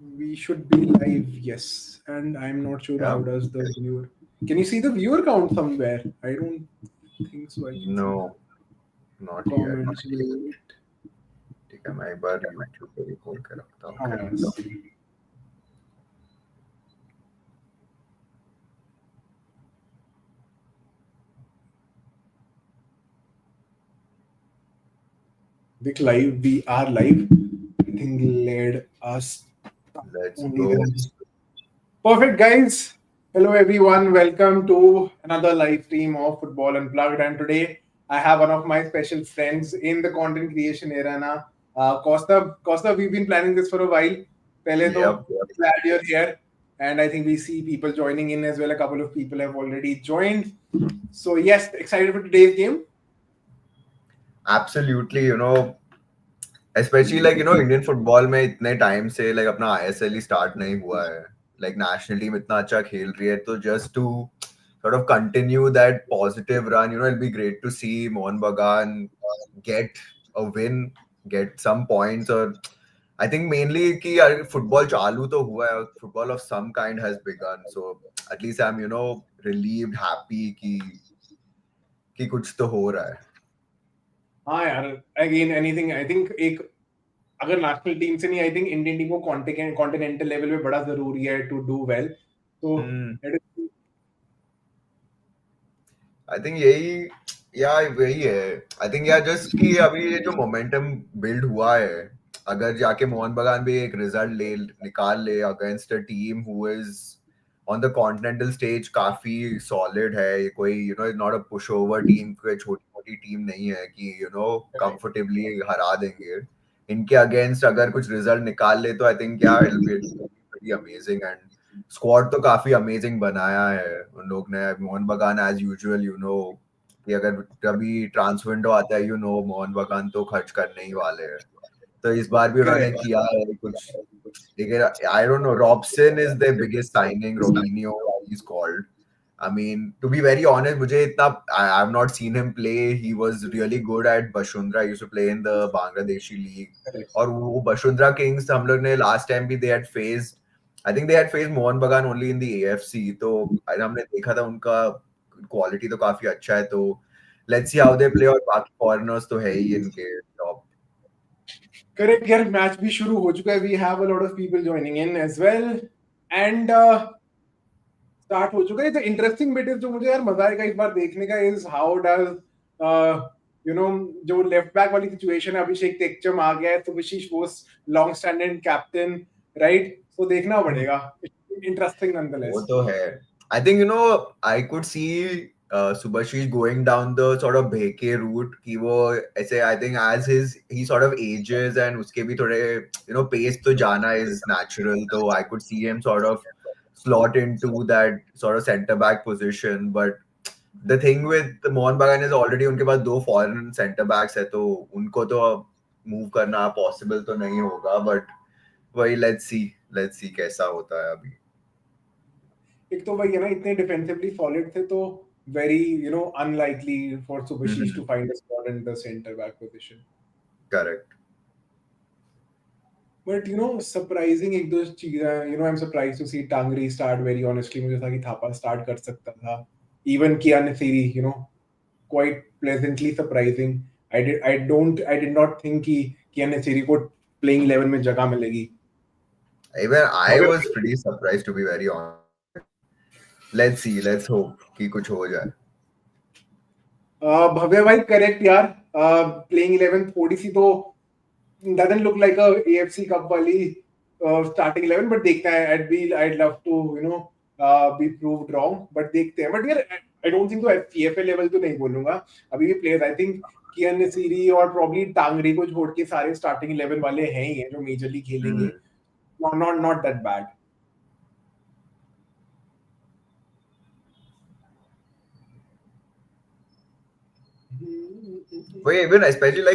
We should be live, yes. And I'm not sure Yeah. how does the viewer. Can you see the viewer count somewhere? I don't think so. I can see the No, not yet. comments. Wait. ठीक है मैं एक बार YouTube पे भी खोल के रखता हूँ हाँ, फिर Dick live. We are live. I think led us let's only go. then. Perfect, guys. Hello, everyone. Welcome to another live stream of Football Unplugged. And today, I have one of my special friends in the content creation era. Costa, we've been planning this for a while. Pehle to, Yep, yep. glad you're here. And I think we see people joining in as well. A couple of people have already joined. So, yes, excited for today's game. Absolutely, especially Indian football में इतने time से अपना ISL ही start नहीं हुआ है. National team इतना अच्छा खेल रही है तो just to sort of continue that positive run, it'll be great to see Mohun Bagan get a win, get some points or I think mainly कि यार football चालू तो हुआ है, football of some kind has begun. So at least I'm, relieved, happy कि कुछ तो हो रहा है. हाँ यार, अगेन एनीथिंग आई थिंक एक अगर नेशनल टीम से नहीं आई थिंक इंडियन टीम को कॉन्टिनेंटल लेवल पे बड़ा जरूरी है टू डू वेल तो आई थिंक यही या वही है आई थिंक यार जस्ट कि अभी ये जो मोमेंटम बिल्ड हुआ है अगर जाके मोहन बगान भी एक रिजल्ट ले निकाल ले against a team who is on the continental stage काफी सॉलिड है ये कोई not a push over team कोई छोटी मोटी टीम नहीं है कि कंफर्टेबली हरा देंगे इनके अगेंस्ट अगर कुछ रिजल्ट निकाल ले तो आई थिंक क्या it will be amazing and squad तो काफी अमेजिंग बनाया है उन लोग ने मोहन बगान एज यूजुअल कि अगर कभी ट्रांसफर विंडो आता है मोहन बगान तो खर्च करने ही वाले हैं तो इस बार भी उन्होंने किया है कुछ लेकिन I don't know Robson is the biggest signing Robinho is called I mean, to be very honest, मुझे इतना I've not seen him play. He was really good at Bashundra. He used to play in the Bangladeshi league. और वो Bashundra Kings हम लोग ने last time भी they had faced. I think they had faced Mohun Bagan only in the AFC. तो हमने देखा था उनका क्वालिटी तो काफी अच्छा है तो let's see how they play और बाकी foreigners तो है ही इनके top. करेक्ट यार मैच भी शुरू हो चुका है we have a lot of people joining in as well and start हो चुका है द इंटरेस्टिंग बिट इज जो मुझे यार मजा आएगा इस बार देखने का इज हाउ डज जो लेफ्ट बैक वाली सिचुएशन है अभिषेक टेक्चम आ गया है तो विशिश was long standing captain right तो देखना पड़ेगा इंटरेस्टिंग नॉनदलेस वो तो है I think I could see Subhashish going down the sort of Bheke route कि वो ऐसे I think as he sort of ages and उसके भी थोड़े pace तो जाना is natural तो I could see him sort of slot into that sort of center back position but the thing with the Mohun Bagan is already उनके पास दो foreign center backs है तो उनको तो move करना possible तो नहीं होगा but वही let's see कैसा होता है अभी एक तो भाई है ना इतने डिफेंसिवली सॉलिड थे तो वेरी अनलाइकली फॉर सुबशीष to find a spot in the centre back position correct but surprising एक दो चीजें I am surprised to see Tangri start very honestly मुझे था कि थापा स्टार्ट कर सकता था इवन किया Nasiri quite pleasantly surprising I did not think कि किया नसीरी को प्लेइंग 11 में जगह मिलेगी Even I was pretty surprised to be very honest. Let's see, let's hope कि कुछ हो जाए. भव्य भाई करेक्ट यार प्लेइंग 11 थोड़ी सी तो doesn't look like a AFC Cup वाली starting 11 but देखते हैं I'd love to be proved wrong but देखते हैं but यार I don't think तो CFA level तो नहीं बोलूंगा अभी भी players I think कियान नसीरी और probably टांगरी को छोड़ के सारे starting 11 वाले हैं ही हैं जो मेजरली खेलेंगे not that bad Wait, even especially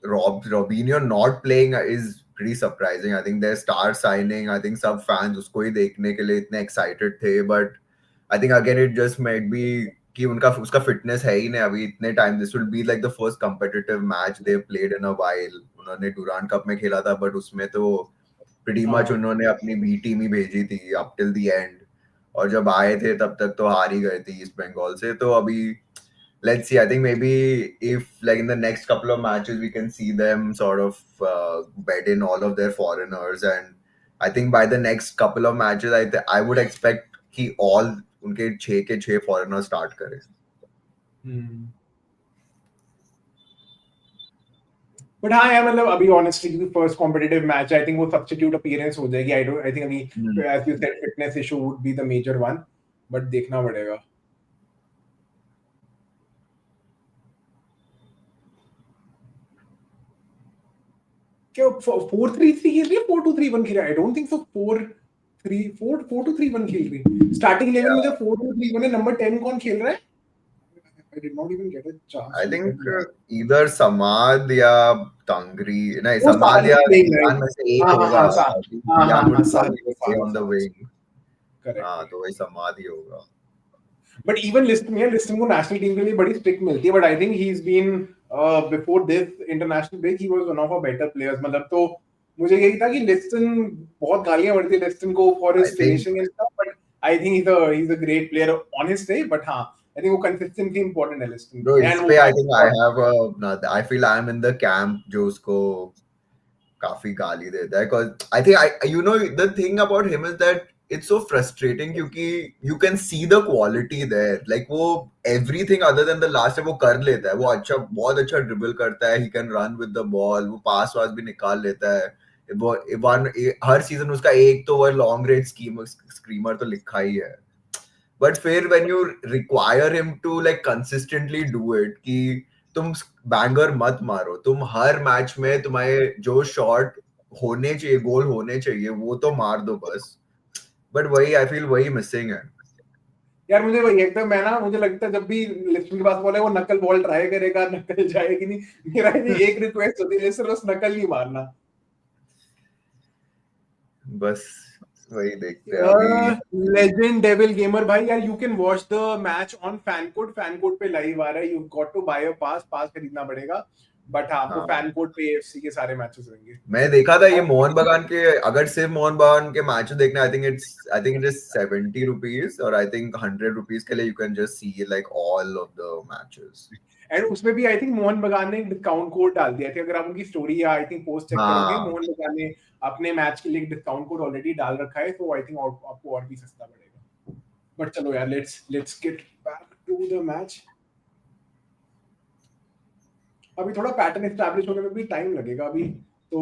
Robinho not playing is pretty surprising. I think their star signing, I think सब fans उसको ही देखने के लिए इतने excited थे, but I think again it just might be कि उनका उसका fitness है ही नहीं अभी इतने time. This will be like the first competitive match they played in a while. उन्होंने Durand Cup में खेला था, but उसमें तो pretty much हाँ उन्होंने अपनी बी टीम ही भेजी थी up till the end, और जब आए थे तब तक तो हार ही गए थे ईस्ट बंगाल से. तो अभी let's see. I think maybe if like in the next couple of matches we can see them sort of bed in all of their foreigners, and I think by the next couple of matches I would expect कि all उनके 6 के 6 foreigners start करें. But हाँ यार मतलब अभी honestly क्योंकि first competitive match I think वो सब्स्टिट्यूट अपीयरेंस हो जाएगी. आई थिंक अभी as you said fitness issue would be the major one, but देखना पड़ेगा. क्या 4-3-3 खेल रही है 4-2-3-1 खेल रही है? I don't think so. 4-2-3-1 खेल रही है. स्टार्टिंग 11 में जब 4-2-3-1 है, नंबर 10 कौन खेल रहा है? I did not even get a chance I to think look at. either Samad या Tangri, नहीं वो Samad साहिल या playing ईरान right. में से एक हाँ हाँ होगा. हाँ I think हाँ हाँ Jan हाँ would probably stay on the Sahil. wing. हाँ करेक्ट. तो वही Samad ही होगा. बट इवन लिस्टन को नेशनल टीम के लिए बड़ी स्ट्रिक्ट मिलती है. But I think he is been before this international break he was one of a better players. मतलब तो मुझे यही था कि लिस्टन बहुत गालियां पड़ती लिस्टन को for I his think finishing and stuff. But I think he is a great player on his day. But हाँ आई थिंक वो कंसिस्टेंसी इंपॉर्टेंट है लिस्टन bro, के लिए. इस एंड वो पे I think I काफी have a no, I feel I'm in the camp जो उसको काफी गाली देता है, cause I think you know the thing about him is that it's so frustrating क्योंकि you can see the quality there, like वो everything other than the last वो कर लेता है. वो अच्छा बहुत अच्छा ड्रिबल करता है, he can run with the ball, वो पास वास भी निकाल लेता है. वो हर सीजन उसका एक तो वो लॉन्ग रेंज स्क्रीमर तो लिखा ही है. बट फिर when you require him to like consistently do it कि तुम बैंगर मत मारो, तुम हर मैच में तुम्हारे जो शॉट होने चाहिए, गोल होने चाहिए, वो तो मार दो बस. बट वही आई फील वही मिसिंग है. यार मुझे वही एकदम मैं ना मुझे लगता है जब भी लिस्टन के पास बॉल है वो नकल बॉल ट्राई करेगा, नकल जाएगी नहीं. मेरा एक रिक्वेस्ट होती है लिस्टन बस नकल नहीं मारना. बस वही देखते हैं अभी. लेजेंड डेविल गेमर भाई यार you can watch the match on fan code. Fan code पे लाइव आ रहा है. यू गॉट टू बाय अ पास. पास खरीदना पड़ेगा. बट हाँ आपको हाँ फैन कोड पे एएफसी के सारे मैचेस होंगे. मैं देखा था ये मोहन बगान के, अगर सिर्फ मोहन बगान के मैच देखना, आई थिंक इट इज ₹70, और आई थिंक ₹100 के लिए you can just see like all of the matches. And उसमें भी आई थिंक मोहन बगान ने डिस्काउंट कोड डाल दिया था. अगर आप उनकी स्टोरी या आई थिंक पोस्ट चेक करोगे हाँ मोहन बगान ने अपने मैच के लिए एक डिस्काउंट कोड ऑलरेडी डाल रखा है. तो आई थिंक आपको और भी सस्ता पड़ेगा. बट चलो यार let's get back to the match. अभी थोड़ा पैटर्न एस्टैब्लिश होने में भी टाइम लगेगा अभी तो.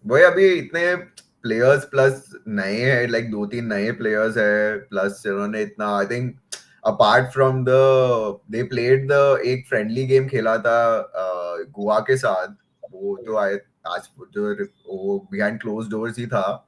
वही अभी इतने प्लेयर्स प्लस नए हैं, लाइक 2-3 नए प्लेयर्स है, प्लस इन्होंने इतना I think apart from the they played the एक फ्रेंडली गेम खेला था गोवा के साथ. वो तो आज जो वो बिहाइंड क्लोज डोर्स ही था,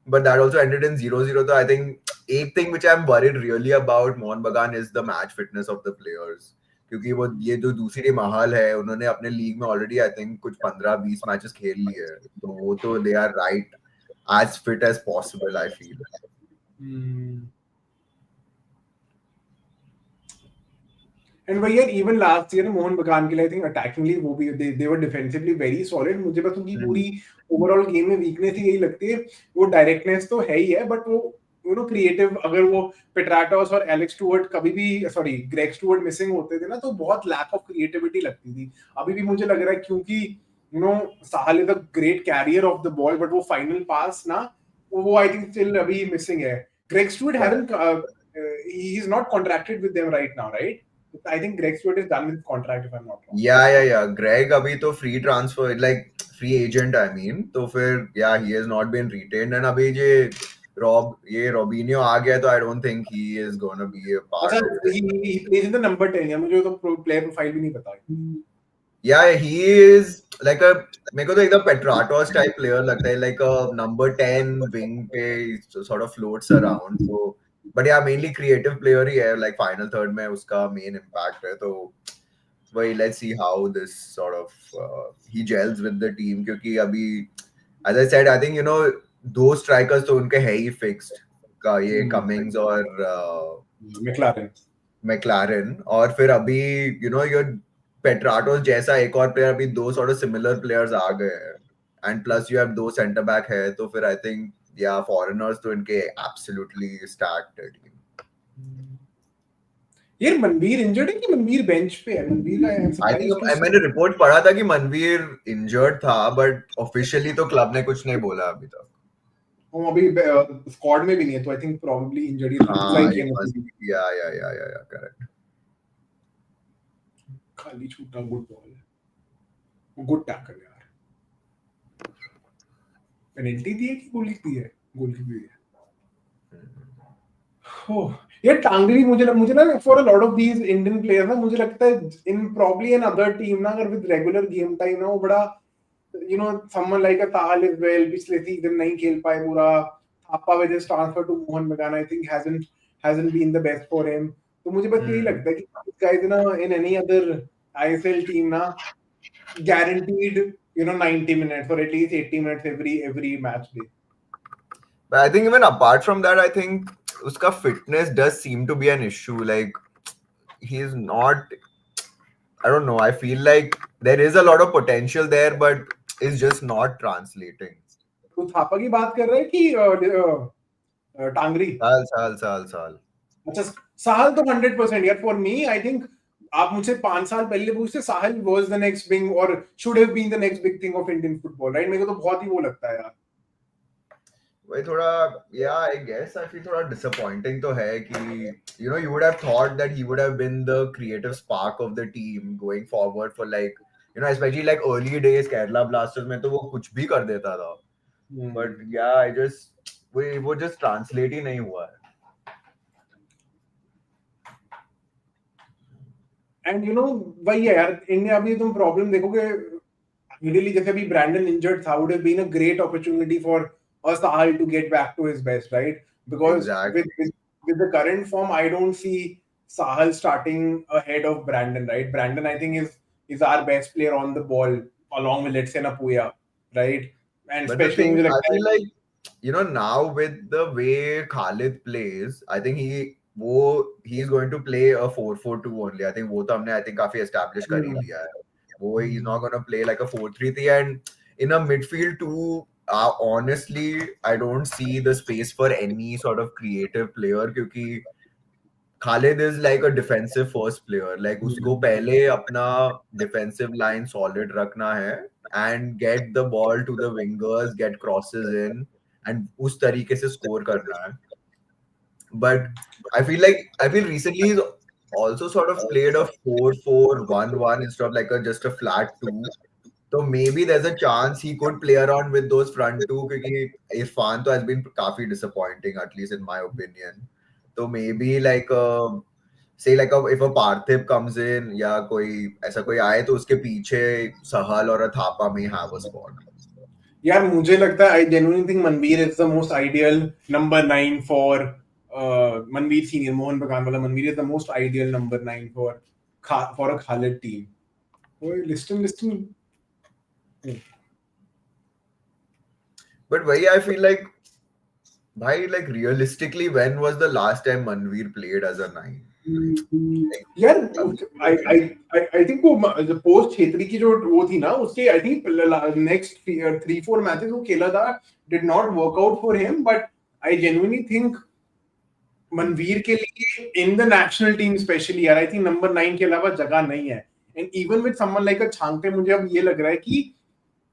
but that also ended in 0-0. So I think एक thing which I'm worried really about Mohun Bagan is the match fitness of the players. क्योंकि वो ये जो दूसरी टीम अहाल है, उन्होंने अपने लीग में ऑलरेडी आई थिंक कुछ 15-20 मैचेस खेल लिए हैं, तो वो तो they are right as fit as possible I feel. And वही यार even last year Mohan Bagan के लिए आई थिंक अटैकिंगली वो भी दे वर डिफेंसिवली वेरी सॉलिड. मुझे बस उनकी पूरी ओवरऑल गेम में वीकनेस ही यही लगती है. वो डायरेक्टनेस तो है ही है बट वो यू नो क्रिएटिव. अगर वो पेट्राटोस और एलेक्स स्टुअर्ट कभी भी सॉरी ग्रेग स्टुअर्ट मिसिंग होते थे ना तो बहुत लैक ऑफ क्रिएटिविटी लगती थी. अभी भी मुझे लग रहा है क्योंकि you know Sahal is a great carrier of the ball but वो फाइनल पास ना वो आई थिंक स्टिल अभी मिसिंग है. Greg Stuart haven't he is not contracted with them right now right. I think Greg Stewart is done with contract if I'm not wrong. Yeah. Greg अभी तो free transfer, like free agent I mean. तो फिर yeah he has not been retained, and अभी ये Robinho आ गया तो I don't think he is gonna be a part अच्छा of it. he plays in the number 10 या मुझे तो player profile भी नहीं पता. Yeah, he is like a मेरे को तो एकदम पेट्राटोस टाइप प्लेयर लगता है, like a number 10 wing पे sort of floats around. So but yeah mainly creative player ही है, like final third में उसका main impact है. तो वही let's see how this sort of he gels with the team, क्योंकि अभी as I said I think you know दो strikers तो उनके है ही fixed का, ये कमिंग्स और मैक्लारेन. और फिर अभी you know your पेट्राटोस जैसा एक और प्लेयर, अभी दो sort of similar players आ गए हैं. and plus you have दो center back है, तो फिर I think yeah foreigners तो इनके absolutely stacked है team. यार मनवीर इंजर्ड है कि मनवीर बेंच पे है? मनवीर का I am I surprised think too मैंने रिपोर्ट पढ़ा था कि मनवीर इंजर्ड था, बट ऑफिशियली तो क्लब ने कुछ नहीं बोला अभी तक. वो अभी स्क्वाड में भी नहीं है, तो आई थिंक प्रोबब्ली इंजर्ड ही लुक्स हाँ, like it him. must be, yeah, correct. खाली छूटा, गुड बॉल, गुड टैकल यार. पेनल्टी दी है कि गोल किक दी है? गोल किक दी है. ओह यार टांगरी, मुझे ना for a lot of these Indian players ना, मुझे लगता है in probably an other team ना, अगर विद रेगुलर गेम टाइम ना, वो बड़ा समवन लाइक अ ताल इज वेल, पिछले सीजन नहीं खेल पाए पूरा. Thapa with his transfer to Mohun Bagan I think hasn't been the best for him. तो मुझे बस यही लगता है कि guys ना in any other ISL team ना guaranteed 90 minutes or at least 80 minutes every match day. But I think even apart from that, I think uska fitness does seem to be an issue. Like he's not. I don't know. I feel like there is a lot of potential there, but it's just not translating. तो थापा की बात कर रहे हैं कि टांगरी? साल. अच्छा, साहल तो 100% यार. फॉर मी आई थिंक आप मुझसे 5 साल पहले पूछते, Sahal was the next big और should have been the next big thing of Indian football, right? मेरे को तो बहुत ही वो लगता है यार. वही थोड़ा, yeah, I guess I feel थोड़ा disappointing तो है कि you would have thought that he would have been the creative spark of the team going forward for like especially like early days Kerala Blasters में तो वो कुछ भी कर देता था. But yeah, I just वो just translate ही नहीं हुआ है. एंड वही है यार, इंडिया अभी तुम प्रॉब्लम देखोगे, इमीडिएटली जैसे अभी ब्रैंडन इंजर्ड था, would have been a great opportunity for Sahal to get back to his best, right? Because Exactly. with the current form, I don't see Sahal starting ahead of Brandon, right? Brandon, I think, is our best player on the ball, along with let's say Napuya, right? And But the especially thing, मुझे I लगता feel है like now with the way Khalid plays, I think he's going to play a 4-4-2 only. I think वो तो हमने I think काफी establish कर ही लिया है. वो he's not going to play like a 4-3-3, and in a midfield too. Honestly, I don't see the space for any sort of creative player क्योंकि Khalid is like a defensive first player. Like उसको पहले अपना defensive line solid रखना है and get the ball to the wingers, get crosses in, and उस तरीके से score करना है. But I feel recently he's also sort of played a 4-4-1-1 instead of like just a flat 2. So maybe there's a chance he could play around with those front two क्योंकि Irfan तो has been काफी disappointing at least in my opinion. So maybe like say like if a Parthiv comes in या कोई ऐसा कोई आए तो उसके पीछे Sahal और a Thapa may have a spot. यार मुझे लगता है, I genuinely think Manveer is the most ideal number 9 for Manveer senior, Mohun Bagan वाला Manveer is the most ideal number 9 for a Khalid team. ओए listen. But वही I feel like भाई like realistically when was the last time Manveer played as a 9? यार I think वो post Chhetri की जो वो थी ना, उसके I think next 3-4 मैचेस वो खेला था, did not work out for him, but I genuinely think Manveer के लिए in the national team especially यार, I think नंबर 9 के अलावा जगह नहीं है. And even with someone like a Chhangte, मुझे अब ये लग रहा है कि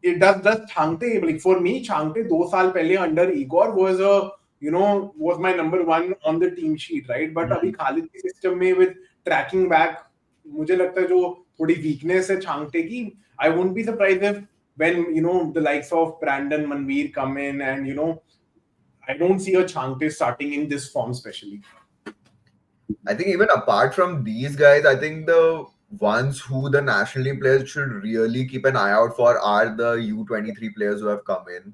it does Chhangte, like for me Chhangte 2 साल पहले under Igor was my number 1 on the team sheet, right? But अभी खालिद के सिस्टम में with tracking back, मुझे लगता है जो थोड़ी weakness है छांगटे की, I won't be surprised if when the likes of Brandon, Manveer come in, and I don't see a Changte starting in this form especially. I think even apart from these guys, I think the ones who the national team players should really keep an eye out for are the U23 players who have come in.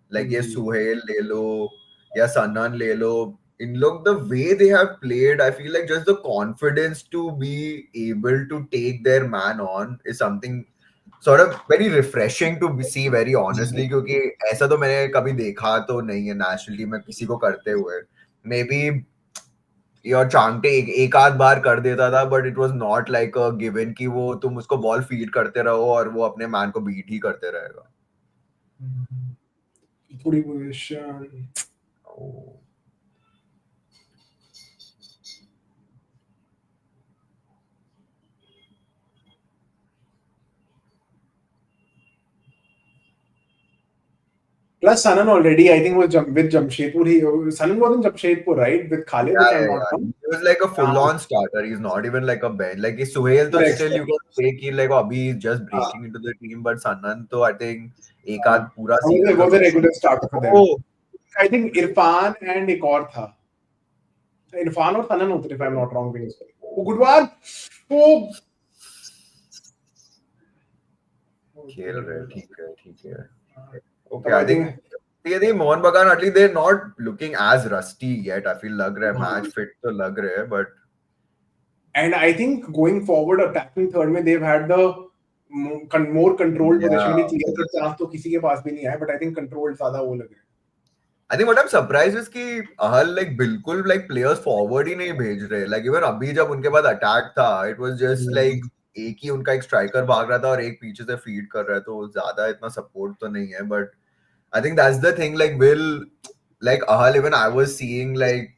Like yes, Suhail Lelo, yeah, Sanan Lelo. In look the way they have played, I feel like just the confidence to be able to take their man on is something sort of very refreshing to see, very honestly, क्योंकि ऐसा तो मैंने कभी देखा तो नहीं है national team में किसी को करते हुए. Maybe योर चांगटे एक आध बार कर देता था, but it was not like a given कि वो तुम उसको बॉल फीड करते रहो और वो अपने मैन को बीट ही करते रहेगा. पूरी position. Oh. Plus, Sanan already, I think, was with Jamshedpur. Sanan was in Jamshedpur, right? With Khalid, if I'm not wrong. He was like a हाँ, full-on starter. He's not even like a bench. Like Suhail, तो correct. still you can say कि like अभी he's just हाँ, breaking into the team, but Sanan तो I think एक हाँ. आध पूरा वो season तो was a regular starter for them. oh I think Irfan and एक और था. Irfan और Sanan होते, if I'm not wrong. वो good one. वो खेल रहे ठीक है. Okay, तब I I think think. Mohun Bagan at least they're not looking as rusty yet. I feel लग रहा है हाँ. match fit तो लग रहे हैं, but And I think going forward, attacking third में they've had the more controlled possession. yeah. भी clear cut chance तो किसी के पास भी नहीं है, but I think controlled ज़्यादा वो लग रहा है. I think what I'm surprised is कि Ahal like बिल्कुल like players forward ही नहीं भेज रहे. Like even अभी जब उनके पास attack था, it was just like एक ही उनका एक striker भाग रहा था और एक पीछे से feed कर रहा है, तो ज़्यादा इतना support तो नहीं है. But I think that's the thing. Like like Ahal, even I was seeing like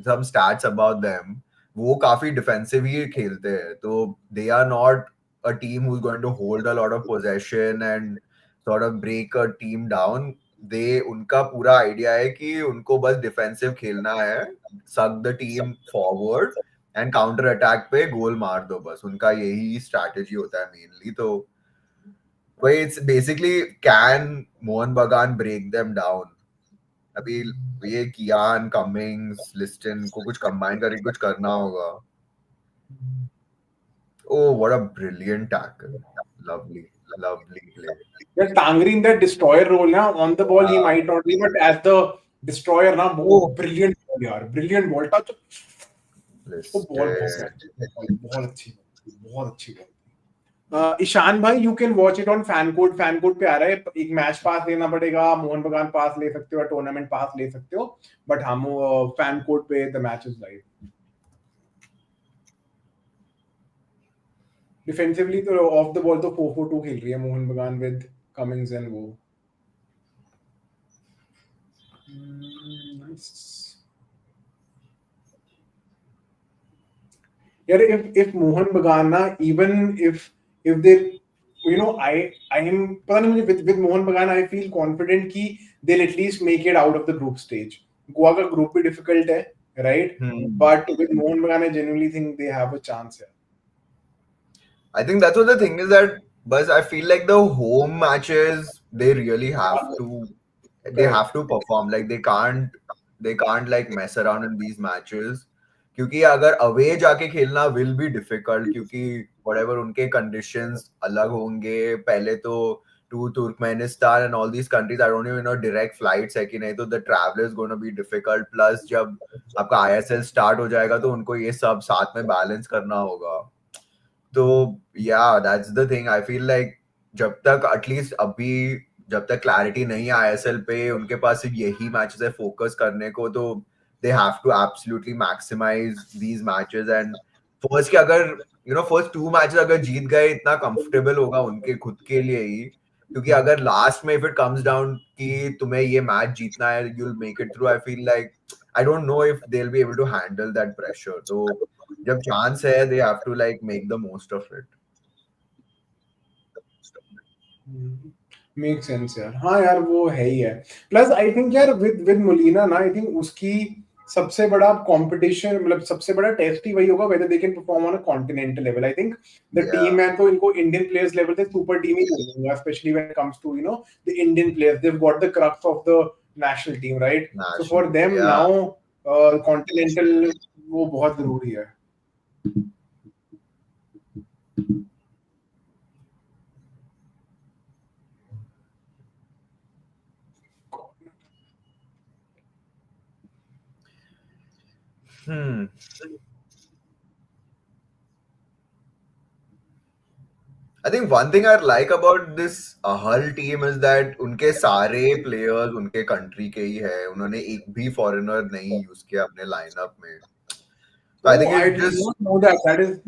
some stats about them. वो काफी defensive ही खेलते हैं, तो they are not a team who's going to hold a lot of possession and sort of break a team down. उनका पूरा idea है कि उनको बस डिफेंसिव खेलना है, suck the team forward and counter attack पे गोल मार दो, बस उनका यही स्ट्रैटेजी होता है मेनली. तो वही इट्स बेसिकली कैन मोहन बगान ब्रेक देम डाउन. अभी ये कियान कमिंग्स लिस्टन को कुछ कंबाइन करके कुछ करना होगा. Oh what a brilliant tackle. Lovely play. Yeah, Tangri in that destroyer role now on the ball he might not be, but as the destroyer now, Oh. brilliant ball यार, brilliant ball touch. वो ball Listed. बहुत अच्छी, बहुत अच्छी ball. Ishan भाई, you can watch it on fan code. Fan code पे आ रहा है. एक मैच पास लेना पड़ेगा, मोहन बगान पास ले सकते हो, टूर्नामेंट पास ले सकते हो, बट हम फैन कोड पे the match is live. Defensively तो ऑफ द बॉल तो 4-4-2 खेल रही है मोहन बगान विद कमिंग्स एंड वो. यार if Mohan Bagan na, even if they, you know, I am पता नहीं मुझे with Mohan Bagan I feel confident कि they'll at least make it out of the group stage. Goa का group भी difficult है, right? But with Mohan Bagan I genuinely think they have a chance here. I think that's what the thing is that, but I feel like the home matches they really have to perform. Like they can't like mess around in these matches. क्योंकि अगर away जाके खेलना will be difficult क्योंकि whatever उनके conditions अलग होंगे. पहले तो to Turkmenistan and all these countries I don't even know direct flights है कि नहीं, तो the travel is going to be difficult. Plus जब आपका ISL start हो जाएगा तो उनको ये सब साथ में balance करना होगा. तो या that's the thing. I feel like जब तक एटलीस्ट अभी जब तक क्लैरिटी नहीं है आईएसएल पे, उनके पास सिर्फ यही मैचेस है फोकस करने को, तो they have to absolutely maximise these matches. And first के अगर फर्स्ट टू मैचेस अगर जीत गए इतना कंफर्टेबल होगा उनके खुद के लिए ही. क्योंकि अगर लास्ट में इफ इट कम्स डाउन कि तुम्हें ये मैच जीतना है, you will make it through. I feel like I don't know if they will be able to handle that pressure. तो जब चांस है they have to like make the most of it. Make sense यार. हाँ यार वो है ही है. प्लस आई थिंक यार विद मोलिना ना, आई थिंक उसकी सबसे बड़ा कंपटीशन, मतलब सबसे बड़ा टेस्ट ही वही होगा whether they can perform on a continental level. I think the team है तो इनको Indian players level पे super team ही बोलूंगा, especially when it comes to the Indian players. They've got the crux of the national team, right? So for them now continental वो बहुत जरूरी है. I think one thing I like about this Ahal team is that उनके सारे players उनके country के ही है. उन्होंने एक भी foreigner नहीं use किया अपने lineup में. So I think I it did just not know that. That is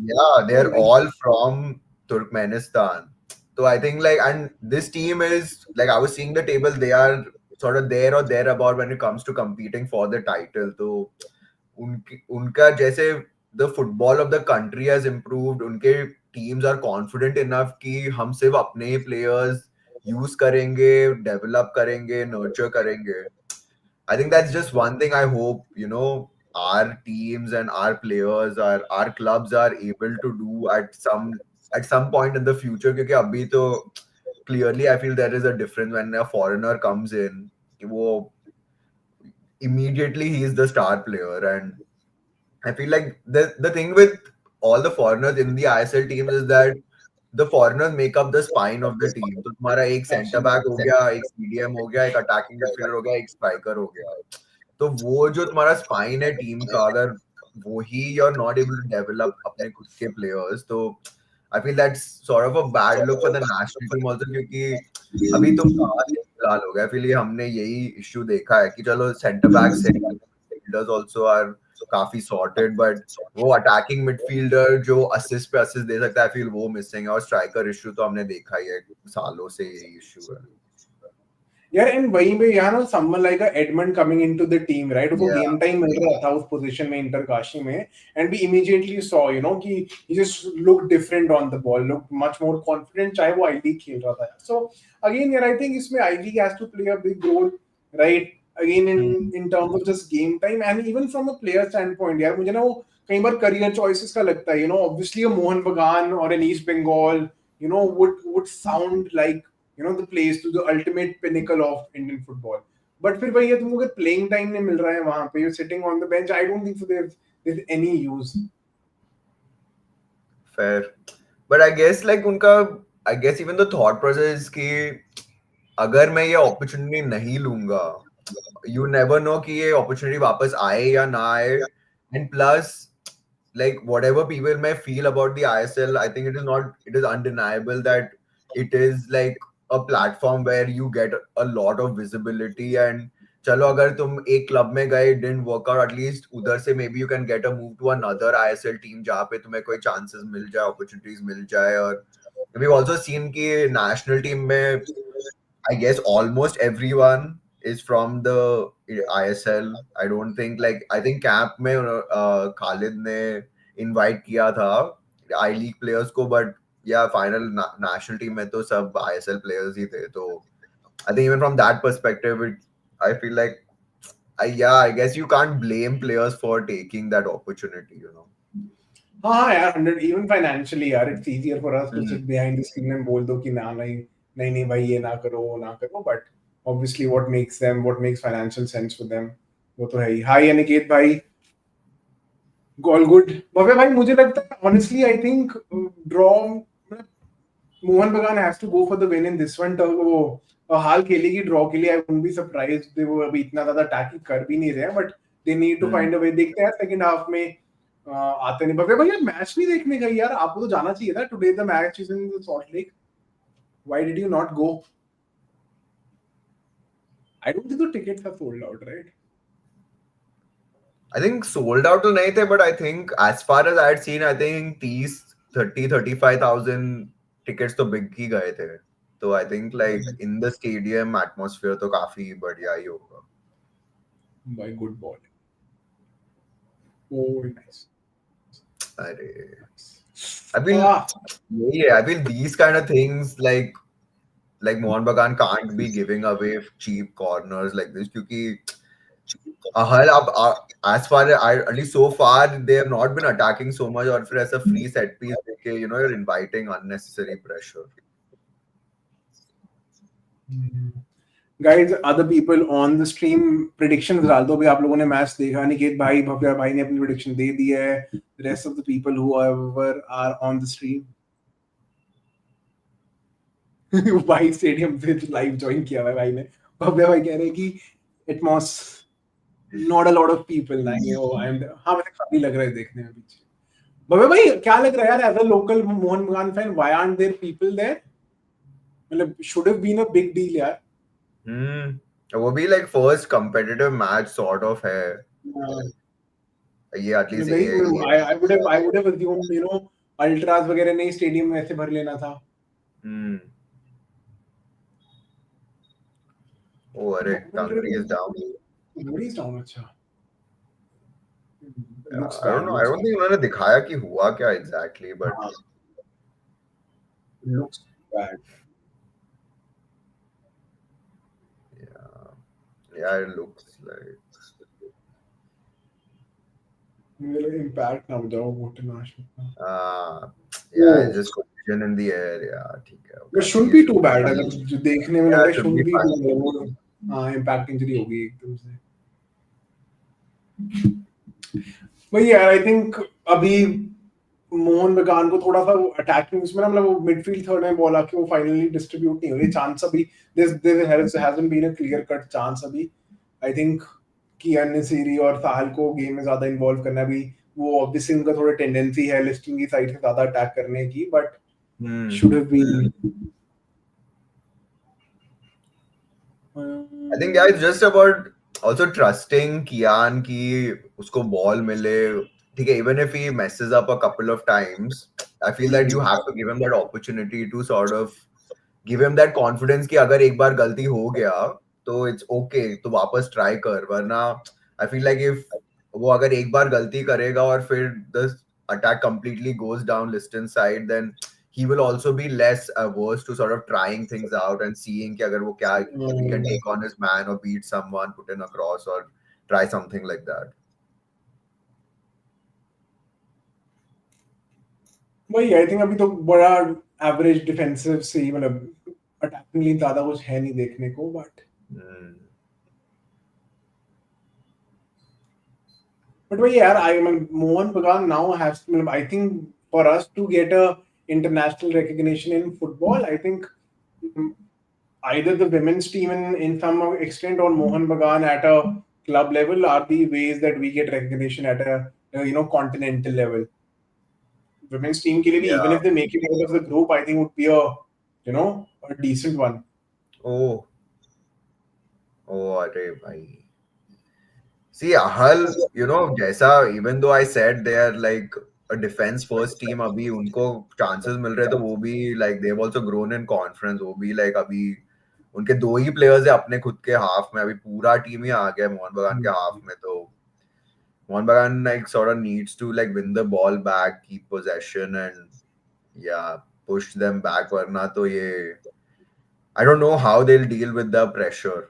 they are all from Turkmenistan. So I think like, and this team is like, I was seeing the table, they are sort of there or thereabout when it comes to competing for the title. So उनका जैसे the football of the country has improved, उनके teams are confident enough कि हम सिर्फ अपने ही players use करेंगे, develop करेंगे, nurture करेंगे. I think that's just one thing I hope, our teams and our players, our clubs are able to do at some point in the future. क्योंकि अभी तो clearly I feel there is a difference when a foreigner comes in. कि वो immediately he is the star player, and I feel like the thing with all the foreigners in the ISL teams is that the foreigners make up the spine of the team. तो तुम्हारा एक centre back हो Absolutely. गया, एक CDM हो गया, एक attacking midfielder हो गया, एक स्ट्राइकर हो गया. तो वो जो तुम्हारा स्पाइन है टीम का, अगर वो ही you are not able to develop अपने खुद के प्लेयर्स, तो I feel that's sort of a bad look for the national team also. क्योंकि अभी तुम कहाँ से फिलहाल हो गया, फिर हमने यही इश्यू देखा है कि चलो सेंटर बैक्स है, फील्डर्स आल्सो आर काफी सॉर्टेड, बट वो अटैकिंग मिडफील्डर जो असिस्ट पे असिस्ट दे सकता है, आई फील वो मिसिंग है. और स्ट्राइकर इश्यू तो हमने देखा ही है, सालों से यही इश्यू है. यार एंड वहीं पे यहाँ ना someone like Edmund coming into the team right, उसको Yeah. गेम टाइम मिल रहा था उस पोजीशन में इंटरकाशी में, एंड वी इमीडिएटली सॉ कि he just look different on the ball, look much more confident, चाहे वो आई लीग खेल रहा था. सो अगेन यार आई थिंक इसमें I league has to play a big role right, again in terms of just game time and even from a player standpoint. यार मुझे ना वो कई बार करियर चॉइसेस का लगता है, ऑब्वियसली a मोहन बगान और an East Bengal would sound like the place to the ultimate pinnacle of Indian football. But फिर वही है, तुमको अगर प्लेइंग टाइम नहीं मिल रहा है वहां पे, you're sitting on the bench, I don't think so there's any use. Fair. But I guess like उनका, I guess even the thought process कि अगर मैं ये opportunity नहीं लूंगा, you never know कि ये opportunity वापस आए या ना आए. And plus, like whatever people may feel about the ISL, I think it is undeniable that it is like a platform where you get a lot of visibility. And चलो अगर तुम एक क्लब में गए, didn't work out, at least उधर से maybe you can get a move to another ISL team जहाँ पे तुम्हें कोई chances मिल जाए, opportunities मिल जाए. और we've also seen कि national team में I guess almost everyone is from the ISL. I don't think like, I think camp में Khalid ने invite किया था I League players को, but yeah, final national team में तो सब ISL players ही थे. तो I think even from that perspective, I feel like yeah, I guess you can't blame players for taking that opportunity. हाँ यार 100 even financially यार it's easier for us to Hmm. sit behind the screen and बोल दो कि ना नहीं नहीं नहीं भाई ये ना करो वो ना करो, but obviously what makes financial sense for them वो तो है ही. हाय अनिकेत भाई, ऑल गुड. भव्य भाई मुझे लगता है honestly I think draw Mohun Bagan has to go for the win in this one. वो हाल खेलेगी ड्रॉ के लिए, आई वुडंट बी सरप्राइज्ड. वो अभी इतना ज्यादा अटैकिंग कर भी नहीं रहे हैं, but they need to find a way. देखते हैं सेकंड हाफ में आते नहीं. भव्य भैया मैच नहीं देखने गई यार, आपको तो जाना चाहिए था. Today the match is in Salt Lake, why did you not go? I don't think the tickets are sold out right. I think sold out to nahi the, but I think as far as I had seen, I think 35,000 tickets तो बिक ही गए थे. तो I think like in the stadium atmosphere तो काफी बढ़िया ही होगा. By good ball. Oh nice. अरे I feel Ah, यही है. I feel these kind of things like Mohun Bagan can't be giving away cheap corners like this क्योंकि Ahal as far as at least so far they have not been attacking so much, or फिर ऐसा free set piece देके you're inviting unnecessary pressure. Guys other people on the stream predictions डाल दो भी. आप लोगों ने मैच देखा, निकेत भाई भव्या भाई ने अपनी प्रेडिक्शन दे दी है. Rest of the people who are on the stream भाई स्टेडियम से लाइव ज्वाइन किया हुआ है भाई ने. भव्या भाई कह रहे हैं कि Atmos not a lot of people नहीं हो. आई एम हां मुझे काफी लग रहा है देखने में पीछे. भव्या भाई क्या लग रहा है यार, as a local Mohun Bagan fan, why aren't there people there? मतलब should have been a big deal यार. वो भी like first competitive match sort of है. ये at least वेरी ये I would have assumed altars वगैरह नहीं स्टेडियम में ऐसे भर लेना था. Hmm. Oh, अरे Already Tangri is down. nobody's down. अच्छा. Looks I don't bad. know. I Looks don't bad. think उन्होंने दिखाया कि हुआ क्या exactly, but हाँ, looks bad. yeah, yeah, it looks like Will impact ना हो जाओ वो international. uh yeah, it's Oh, just collision in the air. Yeah, ठीक है. but Okay, at shouldn't least be too bad. अगर जो देखने में लग yeah, रहा it है should be shouldn't be too fine. bad. वो हाँ impact injury होगी एकदम से. वही यार आई थिंक अभी मोहन बगान को थोड़ा सा अटैकिंग उसमें ना मतलब वो मिडफील्ड थर्ड में बॉल आके वो फाइनली डिस्ट्रीब्यूट नहीं हो रही चांस अभी there hasn't been a clear cut chance अभी आई थिंक कि अन-नेसेरी और साहल को गेम में ज्यादा इन्वॉल्व करना भी वो ऑब्वियसली उनका थोड़ा टेंडेंसी है लिस्टिंग की साइड से ज्यादा अटैक करने की but Hmm. Should have been I think yeah, it's just about also trusting Kian कि उसको ball मिले. ठीक है, even if he messes up a couple of times, I feel that you have to give him that opportunity to sort of give him that confidence कि अगर एक बार गलती हो गया तो it's okay तो वापस try कर वरना I feel like if वो अगर एक बार गलती करेगा और फिर the attack completely goes down Liston side then he will also be less averse to sort of trying things out and seeing कि अगर वो क्या if he can take on his man or beat someone put in a cross or try something like that. वही आई think अभी तो बड़ा average defensive से ही मतलब अटैकिंगली ज्यादा कुछ है नहीं देखने को but Mm. But well, yeah, I mean, Mohun Bagan now has. I think for us to get a international recognition in football, I think mm, either the women's team in some extent or Mohun Bagan at a club level are the ways that we get recognition at a continental level. Women's team, के लिए भी, even Yeah. if they make it out of the group, I think would be a decent one. Oh. Oh, अरे भाई. See, Ahal, जैसा even though I said they are like a defense first team, अभी उनको chances मिल रहे तो वो भी like they've also grown in conference. वो भी like अभी उनके दो ही players है अपने खुद के हाफ में अभी पूरा टीम ही आ गया है मोहन बगान के हाफ में तो मोहन बगान like sort of needs to like win the ball back, keep possession and yeah, push them back वरना तो ये I don't know how they'll deal with the pressure.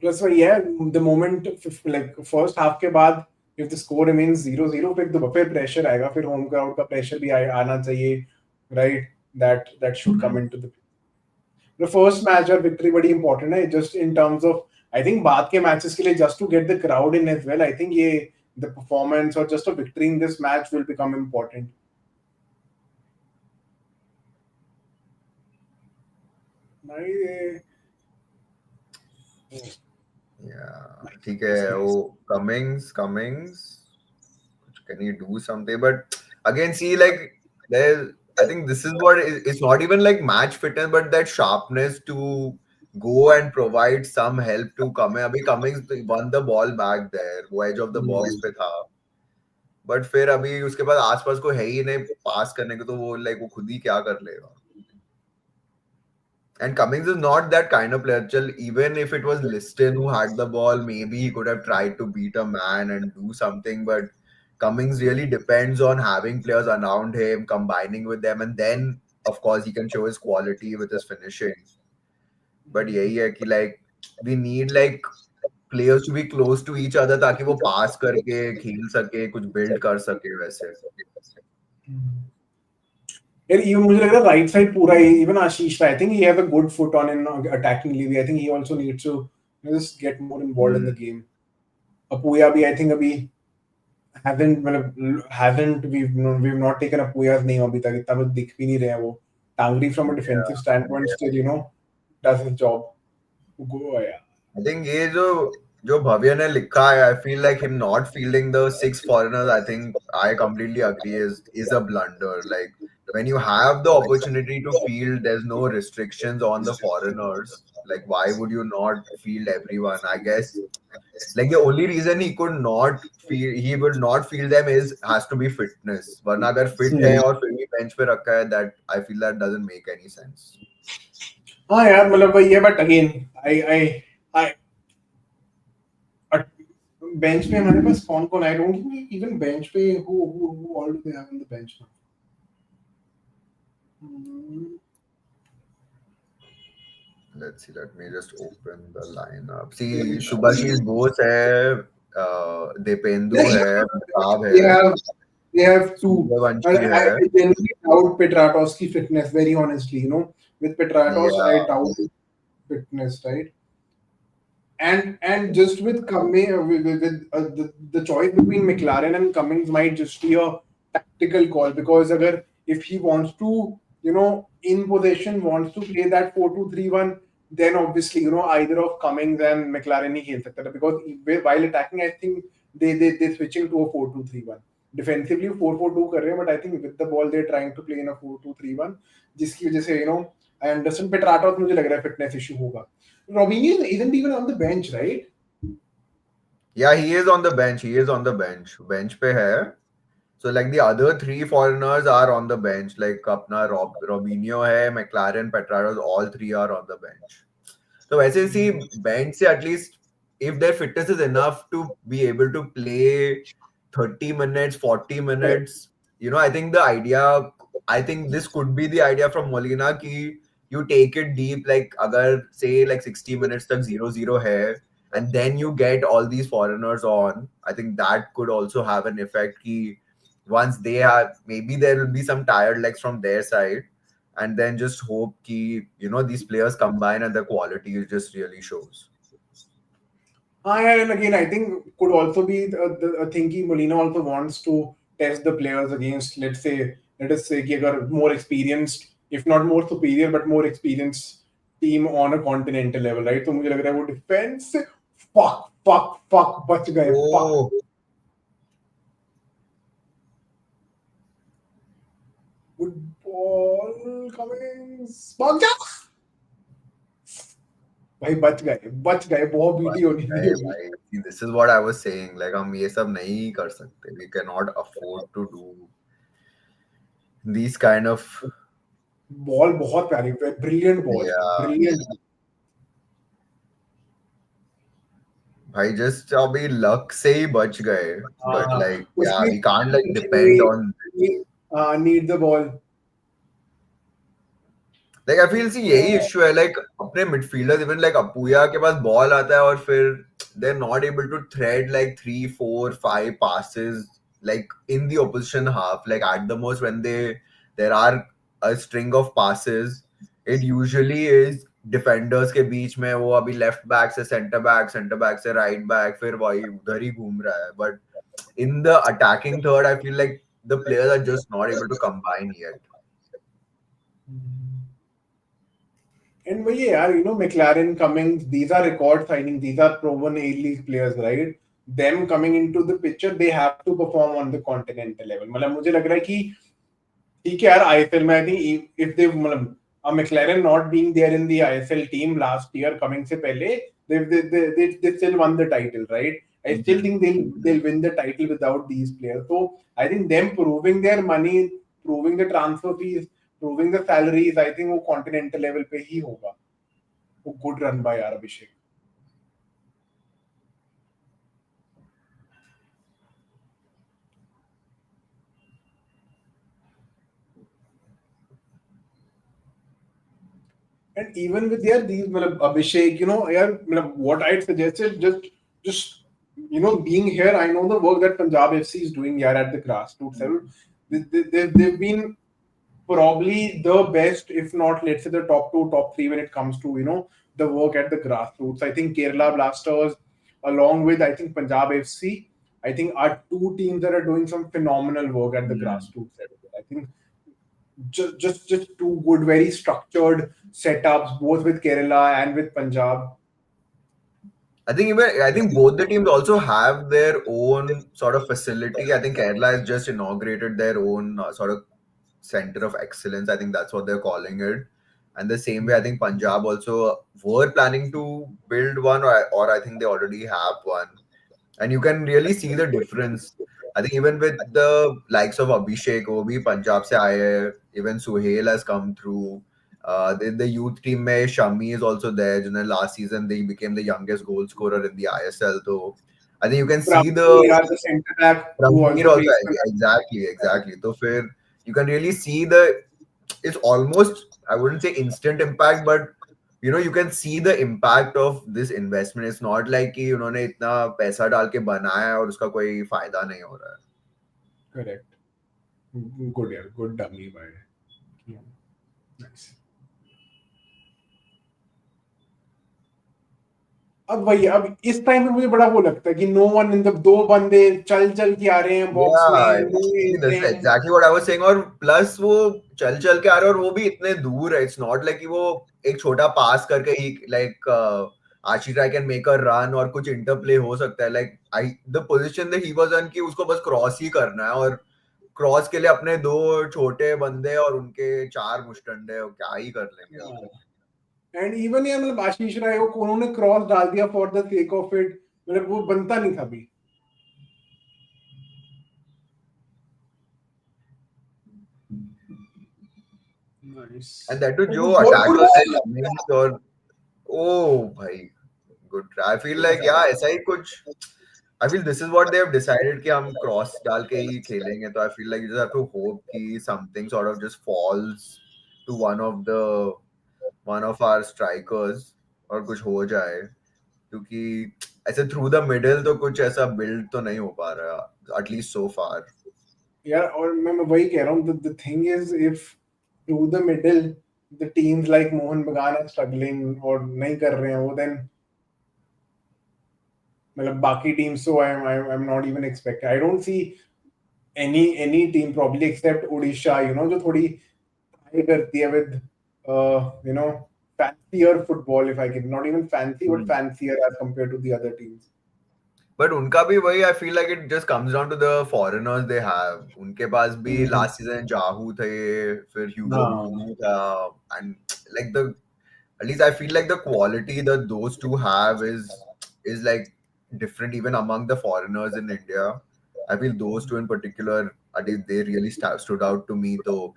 Plus, yeah, the moment like first half के बाद if the score remains 0-0 फिर pressure आएगा फिर home crowd का pressure भी आना चाहिए right that should come into the first match और victory बड़ी important है just in terms of I think बाद के matches के लिए just to get the crowd in as well I think ये the performance or just a victory in this match will become important. Yeah, ठीक है वो Cummings can he do something but again see like there I think this is what it's not even like match fitness but that sharpness to go and provide some help to Cummings won the ball back there वो edge of the box पे था but फिर अभी उसके बाद आसपास कोई है ही नहीं पास करने को तो वो like वो खुद ही क्या कर लेगा. And Cummings is not that kind of player. Even if it was Liston who had the ball, maybe he could have tried to beat a man and do something. But Cummings really depends on having players around him, combining with them, and then, of course, he can show his quality with his finishing. But यही है कि like we need like players to be close to each other ताकि वो pass करके खेल सके कुछ build कर सके वैसे. यार even मुझे लग रहा है राइट साइड पूरा even Ashish I think he has a good foot on in attacking league I think he also needs to just get more involved in the game. Apuia भी I think अभी haven't मतलब haven't we've not taken Apuya's name अभी तक इतना कुछ दिख भी नहीं रहे हैं वो Tangri from a defensive standpoint still does his job. Go yeah. I think ये जो भव्य ने लिखा है I feel like him not fielding the six foreigners I think I completely agree is a blunder like when you have the opportunity to field, there's no restrictions on the foreigners. Like, why would you not field everyone? I guess like the only reason he could not feel he would not feel them is has to be fitness. वरना अगर fit है और फिर भी bench पे रखा है, that I feel that doesn't make any sense. हाँ यार मतलब वही है बट अगेन आई बेंच पे हमारे पास कौन कौन आई डोंट इवन बेंच पे who all do they have on the bench now? Let's see. Let me just open the lineup. See, Shubhashish Bose है, Dependu है, Punjab They है, have they have two. Suryavanshi And I है. genuinely doubt Petratos' fitness, very honestly. You know, with Petratos, I Yeah. doubt his fitness, right? And just with Cummings, the choice between McLaren and Cummings might just be a tactical call because if he wants to, in possession wants to play that 4-2-3-1, then obviously either of Cummings and McLaren ही खेल सकता था because while attacking I think they switching to a 4-2-3-1. Defensively 4-4-2 कर रहे हैं but I think with the ball they're trying to play in a 4-2-3-1 जिसकी वजह से I understand Petratos मुझे लग रहा है fitness issue होगा. Robinho isn't even on the bench, right? Yeah, he is on the bench. He is on the bench. Bench पे है. So like the other three foreigners are on the bench. Like अपना Robinho है, McLaren, Petraros, all three are on the bench. So वैसे सी bench से at least if their fitness is enough to be able to play 30 minutes, 40 minutes, I think this could be the idea from Molina कि you take it deep, like अगर say like 60 minutes तक 0-0 है, and then you get all these foreigners on. I think that could also have an effect कि once they have, maybe there will be some tired legs from their side, and then just hope ki these players combine and the quality just really shows. And again, I think could also be a thing कि Molina also wants to test the players against, let us say कि अगर more experienced, if not more superior, but more experienced team on a continental level, right? तो मुझे लग रहा है वो defense fuck बच गए fuck. Oh, Good ball coming. भाग जा भाई बच गए बहुत बीटी होनी थी भाई, अभी. भाई, this is what I was saying. Like हम ये सब नहीं कर सकते. We cannot afford to do these kind of. Ball बहुत प्यारी ब्रिलियंट बॉल Yeah, ब्रिलियंट. भाई just अभी luck से ही बच गए. But like, yeah, उसकी we can't like depend on. Need the ball. Like I feel see यही issue है, like अपने midfielders even like अपूया के पास ball आता है और फिर they're not able to thread like 3, 4, 5 passes like in the opposition half. Like at the most when there are a string of passes, it usually is defenders के बीच में वो अभी left back से center back से right back फिर वही उधर ही घूम रहा है. But in the attacking third, I feel like the players are just not able to combine yet. And वही है यार, McLaren, Cummings, these are record signings, these are proven A-League players, right? Them coming into the picture, they have to perform on the continental level. मतलब मुझे लग रहा है कि ठीक है यार, ISL में I think if they मतलब McLaren not being there in the ISL team last year, Cummings से पहले, they still won the title, right? I still think they'll win the title without these players. So I think them proving their money, proving the transfer fees, proving the salaries, I think वो continental level पे ही होगा. वो good run by यार अभिषेक. And even with these मतलब Abhishek, यार मतलब what I'd suggested just being here, I know the work that Punjab FC is doing here at the grassroots level. They've been probably the best, if not let's say the top two, top three when it comes to the work at the grassroots. I think Kerala Blasters, along with I think Punjab FC, I think are two teams that are doing some phenomenal work at the grassroots level. I think just two good, very structured setups, both with Kerala and with Punjab. I think both the teams also have their own sort of facility. I think Kerala has just inaugurated their own sort of center of excellence. I think that's what they're calling it. And the same way, I think Punjab also were planning to build one, or I think they already have one. And you can really see the difference. I think even with the likes of Abhishek, वो भी Punjab से आए हैं. Even Suhail has come through. The youth team में Shami is also there. जिन्हें last season they became the youngest goal scorer in the ISL. So I think you can see the Praveen, the center back who Ranveer also also plays है. for us. Exactly. So फिर you can really see the, it's almost, I wouldn't say instant impact, but you can see the impact of this investment. It's not like कि उन्होंने इतना पैसा डाल के बनाया है और उसका कोई फायदा नहीं हो रहा है. Correct. Good, yeah, good dummy by. Yeah. Nice. अब वही, अब इस टाइम में मुझे बड़ा वो लगता है कि नो वन इन द, दो बंदे चल चल के आ रहे हैं बॉक्स Yeah, में, no see, this is edging. exactly what I was saying. और प्लस वो चल चल के आ रहे हैं और वो भी इतने दूर है. It's not like कि वो एक छोटा पास करके ही like Ashish Rai can make a run और कुछ इंटरप्ले हो सकता है. Like the position that he was on कि उसको बस क्रॉस ही करना है, और क्रॉस के लिए अपने दो छोटे बंदे और उनके चार मुस्टंडे क्या ही कर लेंगे वो. एंड इवन ये मतलब आशीष राय को उन्होंने क्रॉस डाल दिया for the sake of it, मतलब वो बनता नहीं था अभी. Nice. And that too, जो Good, good attackers है ball. Cummins और ओ भाई good try. I feel like ऐसा ही कुछ. I feel this is what they have decided कि हम क्रॉस डाल के ही खेलेंगे. तो I feel like you just have to hope कि something sort of just falls to one of our strikers और कुछ हो जाए, क्योंकि ऐसे through the middle तो कुछ ऐसा build तो नहीं हो पा रहा, at least so far. यार और मैं वही कह रहा हूँ, the thing is if through the middle the teams like Mohun Bagan are struggling और नहीं कर रहे हैं वो, then मतलब बाकी teams, so I'm not even expecting. I don't see any team probably except Odisha, जो थोड़ी try करती है with fancier football, if I can, not even fancy but fancier as compared to the other teams. But उनका भी वही, I feel like it just comes down to the foreigners they have. उनके पास भी last season जाहू थे, फिर ह्यूगो मोमू था, and like at least I feel like the quality that those two have is like different even among the foreigners in India. I feel those two in particular, I think they really stood out to me. So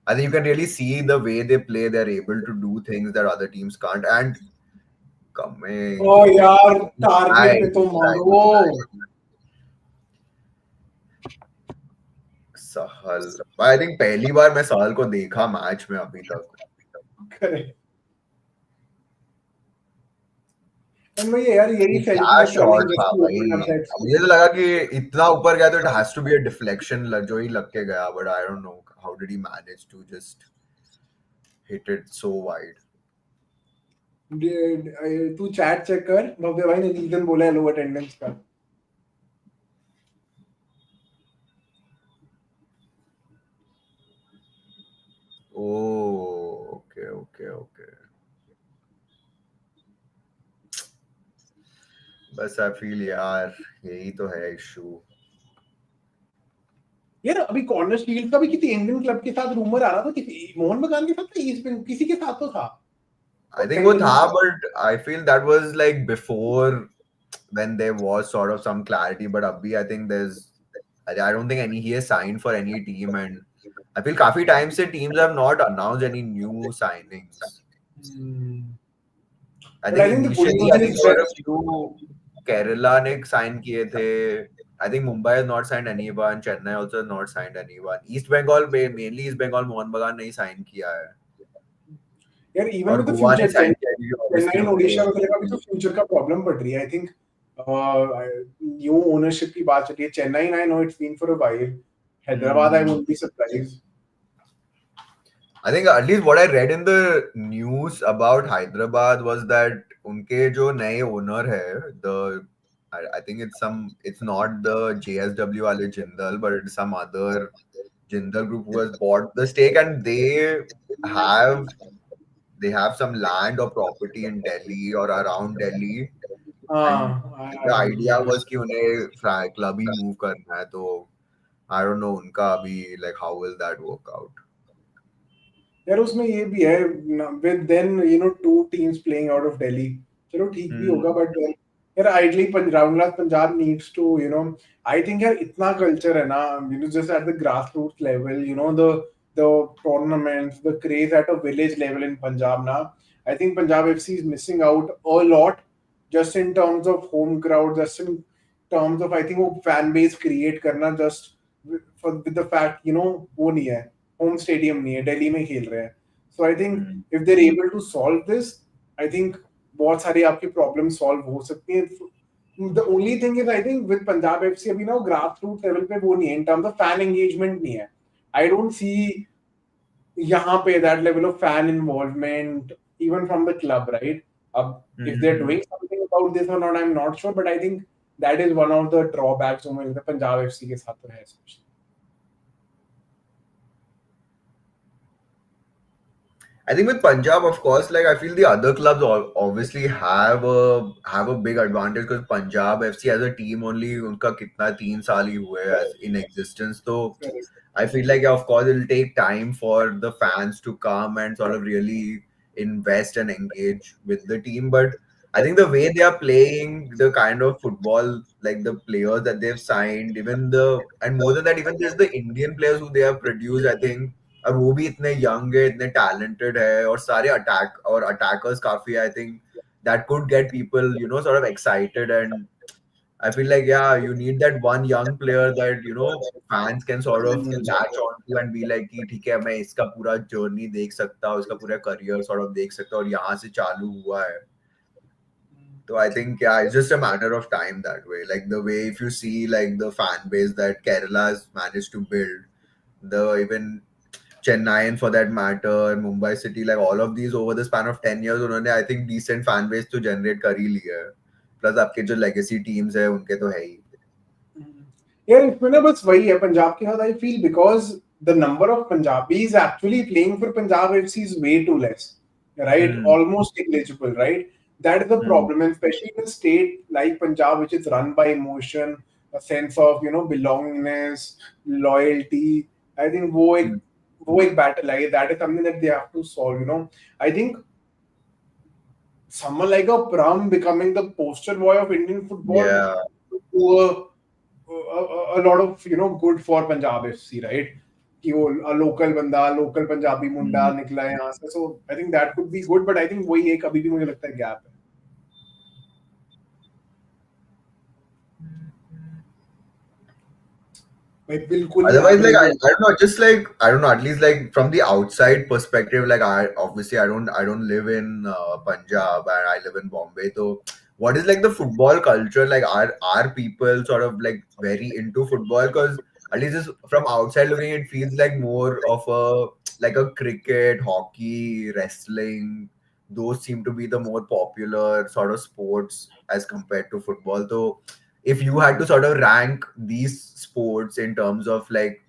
I think you can really see the way they play. They're able to do things that other teams can't. And coming, ओ यार target पे right, तो मारो. सहल. I think पहली बार मैं सहल को देखा match में अभी तक. करेक्ट. एंड वही यार, यही क्या सेल्फ शॉट रनिंग था जस्ट टू भाई. ओपन अप दैट मुझे तो लगा कि इतना ऊपर गया तो it has to be a deflection जो ही लग के गया, but I don't know how did he manage to just hit it so wide. तू चैट चेक कर, भव्य भाई ने रीजन बोला है लो अटेंडेंस का. Okay okay okay. बस आई फील यार यही तो है इशू. यार अभी कॉर्नर शील्ड का भी किसी इंडियन क्लब के साथ रूमर आ रहा था, किसी मोहन बगान के साथ था, ईस्ट किसी के साथ तो था. I think वो था, but I feel that was like before when there was sort of some clarity. But abhi I think I don't think he has signed for any team, and I feel काफी time से teams have not announced any new signings. I But I think think the good initially I news think is there were a that few. Kerala ने sign किए थे. I think Mumbai has not signed anyone. Chennai also has not signed anyone. East Bengal mainly East Bengal Mohun Bagan नहीं sign किया है. यार even और with the Goa ने future, sign किया है क्योंकि चेन्नई obviously और उनके ओडिशा वगैरह का भी तो फ्यूचर का प्रॉब्लम पड़ रही है. आई थिंक न्यू ओनरशिप की बात चल रही है. Chennai, I know it's been for a while. Hyderabad, I would be surprised. I think at least what I read in the news about Hyderabad was that उनके जो नए owner है, I think it's not the JSW वाले Jindal, but it's some other Jindal group who has bought the stake, and have they have some land or property in Delhi or around Delhi, and हाँ, the idea was कि उन्हें club ही move करना है. तो I don't know उनका अभी like how will that work out. यार उसमें ये भी है with then you know two teams playing out of Delhi, चलो ठीक भी होगा Hmm. बट यार ideally Punjab Punjab needs to you know I think यार इतना कल्चर है ना you know just at the grass root level you know the tournaments the craze at a village level in Punjab ना I think Punjab FC is missing out a lot just in terms of home crowd, just in terms of I think वो fan base create करना just for with the fact you know वो नहीं है home stadium नहीं है दिल्ली में खेल रहे हैं so I think Hmm. If they're able to solve this I think बहुत सारी आपकी प्रॉब्लम सॉल्व हो सकती हैं the only thing is I think with Punjab FC अभी ना ग्रास रूट लेवल पे वो नहीं है in terms of fan engagement नहीं है आई डोंट सी यहाँ पे that level of fan involvement even from the club right अब if they're Hmm. doing something about this or not I'm not sure but I think that is one of the drawbacks जो मुझे लगता है Punjab FC के साथ तो है especially. I think with Punjab, of course, like I feel the other clubs obviously have a big advantage because Punjab FC as a team only उनका कितना 3 साल ही हुए as in existence. So I feel like yeah, of course it'll take time for the fans to come and sort of really invest and engage with the team. But I think the way they are playing, the kind of football, like the players that they've signed, even the and more than that, even just the Indian players who they have produced, I think और वो भी इतने young है इतने talented है और सारे attackers काफी आई think that could get people you know sort of excited and I feel like yeah, you need that one young player that you know fans can sort of latch on to and be like कि ठीक है मैं इसका पूरा journey देख सकता हूँ इसका पूरा करियर sort of देख सकता हूँ और यहाँ से चालू हुआ है so I think yeah it's just a matter of time that way like the way if you see like the fan base that Kerala has managed to build the even Chennai and for that matter, Mumbai City, like all of these over the span of 10 years, उन्होंने I think decent fan base to generate कर ही लिया है. Plus आपके जो legacy teams है उनके तो है ही. यार इसमें ना बस वही है पंजाब के साथ I feel because the number of Punjabis actually playing for Punjab FC is way too less right Hmm. Almost negligible right that is the Hmm. problem and especially in a state like Punjab which is run by emotion a sense of you know belongingness loyalty I think Hmm. वो एक battle है that is something that they have to solve you know I think someone like a Pram becoming the poster boy of Indian football Yeah. to a lot of you know good for Punjab FC, right? कि वो local बंदा local Punjabi मुंडा Hmm. निकला है यहाँ से so I think that could be good but I think वही एक अभी भी मुझे लगता है गैप है भाई बिल्कुल ही Otherwise, like एवरेज I हो don't know, just like I don't know, at least like from the outside perspective, like I obviously I don't live in Punjab and I live in Bombay. So what is like the football culture? Like are people sort of like very into football? Because at least just from outside looking, it feels like more of a like a cricket, hockey, wrestling. Those seem to be the more popular sort of sports as compared to football. So if you had to sort of rank these sports in terms of like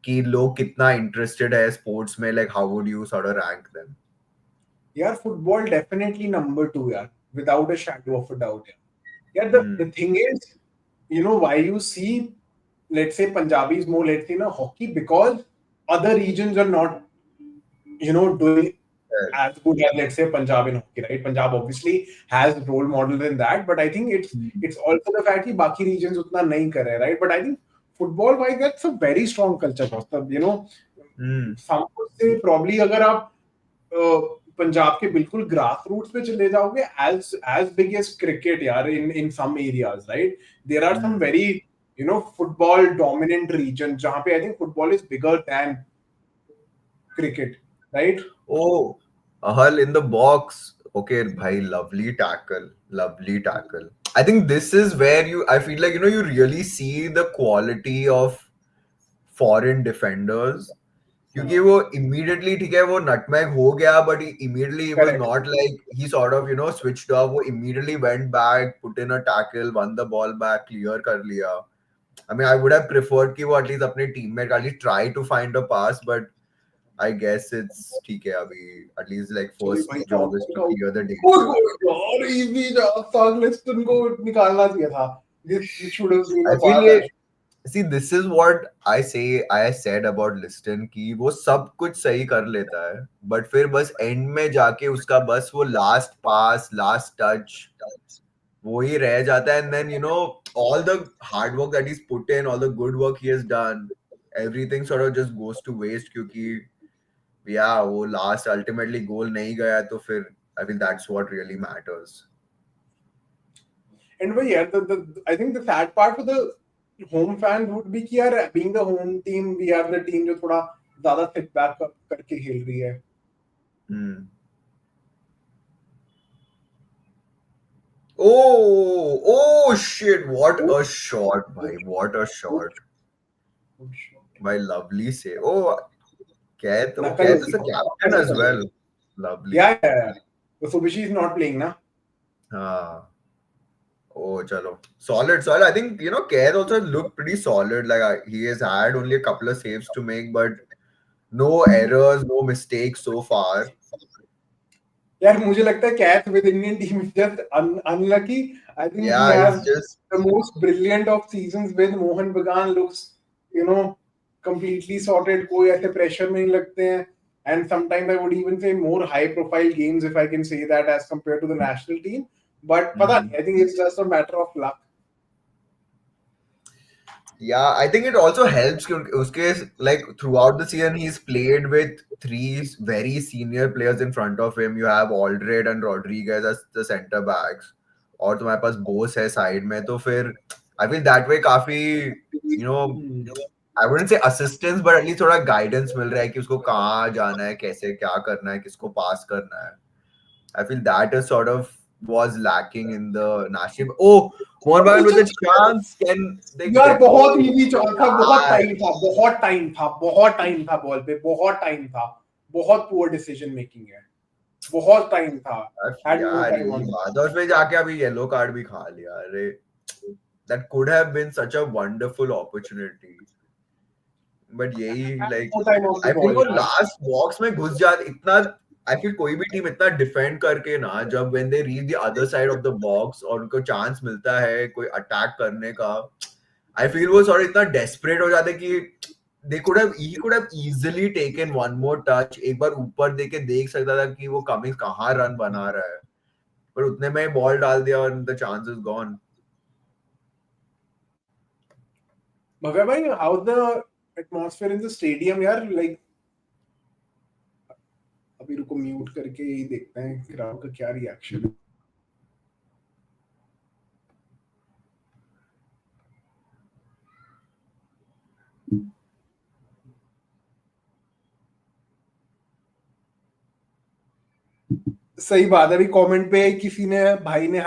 कि लोग कितना interested है sports में like how would you sort of rank them? यार football definitely number 2 यार without a shadow of a doubt यार Hmm. the thing is you know why you see let's say Punjabis more let's say na hockey because other regions are not you know doing Correct. as good as let's say Punjab in hockey, right? Punjab obviously has role models in that, but I think Hmm. it's also the fact that बाकी regions उतना नहीं कर रहे, right? But I think football wise that's a very strong culture, Kaustubh. You know, Hmm. some would say probably अगर आप पंजाब के बिल्कुल grass roots पे चले जाओगे as big as cricket यार in some areas, right? There are some Hmm. very you know football dominant regions जहाँ पे I think football is bigger than cricket, right? Oh, Ahal in the box. Okay, bhai, lovely tackle. Lovely tackle. I think this is where I feel like, you know, you really see the quality of foreign defenders. क्योंकि वो immediately ठीक है वो nutmeg हो गया but he immediately it was Correct. not like he sort of you know switched off वो immediately went back put in a tackle won the ball back clear कर लिया I mean I would have preferred कि वो at least अपने teammate at least try to find a pass but I guess it's ठीक है अभी at least like चलिए भाई first job is counter to clear the counter danger. यार easy था सागलिस्टन को निकालना चाहिए था this should have been I a feel pass ये action See, this is what I said about Liston कि वो सब कुछ सही कर लेता है बट फिर बस एंड में जाके उसका बस वो लास्ट पास लास्ट टच वो ही रह जाता है and then you know all the hard work that he's put in all the good work he has done everything sort of just goes to waste क्योंकि या वो लास्ट अल्टीमेटली गोल नहीं गया तो फिर आई feel that's what really matters And but yeah, I think the sad part for the home fans would be कि यार being the home team, we are the team जो थोड़ा ज़्यादा sit back करके खेल रही है. Oh shit, what a shot, bhai, what a shot. By lovely say. Oh, Kaith is a captain as well. Lovely. Yeah. So Subhashi is not playing na. Oh, chalo. Solid. I think, you know, Kaith also looked pretty solid. Like, he has had only a couple of saves to make, but no errors, no mistakes so far. यार मुझे लगता है cath with Indian team is just unlucky. I think he has just the most brilliant of seasons with Mohun Bagan looks, you know, completely sorted. कोई ऐसे pressure नहीं लगते हैं. And sometimes I would even say more high-profile games, if I can say that, as compared to the national team. But पता नहीं, I think it's just a matter of luck. Yeah, I think it also helps because like throughout the season he's played with three very senior players in front of him. You have Aldred and Rodriguez as the center backs, और तुम्हारे पास बोस है side में तो फिर I feel that way काफी you know I wouldn't say assistance but at least थोड़ा guidance मिल रहा है कि उसको कहाँ जाना है कैसे क्या करना है किसको पास करना है. I feel that is sort of was lacking in the national. Oh, Mohun Bagan with a chance. Can they यार get? बहुत इजी चौक था, बहुत टाइम था बॉल पे, बहुत पुअर डिसीजन मेकिंग है, बहुत टाइम था. यार यही बात है उसमें जाके अभी येलो कार्ड भी खा लिया. अरे that could have been such a wonderful opportunity. But यही like I feel वो last box में घुस जाते इतना. I feel कोई भी टीम इतना डिफेंड करके ना जब when they reach the other side of the box और उनको चांस मिलता है कोई अटैक करने का I feel वो सॉरी इतना desperate हो जाते कि he could have easily taken one more touch. एक बार ऊपर देके देख सकता था कि वो कमिंग्स कहाँ रन बना रहा है पर उतने में बॉल डाल दिया और the chance is gone. Bhavya भाई, how's the atmosphere in the stadium यार? Like अभी रुको म्यूट करके यही देखते हैं क्राउड का क्या रिएक्शन है. सही बात है. अभी कमेंट पे किसी ने भाई ने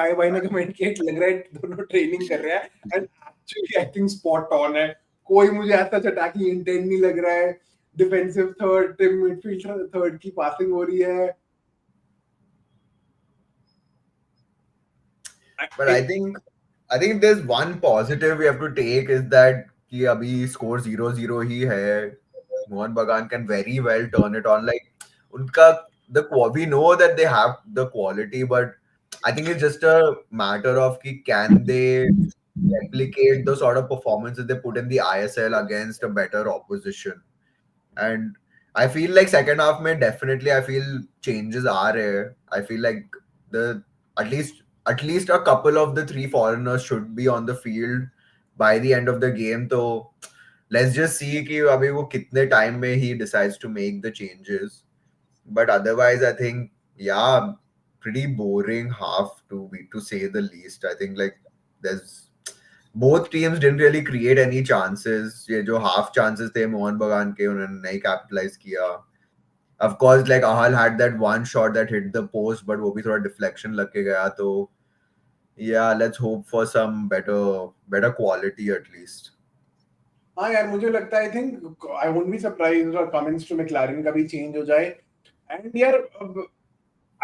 कमेंट किया लग रहा है दोनों ट्रेनिंग कर रहे हैं and actually I think spot on है. कोई मुझे ऐसा अटैकिंग इंटेंट नहीं लग रहा है. डिफेंसिव थर्ड, मिडफील्ड थर्ड की पासिंग हो रही है. But I think if there's one positive we have to take is that कि अभी score 0-0 ही है. Mohun Bagan can very well turn it on. Like उनका we know that they have the quality, but I think it's just a matter of कि can they replicate the sort of performances they put in the ISL against a better opposition. And I feel like second half में definitely I feel changes are there. I feel like the at least a couple of the three foreigners should be on the field by the end of the game. So let's just see कि अभी वो कितने time में he decides to make the changes. But otherwise, I think yeah, pretty boring half to say the least. I think like there's both teams didn't really create any chances. ये जो half chances थे मोहन बगान के उन्होंने नहीं capitalize किया. Of course, like Ahal had that one shot that hit the post, but वो भी थोड़ा deflection लग के गया तो yeah, let's hope for some better quality at least. हाँ यार, मुझे लगता है I think I wouldn't be surprised और कमिंस टू मैक्लारेन का भी चेंज हो जाए. एंड यार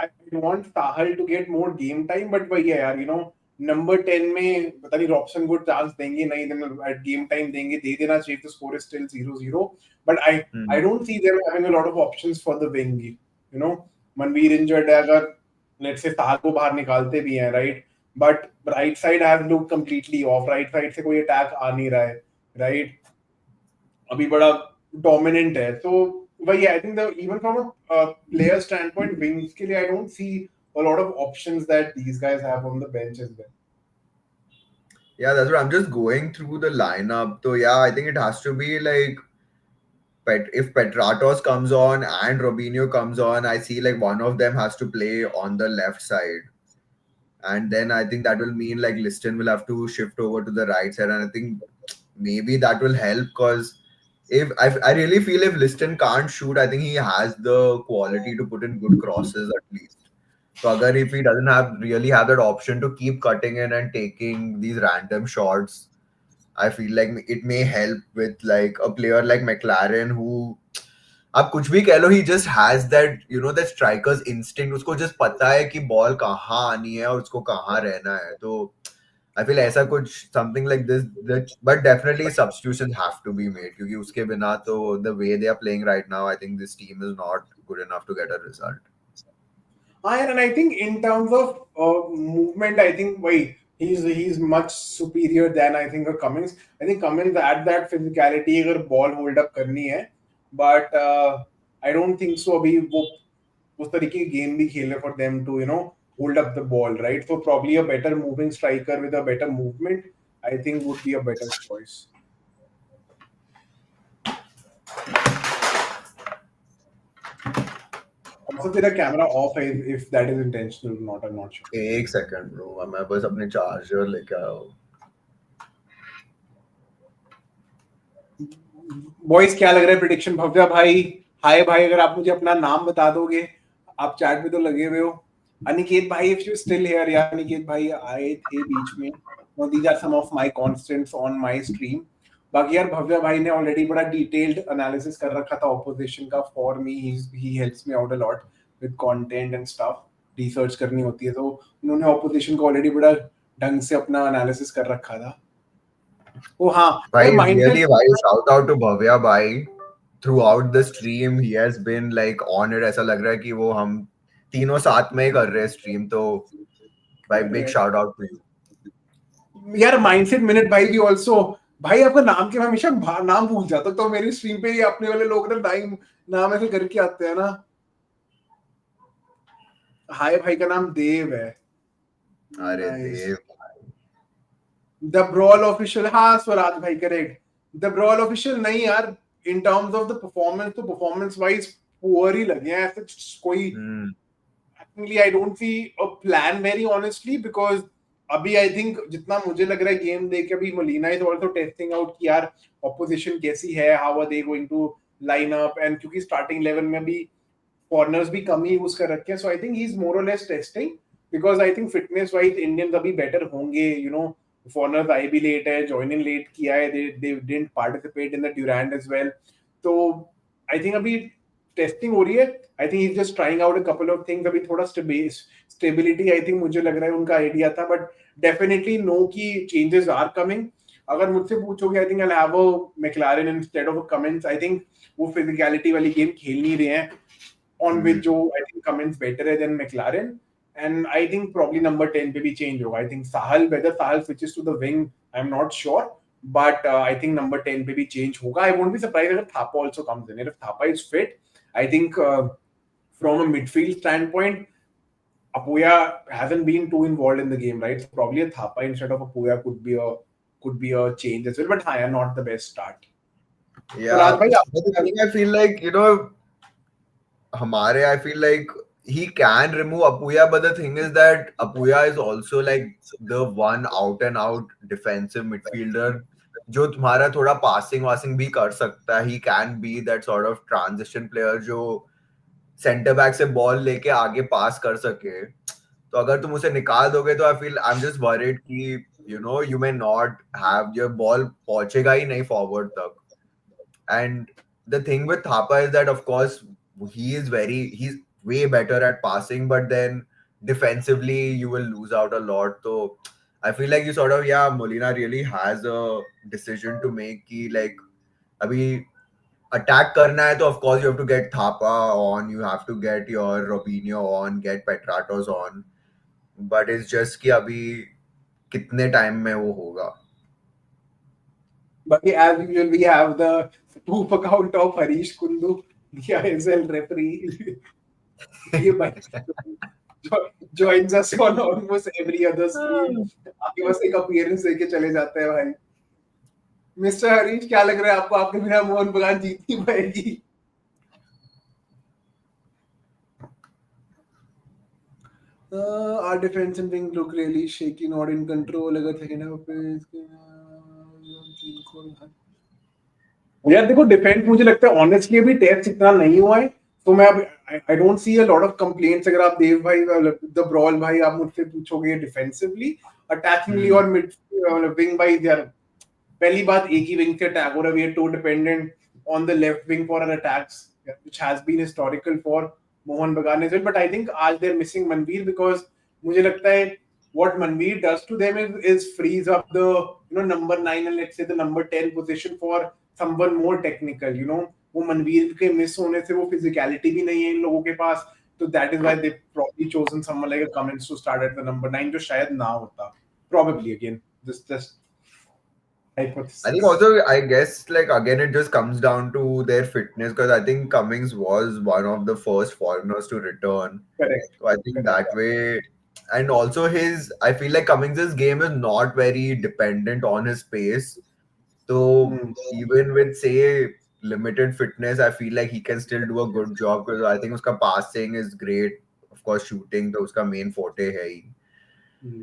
I want Sahal to get more game time, but वही है यार, यू नो नंबर 10 में पता नहीं रॉब्सन को चांस देंगे नहीं देंगे, गेम टाइम देंगे, दे देना चाहिए. The score is still 0-0, but I don't see them having a lot of options for the wing. You know Manvir injured है, अगर लेट्स से साहल को बाहर निकालते भी हैं, right, but right side has look completely off. Right side से कोई attack आ नहीं रहा है. right? अभी बड़ा dominant है. So वही I think the even from a player standpoint, wings के लिए I don't see a lot of options that these guys have on the bench as well. Yeah, that's what I'm just going through the lineup. So yeah, I think it has to be like if Petratos comes on and Robinho comes on, I see like one of them has to play on the left side. And then I think that will mean like Liston will have to shift over to the right side. And I think maybe that will help because if I really feel if Liston can't shoot, I think he has the quality to put in good crosses at least. So agar if he doesn't have really have that option to keep cutting in and taking these random shots, I feel like it may help with like a player like McLaren who आप कुछ भी कह लो he just has that that striker's instinct उसको just पता है कि ball कहाँ आनी है और उसको कहाँ रहना है तो आई फील ऐसा कुछ something like this but definitely substitutions have to be made क्योंकि उसके बिना तो the way they are playing right now I think this team is not good enough to get a result And I think in terms of movement, I think wait, he's much superior than I think a Cummins. I think Cummins at that physicality अगर ball hold up करनी है, but I don't think so. अभी वो उस तरीके की game भी खेले for them to hold up the ball, right? So probably a better moving striker with a better movement, I think would be a better choice. Also, तेरा camera off है if that is intentional or not, I'm not sure. एक second bro मैं बस अपने charger लेके आया हूँ boys क्या लग रहा है प्रिडिक्शन भव्या भाई हाय भाई अगर आप मुझे अपना नाम बता दोगे आप चैट में तो लगे हुए हो अनिकेत भाई इफ यू स्टिल हियर यार अनिकेत भाई आए थे बीच में no these are some of my constants on my stream बाकी यार भव्या भाई ने ऑलरेडी बड़ा डिटेल्ड एनालिसिस कर रखा था ऑपोजिशन का for me he helps me out a lot with content and stuff research करनी होती है तो उन्होंने ऑपोजिशन को ऑलरेडी बड़ा ढंग से अपना एनालिसिस कर रखा था ओ हाँ भाई यार माइंडसेट रियली भाई शाउट आउट टू भव्या भाई throughout the stream he has been like on it ऐसा लग रहा है कि वो हम तीनों साथ में ही कर रहे हैं स्ट्रीम तो भाई big shout out to you यार माइंडसेट मिनट भाई भी ऑल्सो भाई आपका नाम के मैं हमेशा नाम भूल जाता हूँ तो मेरी स्ट्रीम पे ही अपने वाले लोग ना नाम ऐसे करके आते हैं ना हाय भाई का नाम देव है अरे nice Dev the brawl official हाँ स्वराज भाई करेक्ट द ब्रॉल ऑफिशियल नहीं यार in terms of the performance तो परफॉर्मेंस वाइज पुअर ही लगे हैं ऐसे कोई technically I don't see a plan very honestly because अभी I think जितना मुझे लग रहा है गेम देख के अभी Molina is also testing out कि यार opposition कैसी है how are they going to line up and क्योंकि starting 11 में भी corners भी कम ही यूज कर रखे हैं so I think he's more or less testing because I think fitness wise Indians अभी better होंगे foreigners आए भी late है join in late किया है they didn't participate in the Durand as well तो I think अभी टेस्टिंग हो रही है I think he just trying out a couple of things अभी थोड़ा स्टेबिलिटी आई थिंक मुझे लग रहा है उनका आइडिया था but definitely no key changes are coming अगर मुझसे पूछोगे I think I have a McLaren instead of Cummings I think वो फिजिकलिटी वाली गेम खेल नहीं रहे हैं ऑन विच जो आई थिंक कमिंस बेटर है than McLaren and I think probably number 10 पे भी चेंज होगा I think Sahal whether Sahal switches to the wing I am not sure but I think number 10 पे भी change होगा I won't be surprised if Thapa also comes in if Thapa is fit I think from a midfield standpoint, Apoya hasn't been too involved in the game, right? So probably a Thapa instead of Apoya could be a change as well. But yeah, not the best start. So yeah Raj bhai, but the thing I feel like हमारे I feel like he can remove Apuya but the thing is that Apuya is also like the one out and out defensive midfielder जो तुम्हारा थोड़ा passing washing भी कर सकता है he can be that sort of transition player जो centre back से ball लेके आगे पास कर सके तो अगर तुम उसे निकाल दोगे तो I feel I am just worried कि you may not have your ball पहुंचेगा ही नहीं फॉरवर्ड तक and the thing with Thapa is that of course he's way better at passing but then defensively you will lose out a lot so I feel like you sort of Molina really has a decision to make कि like अभी attack करना है तो of course you have to get Thapa on, you have to get your Robinho on, get Petratos on, but it's just कि अभी कितने time में वो होगा But as usual, we have the proof account of Harish Kundu, the ISL referee. ये भाई joins us on almost every other stream. आके बस एक appearance देके चले जाते हैं भाई. मिस्टर हरीश, क्या लग रहा है आपको? आपके बिना मोहन बगान जीत नहीं पाएगी. Our defense and wing look really shaky, not in control. अगर second half पे यार देखो डिफेंस मुझे लगता है ऑनेस्टली अभी टेस्ट इतना नहीं हुआ है, तो मैं अब आई don't C a lot of complaints. अगर आप देव भाई द ब्रॉल भाई आप मुझसे पूछोगे डिफेंसिवली, अटैकिंगली और मिड विंग भाई दे आर. पहली बात एक ही विंग से अटैक हो रहा है. We are too dependent on the left wing for our attacks which has been historical for Mohun Bagan as well. But I think आज they are missing Manvir because मुझे लगता है what Manveer does to them is frees up the number 9 and let's say the number 10 position for someone more technical. वो मनवीर के miss होने से वो physicality भी नहीं है इन लोगों के पास, तो that is why they probably chosen someone like a Cummins to start at the number 9 जो शायद ना होता probably. Again just I think hypothesis. also, I guess, like, again, it just comes down to their fitness because I think Cummings was one of the first foreigners to return. Correct. So I think that way, and also I feel like Cummings's game is not very dependent on his pace. So even with, say, limited fitness, I feel like he can still do a good job because I think his passing is great. Of course, shooting तो उसका main forte है ही.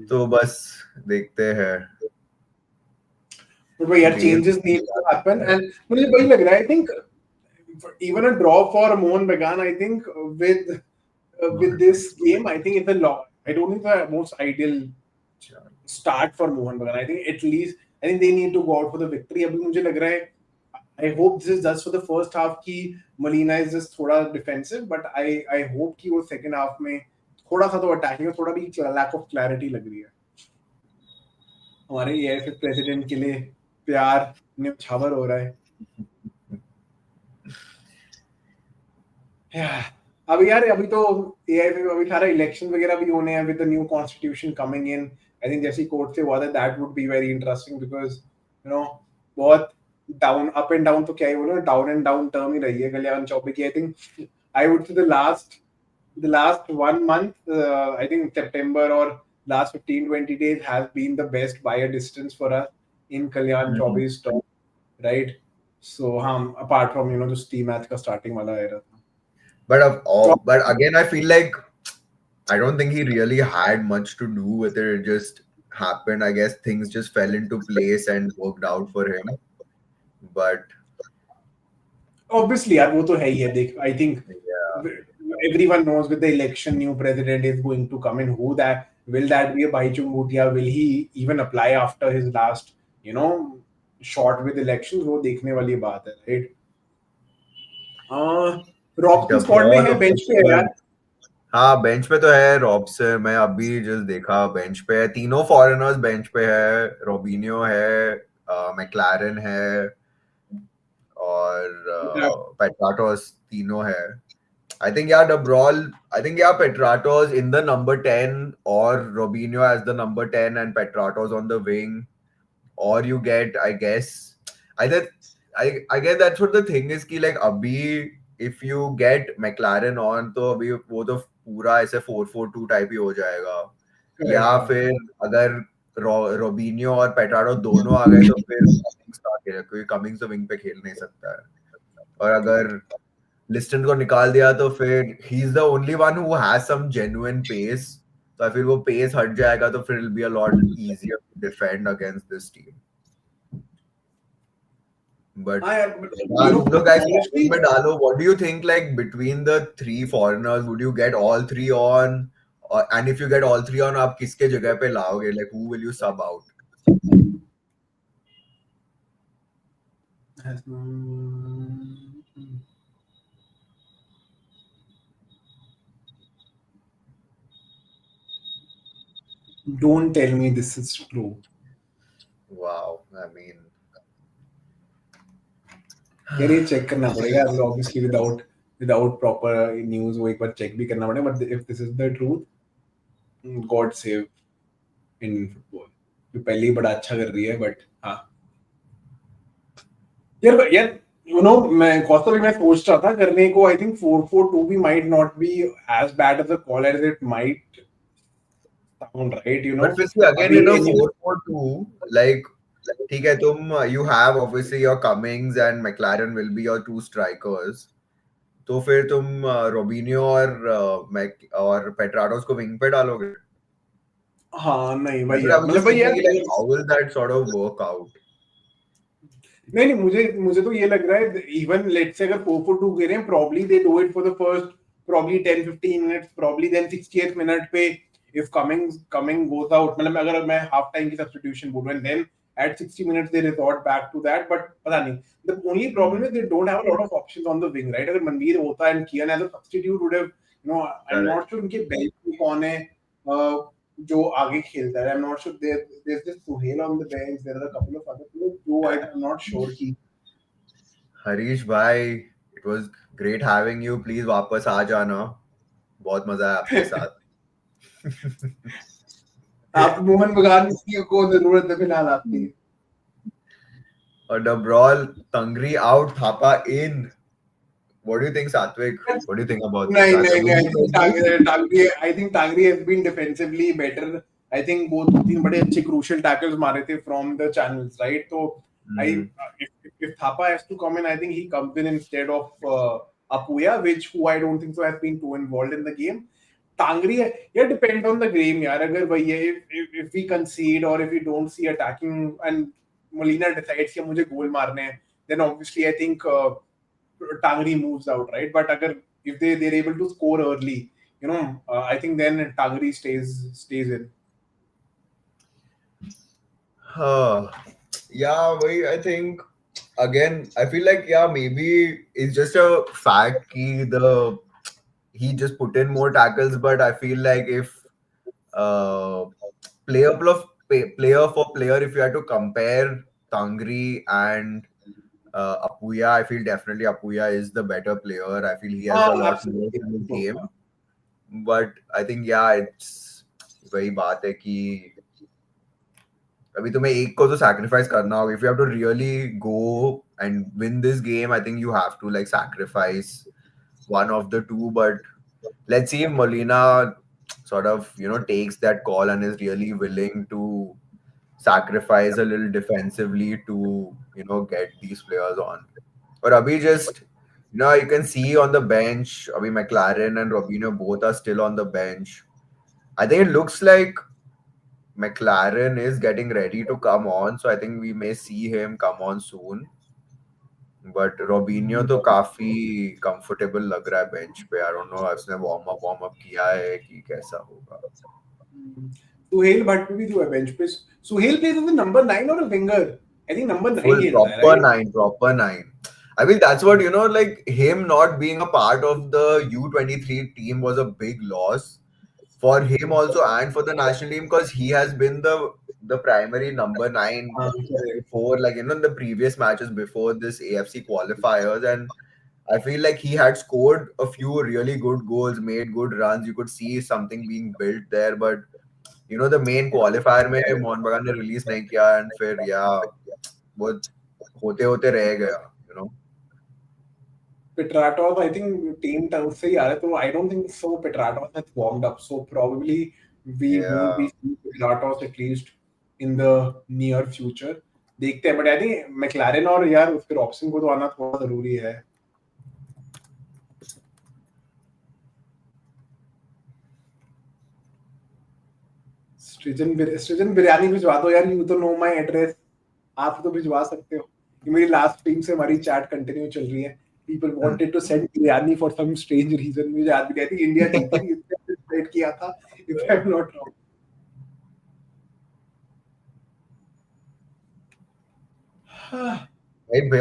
तो बस देखते हैं. But yeah, changes need to happen, and मुझे वही लग रहा है. I think even a draw for Mohun Bagan, I think with this game, I think it's a lot. I don't think the most ideal start for Mohun Bagan. I think at least they need to go out for the victory. अभी मुझे लग रहा है I hope this is just for the first half कि Molina is just थोड़ा defensive, but I hope कि वो second half में थोड़ा सा तो attacking में थोड़ा भी lack of clarity लग रही है. हमारे AFC president के लिए प्यार न्यौछावर हो रहा है. अभी यार अभी तो AIF अभी सारा इलेक्शन वगैरह भी होने हैं with the new constitution coming in. I think जैसी कोर्ट से हुआ था that would be very interesting because बहुत डाउन अप एंड डाउन तो क्या ही बोलो, डाउन एंड डाउन टर्म ही रही है कल्याण चौबे की. आई think I would say the last 1 month, I think September or last 15-20 days has been the best by a distance for us in Kalyan Chaube's term, right? So apart from जो steam match का starting वाला era था. But again, I feel like I don't think he really had much to do with it. It just happened. I guess things just fell into place and worked out for him. But obviously, यार वो तो है ही है. देख, I think everyone knows with the election, new president is going to come in. Will that be a Baichung Bhutia? Will he even apply after his last, shot with elections? वो देखने वाली बात है, right? रॉब स्क्वाड में है, bench पे है यार. हाँ, बेंच पे तो है रॉब से. मैं अभी जस्ट देखा बेंच पे है. तीनों फॉरेनर्स बेंच पे है. रोबिनियो है, मैक्लारन है और पेट्राटोस, तीनों है. I think Petratos in the number 10 or Robinho as the number 10 and Petratos on the wing, or you get, I guess that's what the thing is कि like अभी if you get McLaren on तो अभी वो तो पूरा ऐसे 4-4-2 type ही हो जाएगा. या फिर अगर रोबिनियो और पेट्राटो दोनों आ गए तो फिर क्योंकि कमिंग्स तो विंग पे खेल नहीं सकता है. और अगर लिस्टन को निकाल दिया तो फिर he is the only one who has some genuine pace. तो फिर वो पेस हट जाएगा तो फिर it will be a lot easier to defend against this team. But guys, में डालो, what do you think, like between the 3 foreigners, would you get all 3 on, and if you get all 3 on, आप किसके जगह पे लाओगे? Like who will you sub out? Don't tell me this is true. Wow, I mean, यार ये check करना पड़ेगा. Obviously without proper news वो एक बार चेक भी करना पड़ेगा. But if this is the truth, God save Indian football. जो पहले ही बड़ा अच्छा कर रही है, but हाँ. यार मैं कौस्तव भी मैं सोच रहा था करने को. आई थिंक 4-4-2 भी might not be as bad as a call as it might sound, right? But फिर से again अभी in a 4-4-2, like ठीक है तुम you have obviously your Cummings and McLaren will be your two strikers. तो फिर तुम रोबिनियो और पेट्राडोस को विंग पे डालोगे. हाँ नहीं But वही I यार was मतलब just वही यार. thinking like how will that sort of work out? नहीं मुझे मुझे तो ये लग रहा है इवन लेट्स से अगर 4-4-2 कह रहे हैं probably they do it for the first probably 10-15 minutes probably then 60th minute पे इफ कमिंग गोस आउट मतलब अगर मैं हाफ टाइम की सब्स्टिट्यूशन बोल रहा हूं then at 60 minutes they resort back to that but पता नहीं the only problem is they don't have a lot of options on the wing right अगर मनवीर होता and Kian as a substitute would have I'm Correct. not sure उनके bench में कौन है जो आगे खेलता है. I'm not sure there's this Suhail on the bench. There are a couple of other players who I'm not sure कि हरीश भाई, it was great having you. Please वापस आ जाना. बहुत मजा है आपके साथ. आप मोहन बगान को जरूरत है फिलहाल आपकी. और the brawl, Tangri out, Thapa in. What do you think, Satvik? What do you think about this? नहीं Are नहीं नहीं you I think Tangri has been defensively better. I think वो दो तीन बड़े अच्छे क्रूशियल टैकल्स मारे थे फ्रॉम द चैनल्स राइट. तो आई Hmm. if Thapa has to come in I think he comes in instead of Apuya which who I don't think so has been too involved in the game. Tangri yeah depend on the game यार अगर वही है if we concede or if we don't see attacking and Molina decides कि मुझे गोल मारने हैं then obviously I think Tangri moves out, right? But agar if they're able to score early, I think then Tangri stays in. Huh. Yeah, I think again, I feel like maybe it's just a fact he just put in more tackles, but I feel like if uh player for player, if you had to compare Tangri and Apuya, I feel definitely Apuya is the better player. I feel he has a lot more Absolutely. in the game. But I think it's वही बात है कि अभी तुम्हें एक को तो sacrifice करना होगा. If you have to really go and win this game, I think you have to like sacrifice one of the two. But let's see if Molina sort of takes that call and is really willing to sacrifice a little defensively to get these players on. Or Abhi just you can see on the bench, Abhi McLaren and Robinho both are still on the bench. I think it looks like McLaren is getting ready to come on, so I think we may see him come on soon. But Robinho तो काफी comfortable लग रहा है bench पे. I don't know उसने warm up किया है कि कैसा होगा. Suhail Bhatt भी तो है bench पे. Suhail plays as a number 9 or a winger. I think number 9 Full खेलता है, right? proper nine. I mean, that's what, like him not being a part of the U23 team was a big loss for him also and for the national team because he has been the primary number nine हाँ, correct. before, like, in the previous matches before this AFC qualifiers. And I feel like he had scored a few really good goals, made good runs. You could see something being built there, but the main qualifier में मोहन बगान ने release नहीं किया and फिर वो होते होते रह गया. Petratos, I think team terms से ही आ रहा है तो I don't think so. Petratos has warmed up, so probably we won't Yeah. be seeing Petratos at least in the near future. देखते हैं, but I think McLaren और यार फिर option को तो आना थोड़ा जरूरी है. सृजन बिरयानी भिजवा दो यार. यू तो नो माय एड्रेस. आप तो भिजवा सकते हो. ये मेरी लास्ट टीम से हमारी चैट कंटिन्यू चल रही है. People wanted to send biryani for some strange reason. मुझे याद भी नहीं. I think इंडिया जीती थी इसलिए सेट किया था if I'm not wrong.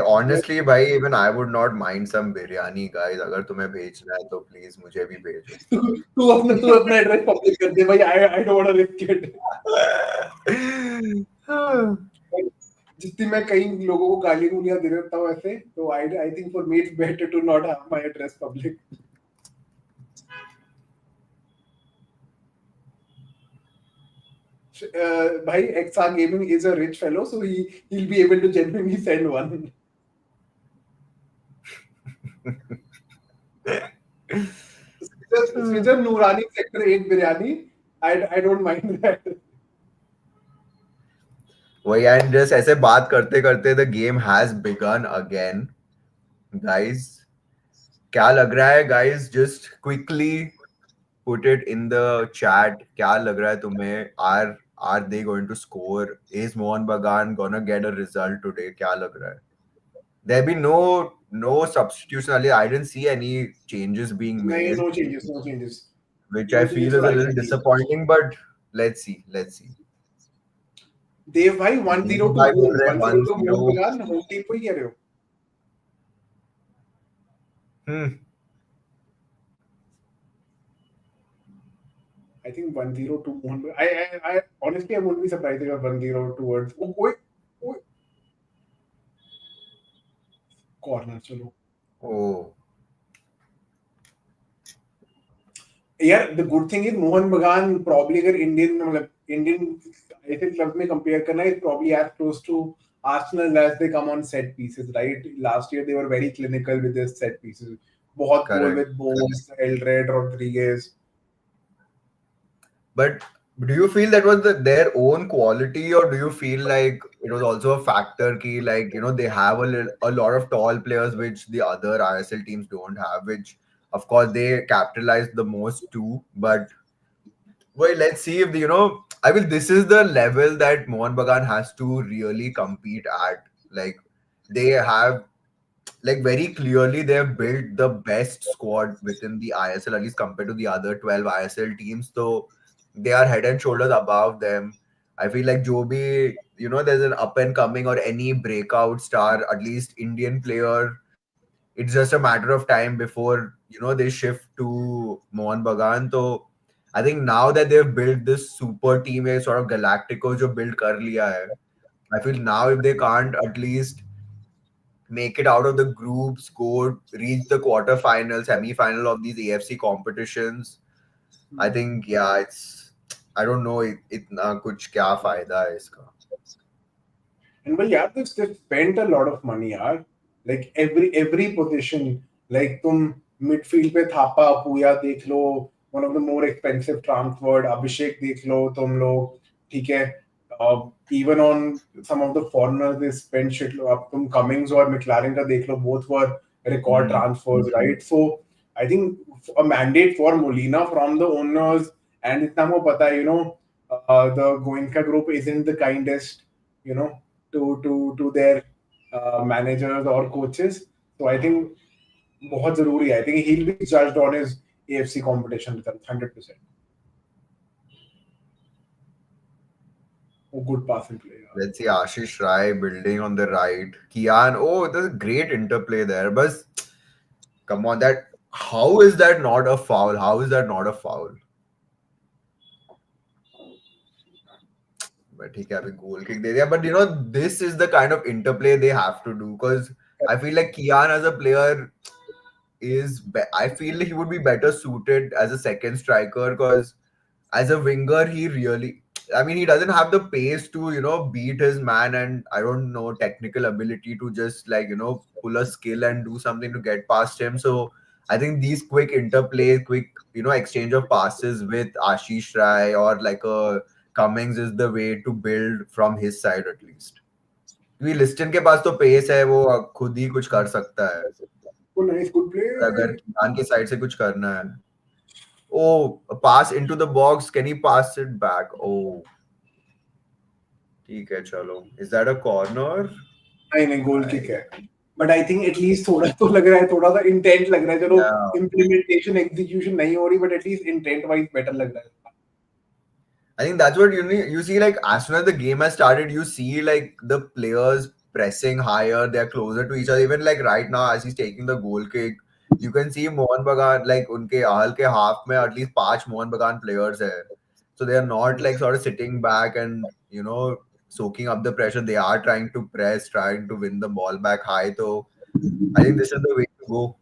Honestly भाई, even I would not mind some biryani, guys. अगर तुम्हें भेजना है तो प्लीज मुझे भी भेजो. तू अपना एड्रेस पब्लिक कर दे भाई. I don't want to risk it. जितनी मैं कई लोगों को गाली गुलियां दे देता हूँ ऐसे तो I think for me it's better to not have my address public. Bhai, XR Gaming is a rich fellow, so he'll be able to genuinely send one. Switcher Noorani Sector 8 biryani. I don't mind that. वही and just ऐसे बात करते करते the game has begun again guys क्या लग रहा है guys just quickly put it in the chat क्या लग रहा है तुम्हें are they going to score is Mohun Bagan gonna get a result today क्या लग रहा है there be no substitution earlier. I didn't see any changes being नहीं, made no changes, no changes. which I No feel changes is for a little either team. disappointing but let's see देव भाई 1-0 देव to भाई बोल whom? रहे हैं 1-0 to 1-0 Mohan बगान home team को ही कह रहे हो? hmm I think 1-0 to Mohun Bagan. I honestly I wouldn't be surprised if 1-0 towards. Oh, wait. Corner, चलो. oh यार the good thing is Mohan बगान probably अगर इंडियन ऐसे क्लब में कंपेयर करना is probably as close to Arsenal as they come on set pieces, right? Last year they were very clinical with their set pieces. बहुत goal correct with Bones, Eldred, Rodriguez. but do you feel that was their own quality or do you feel like it was also a factor key like they have a lot of tall players which the other ISL teams don't have which of course they capitalize the most too but well, let's see if I mean, this is the level that Mohun Bagan has to really compete at. Like, they have, like, very clearly, they have built the best squad within the ISL, at least compared to the other 12 ISL teams. So, they are head and shoulders above them. I feel like Joby, there's an up and coming or any breakout star, at least Indian player. It's just a matter of time before they shift to Mohun Bagan. So I think now that they've built this super team, a sort of Galactico जो build कर लिया है, I feel now if they can't at least make it out of the groups, go reach the quarter-final, semi-final of these AFC competitions, I think yeah, I don't know इतना कुछ क्या फायदा है इसका. And well, yeah, they've spent a lot of money, yaar. Like every position, like तुम midfield पे थापा पूया देख लो, one of the more expensive transfer, Abhishek देख लो तुम लोग, ठीक है. Even on some of the foreigners they spent shit. अब तुम Cummings और McLaren का देख लो, both were record transfers, right? So I think a mandate for Molina from the owners and इतना को पता है, the Goenka group isn't the kindest, you know. To their managers or coaches. So I think बहुत जरूरी है. I think he'll be judged on his AFC competition with 100%. Oh, good passing play. Let's see Ashish Rai building on the right. Kian, oh, there's a great interplay there. But come on, how is that not a foul? How is that not a foul? But he can goal kick there. But this is the kind of interplay they have to do because I feel like Kian as a player I feel he would be better suited as a second striker because as a winger, I mean, he doesn't have the pace to, beat his man and I don't know, technical ability to just like, pull a skill and do something to get past him. So I think these quick interplay, quick, exchange of passes with Ashish Rai or like a Cummings is the way to build from his side at least. क्योंकि लिस्टन के पास तो pace है वो खुद ही कुछ कर सकता है. Oh, nice, good play. अगर किसान की साइड से कुछ करना है. Oh, a pass into the box. Can he pass it back? Oh. ठीक है चलो. Is that a corner? नहीं goal kick है. But I think at least थोड़ा तो लग रहा है, थोड़ा सा intent लग रहा है. चलो implementation, execution नहीं हो रही, but at least intent wise better लग रहा है. I think that's what you see. Like as soon as the game has started, you see like the players pressing higher. They're closer to each other. Even like right now, as he's taking the goal kick, you can see Mohun Bagan like उनके Ahal के half में at least 5 Mohun Bagan players है. So they are not like sort of sitting back and soaking up the pressure. They are trying to press, trying to win the ball back high. So I think this is the way to go.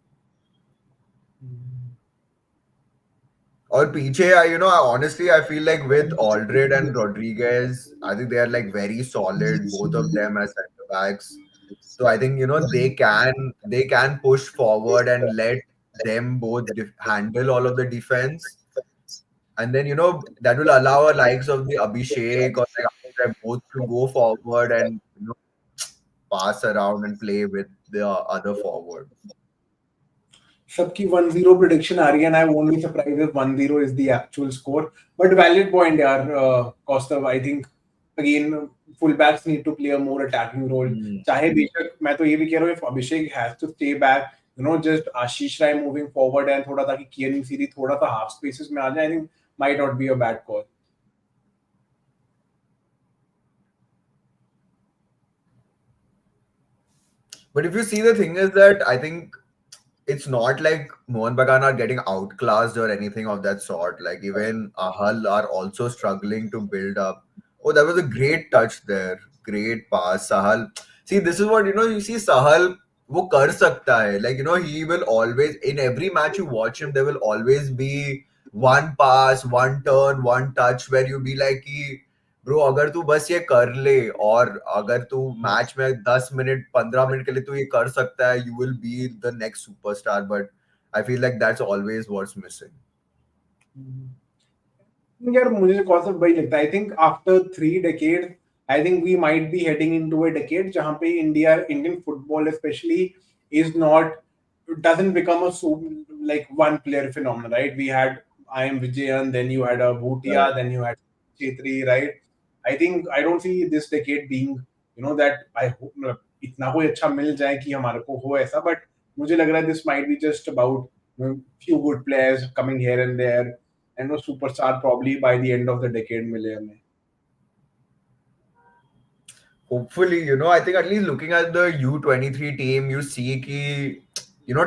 Or पीछे, honestly, I feel like with Aldred and Rodriguez, I think they are like very solid, both of them as center backs. So I think they can push forward and let them both handle all of the defense, and then that will allow a likes of the Abhishek or like Akshay both to go forward and pass around and play with the other forward. सबकी 1-0 prediction आ रही है, and I won't be surprised if 1-0 is the actual score. But valid point यार, Kaustav. I think again fullbacks need to play a more attacking role. चाहे बेशक मैं तो ये भी कह रहा हूँ, if Abhishek has to stay back, just Ashish Rai moving forward and थोड़ा ताकि Kian Siri थोड़ा सा half spaces में आ जाए, I think might not be a bad call. But if you see, the thing is that I think it's not like Mohun Bagan are getting outclassed or anything of that sort. Like even Ahal are also struggling to build up. Oh, that was a great touch there. Great pass, Sahal. See, this is what you see Sahal वो कर सकता है. Like he will always, in every match you watch him, there will always be one pass, one turn, one touch where you be like कि bro अगर तू बस ये कर ले और अगर तू मैच में 10 मिनट 15 मिनट के लिए तू ये कर सकता है, you will be the next superstar. But I feel like that's always what's missing. यार मुझे कौन सा भाई लगता है, I think after 3 decades I think we might be heading into a decade जहां पे Indian football especially is not doesn't become a like one player phenomenon, right? We had I am Vijayan, then you had a Bhutia, then you had Chetri, right? I think I don't see this decade being that I hope इतना कोई अच्छा मिल जाए कि हमारे को हो ऐसा, but मुझे लग रहा है this might be just about few good players coming here and there and a superstar probably by the end of the decade मिले हमें. Hopefully, I think at least looking at the U23 team, you see ki,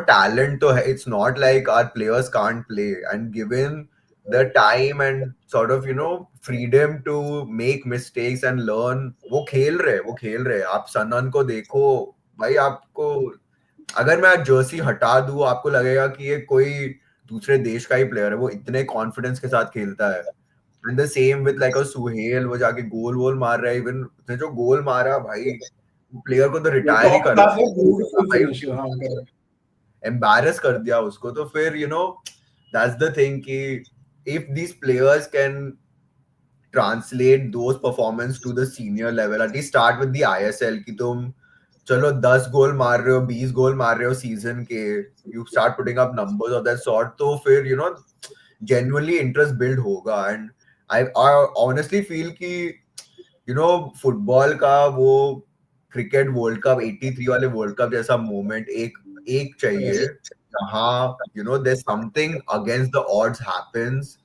talent to hai. It's not like our players can't play. And given the time and sort of, freedom to make mistakes and learn, वो खेल रहे. आप सनन को देखो, भाई आपको अगर मैं जर्सी हटा दूं, आपको लगेगा कि ये कोई दूसरे देश का ही प्लेयर है. वो इतने कॉन्फिडेंस के साथ खेलता है. And the same with like a Suhail, वो जाके गोल वोल मार रहा है. इवन उसने जो गोल मारा भाई, प्लेयर को तो रिटायर ही कर दिया, एम्बैरस कर दिया उसको. तो फिर that's the thing कि if these players can translate those performance to the senior level, at least start with the ISL कि तुम चलो 10 गोल मार रहे हो, 20 गोल मार रहे हो सीजन के, you start putting up numbers of that sort, तो फिर genuinely interest build होगा. And I honestly feel कि फुटबॉल का वो क्रिकेट वर्ल्ड कप 83 वाले वर्ल्ड कप जैसा मोमेंट एक चाहिए जहाँ there's something against the odds happens,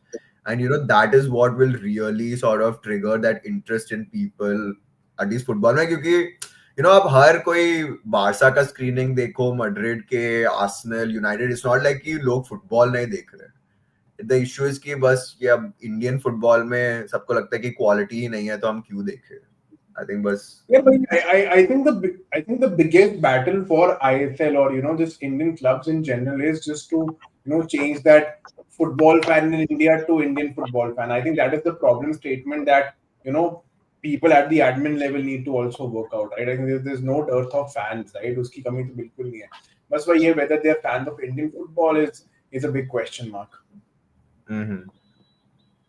and that is what will really sort of trigger that interest in people at least football में. क्योंकि आप हर कोई बारसा का स्क्रीनिंग देखो, मैड्रिड के, Arsenal, United, it's not like कि लोग फुटबॉल नहीं देख रहे. द इशू इज कि बस ये अब इंडियन फुटबॉल में सबको लगता है कि क्वालिटी ही नहीं है तो हम क्यों देखें. I think बस I think the biggest battle for ISL or just Indian clubs in general is just to change that football fan in India to Indian football fan. I think that is the problem statement that people at the admin level need to also work out, right? I think there's no dearth of fans, right? उसकी कमी तो बिल्कुल नहीं है. बस वही है, whether they are fans of Indian football is a big question mark.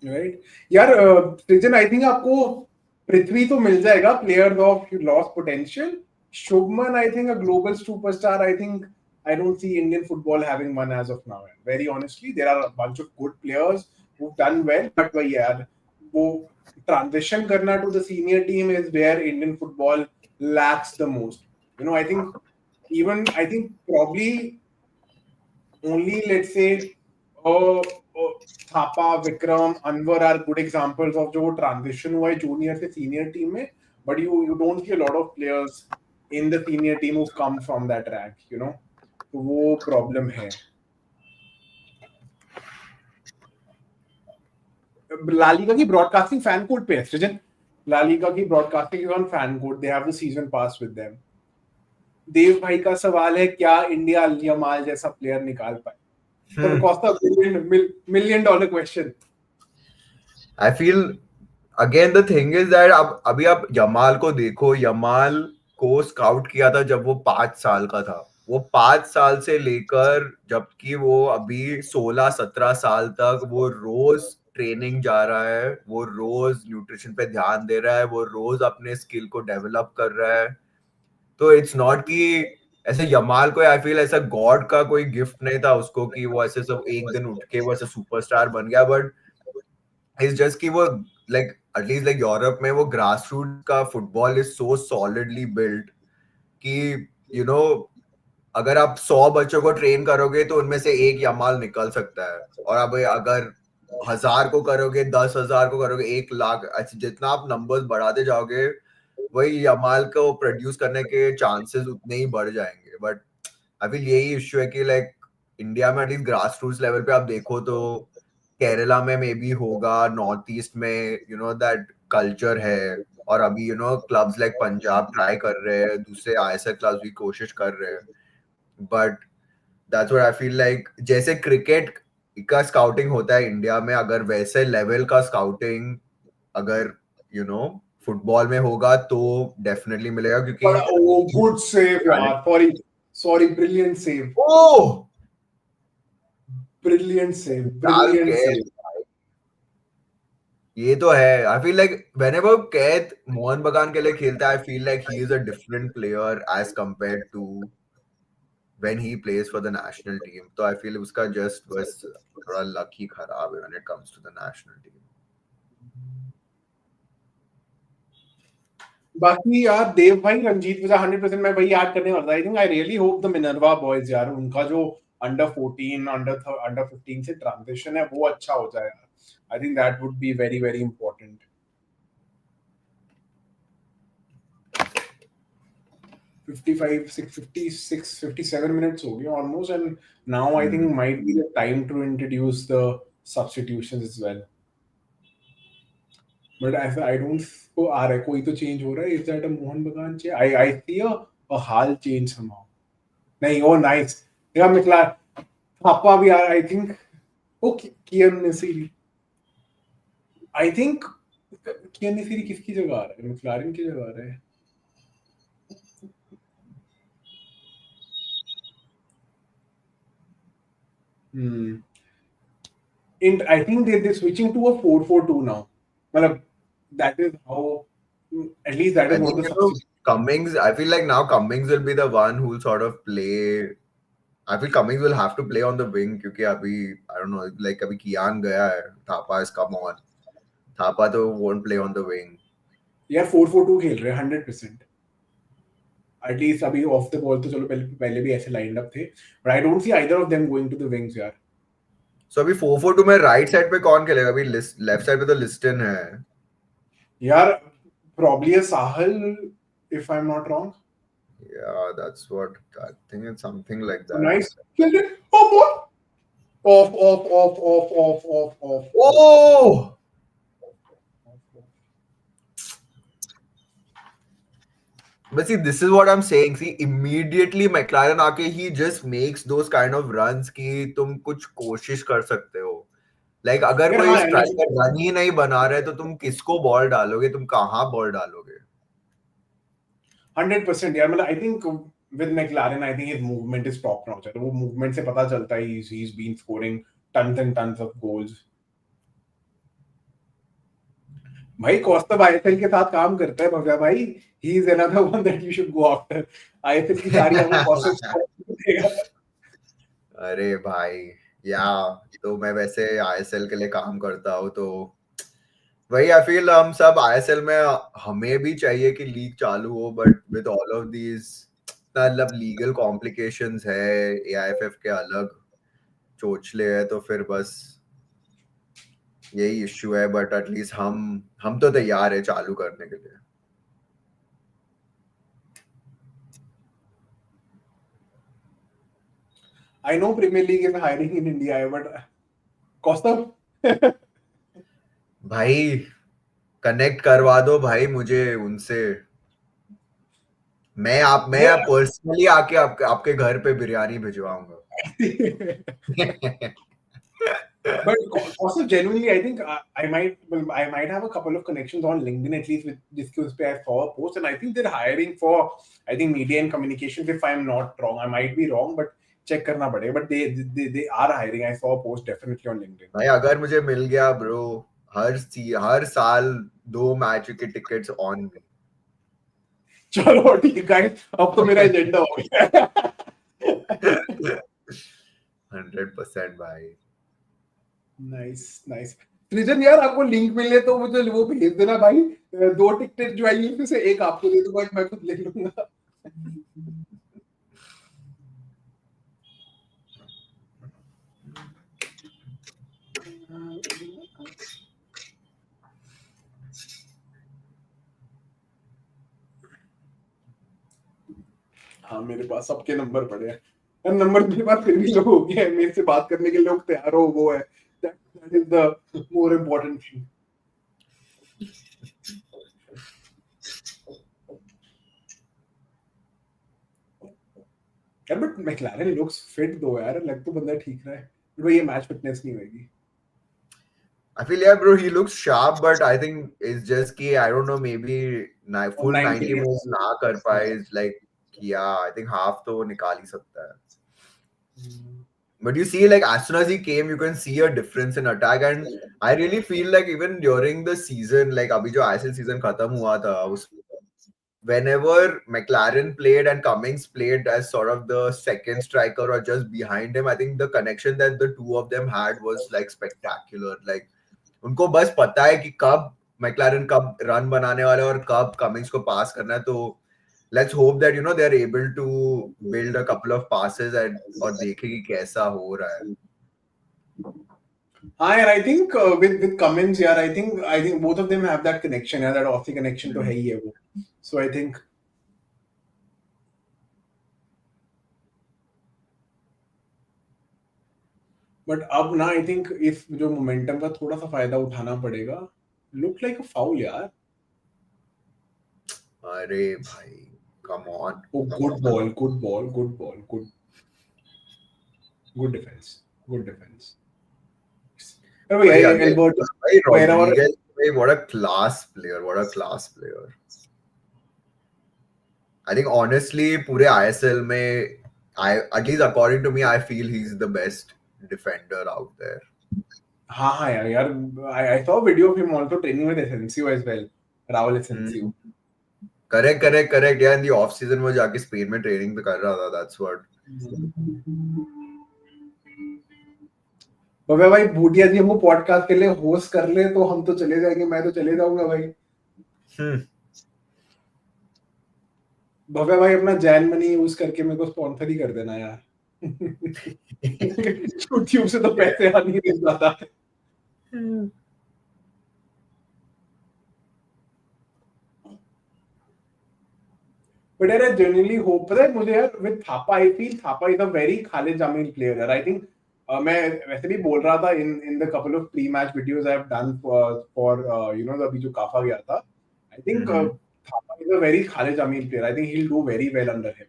Right? यार सृजन, I think आपको पृथ्वी तो मिल जाएगा, players of lost potential. Shubman, I think a global superstar. I don't see Indian football having one as of now. Very honestly, there are a bunch of good players who've done well, but वही यार वो transition करना to the senior team is where Indian football lacks the most. I think probably only, let's say, Thapa, Vikram, Anwar are good examples of जो transition हुआ है junior से senior team में, but you don't see a lot of players in the senior team who've come from that rank, तो वो problem है. La Liga की broadcasting fan code पे है सृजन. La Liga की broadcasting is on fan code. They have the season pass with them. देव भाई का सवाल है, क्या इंडिया यमाल जैसा प्लेयर निकाल पाए? Cost a $1 million question. I feel again the thing is that अभी आप यमाल को देखो, यमाल को स्काउट किया था जब वो 5 साल का था. वो 5 साल से लेकर जबकि वो अभी 16-17 साल तक वो रोज ट्रेनिंग जा रहा है, वो रोज न्यूट्रिशन पे ध्यान दे रहा है, वो रोज अपने स्किल को डेवलप कर रहा है। तो इट्स नॉट कि ऐसे यमाल को, आई फील ऐसा गॉड का कोई गिफ्ट नहीं था उसको कि वो ऐसे सब एक दिन उठ के वो ऐसे सुपरस्टार बन गया, बट इट्स जस्ट कि वो लाइक एटलीस्ट लाइक यूरोप में वो ग्रास रूट का football is so solidly built कि यू नो अगर आप 100 बच्चों को ट्रेन करोगे तो उनमें से एक यमाल निकल सकता है, और अब अगर 1000 को करोगे, 10,000 को करोगे, 1 लाख, जितना आप नंबर्स बढ़ाते जाओगे वही यमाल को प्रोड्यूस करने के चांसेस उतने ही बढ़ जाएंगे। बट आई फील यही इश्यू है कि लाइक इंडिया में एटलीस्ट ग्रास रूट्स लेवल पे आप देखो तो केरला में मे बी होगा, नॉर्थ ईस्ट में दैट कल्चर है, और अभी क्लब्स लाइक पंजाब ट्राई कर रहे हैं, दूसरे आईएसएल क्लब्स भी कोशिश कर रहे हैं। But that's what I feel like, जैसे क्रिकेट का स्काउटिंग होता है इंडिया में, अगर वैसे लेवल का स्काउटिंग अगर फुटबॉल में होगा तो डेफिनेटली मिलेगा, क्योंकि बड़ा गुड सेव यार, sorry sorry, brilliant save, oh brilliant save, चाल ब्रिलियंट के सेव। ये तो है। I feel like whenever Kaith Mohun Bagan के लिए खेलता है, I feel like he is a different player as compared to when he plays for the national team. तो आई फील उसका जस्ट बस थोड़ा लक ही खराब है when it comes to the national team. बाकी यार देव भाई, रंजीत वजह 100% मैं वही याद करने वाला था। आई think I really hope the Minerva boys यार, उनका जो अंडर 14 अंडर 15 से ट्रांजिशन है वो अच्छा हो जाए। आई think that would be very very important. 55 56 57 minutes हो गए almost, and now I think might be the time to introduce the substitutions as well. But I don't को आ रहा है, कोई तो चेंज हो रहा है। Is that a मोहन बगान change? I see a hall change somehow. नहीं, oh nice, यार मिकला थापा भी आ रहा है, I think। ओके, कियन नसीरी, I think कियन नसीरी किसकी जगह आ रहा है? मैक्लारन की जगह आ रहा है। I think they're switching to a 4-4-2 now. मतलब that is how, at least that I is what think the substitution. Cummings, I feel like now Cummings will be the one who will sort of play. I feel Cummings will have to play on the wing क्योंकि अभी I don't know, like अभी कियान गया है, Thapa has come on, Thapa तो won't play on the wing. यार 4-4-2 खेल रहे हैं 100%। एटलीस्ट अभी ऑफ द बॉल तो चलो पहले भी ऐसे लाइंड अप थे, but I don't see either of them going to the wings यार। So अभी 4-4-2 में राइट साइड पे कौन खेलेगा? अभी लेफ्ट साइड पे तो लिस्टन है यार, probably a Sahal, if I'm not wrong. Yeah, that's what I think. It's something like that. Nice. Oh boy. Off. Oh! But see, this is what I'm saying. See, immediately McLaren आके he just makes those kind of runs कि तुम कुछ कोशिश कर सकते हो। Like अगर यार कोई हाँ, स्ट्राइकर रन ही नहीं बना रहे तो तुम किसको बॉल डालोगे? तुम कहाँ बॉल डालोगे? 100% यार, मतलब I think with McLaren, I think his movement is top notch. तो वो movement से पता चलता है he's been scoring tons and tons of goals. भाई कॉस्ता आईएसएल के साथ काम करता है भव्या भाई, he is another one that you should go after. ISL की सारी आपको कॉस्ता देगा। अरे भाई, या तो मैं वैसे आईएसएल के लिए काम करता हूँ तो वही आई फील हम सब आईएसएल में हमें भी चाहिए कि लीग चालू हो, but with all of these मतलब लीगल कॉम्प्लिकेशंस है, एआईएफएफ के अलग चोचले है, तो फिर बस यही इश्यू है। बट एटलीस्ट हम तो तैयार है चालू करने के लिए। I know Premier League is hiring in India, but Costa भाई कनेक्ट करवा दो भाई मुझे उनसे, मैं पर्सनली आके आपके घर पे biryani भिजवाऊंगा। But also genuinely, I think I might have a couple of connections on LinkedIn at least with Discuss Pay. I saw a post, and I think they're hiring for media and communications. If I'm not wrong, I might be wrong, but check करना पड़ेगा. But they are hiring. I saw a post definitely on LinkedIn. भाई अगर मुझे मिल गया bro, हर साल 2 match के tickets on me. चलो ठीक है गाइस, अब तो मेरा एजेंडा हो गया. 100% भाई. Nice nice. सृजन यार, आपको लिंक मिले तो मुझे वो भेज देना भाई. 2 टिकट जो आई उसमें से एक आपको दे दूंगा, मैं खुद ले लूंगा. हाँ, मेरे पास सबके नंबर पड़े हैं. नंबर मेरे पास फिर भी लोग हो गए हैं, मेरे से बात करने के लोग तैयार हो, वो है. That is the more important thing. यार बट मैक्लारेन लुक्स फिट दो यार, लग तो बंदा ठीक रहा है, बट ये मैच फिटनेस नहीं होगी. I feel yeah, bro. He looks sharp, but I think it's just कि I don't know, maybe full 90 90 moves ना कर पाए. Is like yeah, I think half तो वो निकाल ही सकता है. But you see, like as soon as he came, you can see a difference in attack, and I really feel like even during the season, like अभी जो ISL season खत्म हुआ था, whenever McLaren played and Cummings played as sort of the second striker or just behind him, I think the connection that the two of them had was like spectacular. Like उनको बस पता है कि कब McLaren कब run बनाने वाला है और कब कमिंग्स को पास करना है. तो let's hope that they are able to build a couple of passes and और देखें कि कैसा हो रहा है. हाँ यार, आई थिंक with Cummins यार, I think both of them have that connection यार, that Aussie connection तो है ही है वो. So I think बट अब ना, आई थिंक इस जो मोमेंटम का थोड़ा सा फायदा उठाना पड़ेगा. लुक लाइक अ फाउल यार. अरे भाई come on. Oh, good ball, good ball, good ball, good defense, good defense. अरे भाई भाई अगेन एल्बर्ट भाई वेरा और रॉड्रिगेज भाई, what a class player, what a class player. I think honestly पूरे ISL में at least according to me I feel he's the best defender out there. हाँ हाँ यार यार, I saw a video of him also training with Asensio as well, Raul Asensio. Correct यार. इन the off season वो जाके Spain में training पे कर रहा था. That's what. भव्या भाई, भूटिया जी हमको पॉडकास्ट के लिए होस्ट कर ले तो हम तो चले जाएंगे, मैं तो चले जाऊंगा भाई. भव्या भाई, अपना जैन मनी यूज करके मेरे को स्पॉन्सर ही कर देना यार. यूट्यूब से तो पैसे आ नहीं मिल जाता. बट यार, जेन्युइनली होप, पता है मुझे यार, with Thapa I feel Thapa is a very Khalid Jamil player यार. आई थिंक मैं वैसे भी बोल रहा था in the couple of pre match videos I have done for अभी जो काफा गया था. I think Thapa is a very Khalid Jamil player. I think he will do very well under him.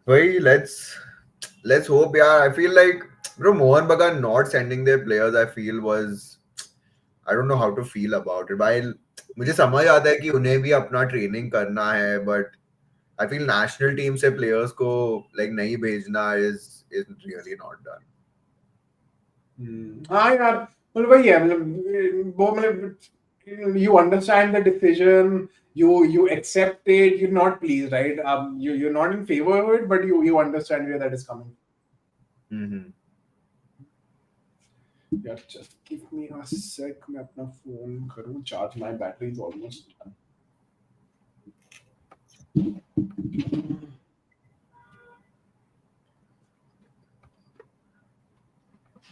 Wait, let's hope. Yeah, I feel like bro, Mohun Bagan not sending their players, I feel was I don't know how to feel about it. While मुझे समझ आता है कि उन्हें भी अपना training करना है, but I feel national team से players को like नहीं भेजना is really not done. हाँ यार, मतलब वही है, मतलब वो, मतलब you understand the decision, you accept it, you're not pleased, right? You're not in favor of it, but you understand where that is coming. यार just give me a sec, मैं अपना फोन करूँ charge. my battery is almost done.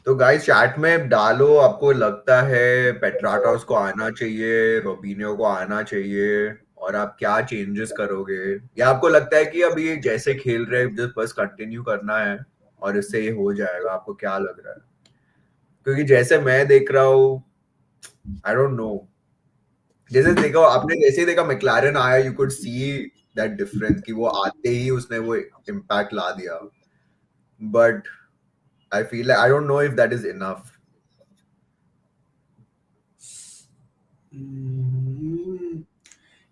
तो guys chat में डालो, आपको लगता है पेट्राटोस को आना चाहिए, रोबिनियो को आना चाहिए, और आप क्या चेंजेस करोगे, या आपको लगता है कि अभी जैसे खेल रहे हैं बस कंटिन्यू करना है और इससे ये हो जाएगा. आपको क्या लग रहा है? क्योंकि जैसे मैं देख रहा हूँ, आई डोंट नो. जैसे देखो आपने, जैसे ही देखा मैक्लारेन आया, you could see that difference कि वो आते ही उसने वो इम्पैक्ट ला दिया. But I feel like I don't know if that is enough. हम्म,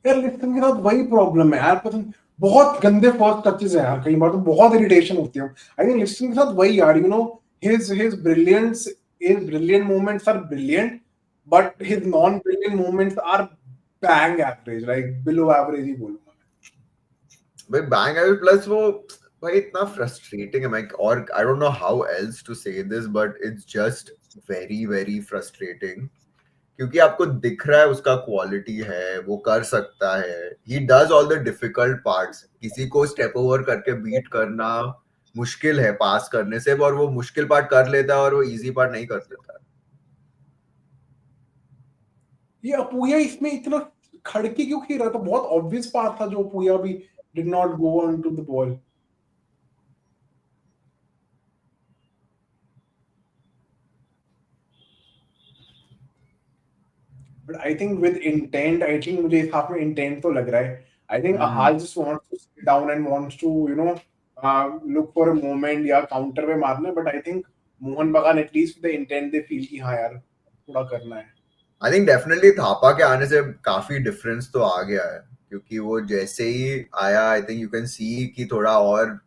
यार लिस्टन के साथ वही प्रॉब्लम है यार, पता नहीं बहुत गंदे फर्स्ट टचेस है यार, कई बार तो बहुत इरिटेशन होती है। आई थिंक लिस्टन के साथ वही यार, his brilliance, his brilliant moments are brilliant, but his non brilliant moments are bang average, like below average ही बोलूंगा भाई बैंग एवरेज प्लस वो भाई इतना फ्रस्ट्रेटिंग है मैं, और I don't know how else to say this but it's just very very frustrating, क्योंकि आपको दिख रहा है उसका क्वालिटी है, वो कर सकता है, he does all the difficult parts, किसी को स्टेप ओवर करके बीट करना मुश्किल है पास करने से, और वो मुश्किल पार्ट कर लेता है और वो इजी पार्ट नहीं कर लेता। ये अपूया इसमें इतना खड़के क्यों खेल रहा था? बहुत ऑब्वियस पास था जो अपूया भी did not go on to the ball. But I think with intent, I think मुझे इस हाफ में इंटेंट तो लग रहा है। आई थिंक अहाल just wants to sit down and wants to look for a moment या काउंटर पे मारना, but I think Mohun Bagan at least with the intent they feel कि हाँ यार थोड़ा करना है। आई थिंक डेफिनेटली थापा के आने से काफी डिफरेंस तो आ गया है, क्योंकि वो जैसे ही आया I think you can see कि थोड़ा और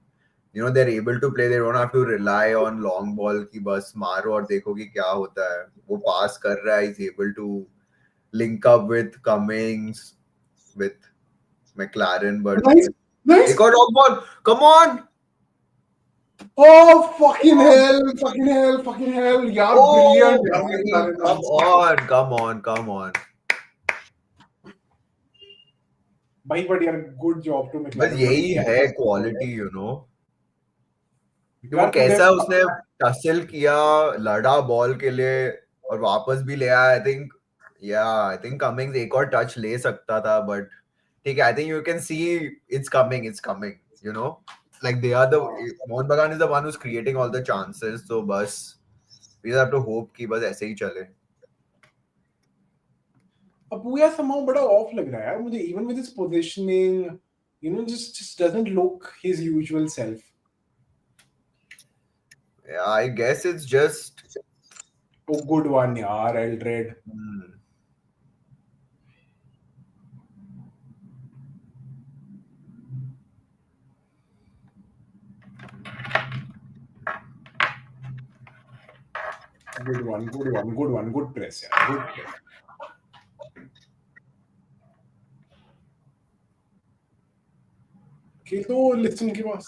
they're able to play, they don't have to rely on long ball की बस मारो और देखो कि क्या होता है, वो पास कर रहा है, he's able to link up with Cummings, with McLaren, but nice nice. एक और long ball, come on, oh fucking hell यार, oh ब्रिलियंट यार भाई, McLaren। come on, भाई बट यार गुड जॉब टू बस McLaren यही भाई। है क्वालिटी कि वो यार कुछ कैसा उसने टसल किया, लड़ा बॉल के लिए और वापस भी ले आया। आई थिंक कमिंग्स एक और टच ले सकता था, बट ठीक है, I think you can see it's coming, you know like they are the Mohun Bagan is the one who's creating all the chances, so बस we just have to hope कि बस ऐसे ही चले। अपूया somehow बड़ा of लग रहा है यार मुझे, even with his positioning, just doesn't look his usual self. Yeah, I guess it's just Oh, good one यार Eldred. Good press यार, good press. खेल तो लिस्टन के पास।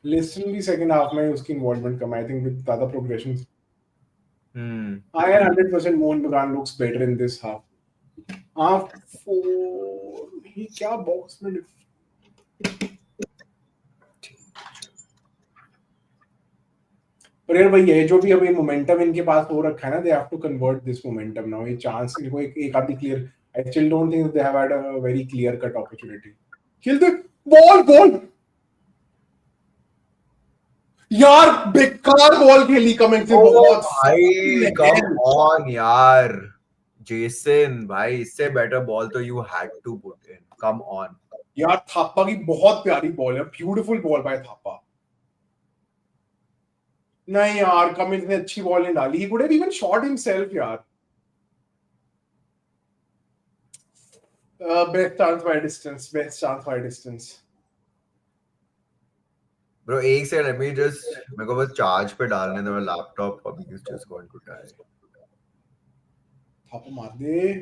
लिस्टन भी सेकंड हाफ में उसकी involvement come, I think with ज्यादा progression. I am 100% Mohun Bagan looks better in this half. Half 4 ही क्या बॉक्स में पर यार वही है, जो भी अभी मोमेंटम इनके पास हो रखा है ना, they have to convert this momentum now. ये चांस इनको एक आधी clear, I still don't think they have had a very clear cut opportunity. खेल दे बॉल यार, बेकार बॉल खेली कमिंग से बहुत। भाई कम ऑन यार, जेसन भाई, इससे बेटर बॉल तो you had to put in, come on यार थापा की बहुत प्यारी बॉल है, ब्यूटीफुल बॉल बाय थापा। नहीं यार कमिंस ने अच्छी बॉल नहीं डाली, he could have even shot himself यार। Best chance by distance. Bro एक सेकंड, लेट मी जस्ट, मेरे को बस चार्ज पे डालने दो, मेरा लैपटॉप अभी is just going to die. Thapa मार दे।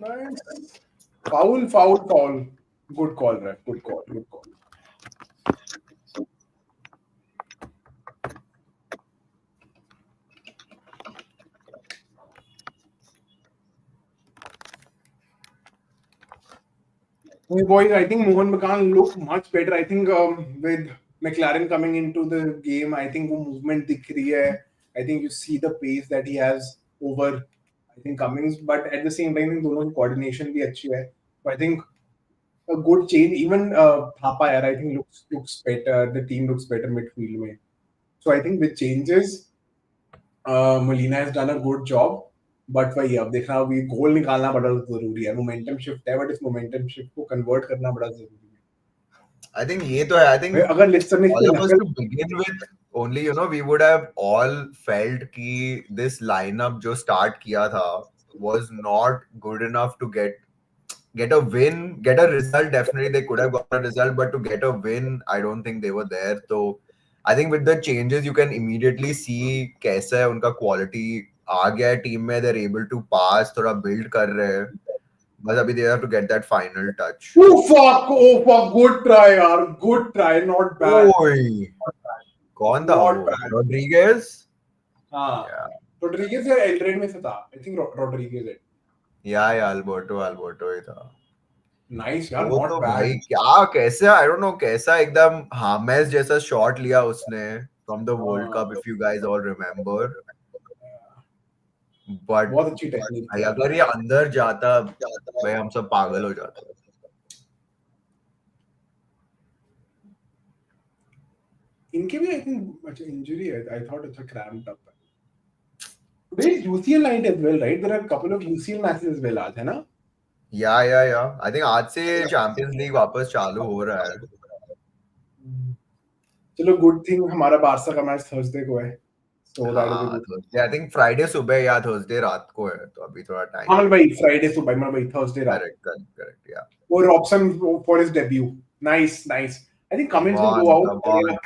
Nice. Foul. Good call ref, good call. Boys, I think Mohun Bagan look much better. I think with McLaren coming into the game, I think वो movement दिख रही है. I think you see the pace that he has over, I think Cummings, but at the same time, I think दोनों की coordination भी अच्छी है. So I think a good change. Even Thapa, यार, I think looks better. The team looks better midfield में. So I think with changes, Molina has done a good job. But वही अब देखना अभी गोल निकालना बड़ा जरूरी है. मोमेंटम शिफ्ट है बट इस मोमेंटम शिफ्ट को कन्वर्ट करना बड़ा जरूरी है. I think ये तो है. I भाई think अगर लिस्टन ने इस all पे of us नकल to begin with, only we would have all felt कि this lineup जो start किया था was not good enough to get a win, get a result. Definitely they could have got a result, but to get a win, I don't think they were there. So I think with the changes, you can immediately see कैसा है उनका quality आ गया है team में. They're able to pass, थोड़ा build कर रहे हैं. बस अभी they have to get that final touch. Oh fuck, good try यार, good try, not bad. ओए कौन था Not वो? bad. Rodriguez? हाँ, Yeah. रोड्रिगेज या एल्ड्रेड में से था. आई थिंक रोड्रिगेज है. Yeah, अल्बर्टो ही था. नाइस यार, वो नॉट तो बैड. भाई क्या कैसे आई डोंट नो कैसा एकदम हामेस जैसा शॉट लिया उसने from the world cup if you guys all remember. But बहुत अच्छी टेक्निक थी भाई यार. अगर ये अंदर जाता भाई हम सब पागल हो जाते. इनके भी आई थिंक अच्छा इंजरी है. आई थॉट अच्छा क्रैम्प्ड अप है. Today is UCL night as well, right? There are a couple of UCL matches as well आज, है ना? या आई थिंक आज से चैंपियंस लीग वापस चालू हो रहा है. चलो गुड थिंग हमारा बारसा का मैच थर्सडे को है. So that is a हाँ good. Thursday I think Friday सुबह या थर्सडे रात को है तो अभी थोड़ा टाइम. हाँ भाई फ्राइडे सुबह मतलब भाई थर्सडे रात. करेक्ट या. वो Robson for his debut. Nice. I think come Cummins will go on out. Come on.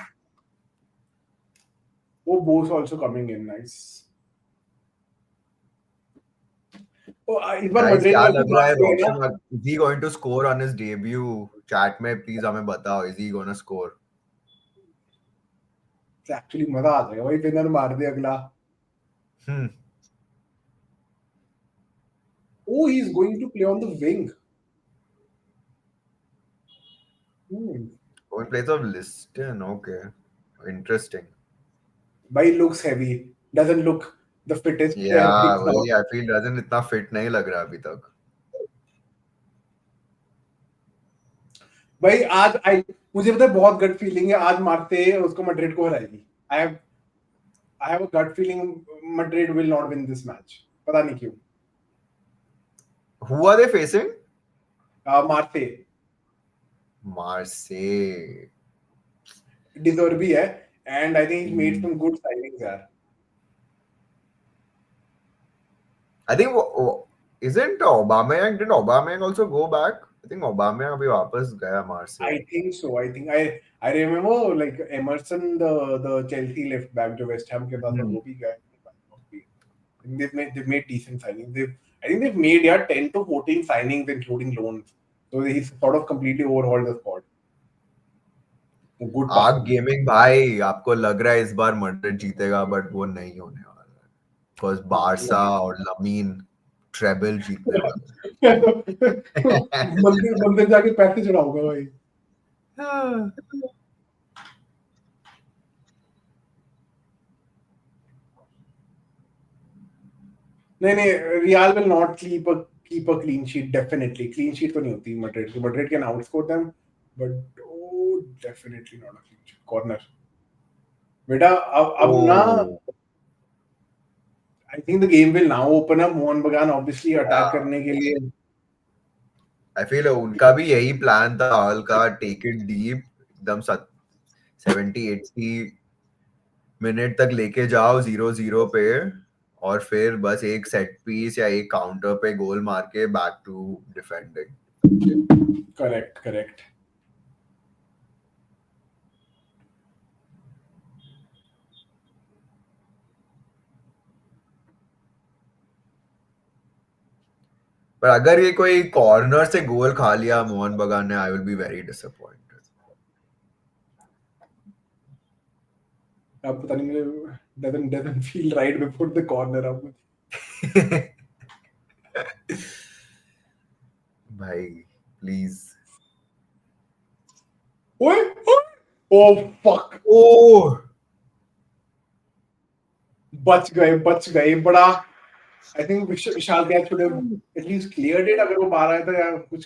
Oh, Bo's also coming in. Nice. Oh, इस बार गाइस मड्रिड क्या में लग ऐसी रहा है बात हुई है ना. Robson is he going to score on his debut? Chat में प्लीज हमें बताओ is he gonna score? Actually मजा आ जाएगा भाई. विनर मार दे अगला. हम्म. Oh, he's going to play on the wing. In place of Liston, okay. Interesting. Bhai looks heavy. Doesn't look the fittest player Yeah, right now. वही I feel doesn't इतना fit नहीं लग रहा अभी तक. भाई आज मुझे पता है बहुत गट फीलिंग है आज मारते उसको मड्रिड को हराएगी. I have a gut feeling Madrid will not win this match. पता नहीं क्यों. Who are they facing? मारते Marseille. deserve भी है and I think he's made some good signings यार. I think isn't Aubameyang, did Aubameyang also go back? I think Aubameyang अभी वापस गया Marseille. I think so. I think I remember like Emerson the Chelsea left back जो West Ham के पास था वो भी गया. They've made decent signings. I think they've made 10 to 14 signings including loans. So he's sort of completely overhauled the squad. Good आग person. Gaming भाई आपको लग रहा है इस बार मैड्रिड जीतेगा बट वो नहीं होने वाला है. Because बारसा और लमीन ट्रेबल जीतने वाले. मंदिर जाके पैसे चढ़ाऊंगा भाई. नहीं real will not keep a clean sheet. Definitely clean sheet तो नहीं होती मैड्रिड की. Madrid can outscore them but definitely not a clean sheet. Corner बेटा अब ना I think the game will now open up. Mohun Bagan obviously attack करने के लिए. I feel उनका भी यही प्लान था हॉल का. टेक इट डीप एकदम 70-80 मिनट तक लेके जाओ 0-0 पे और फिर बस एक सेट पीस या एक काउंटर पे गोल मार के बैक टू डिफेंडिंग. Correct. पर अगर ये कोई कॉर्नर से गोल खा लिया मोहन बगान ने I will be very disappointed. अब पता नहीं मुझे doesn't feel right before the corner अब. भाई प्लीज. ओए oh fuck. ओह बच गए बड़ा. I think Vishal Vyas should have at least cleared it. अगर वो मार रहा था या कुछ.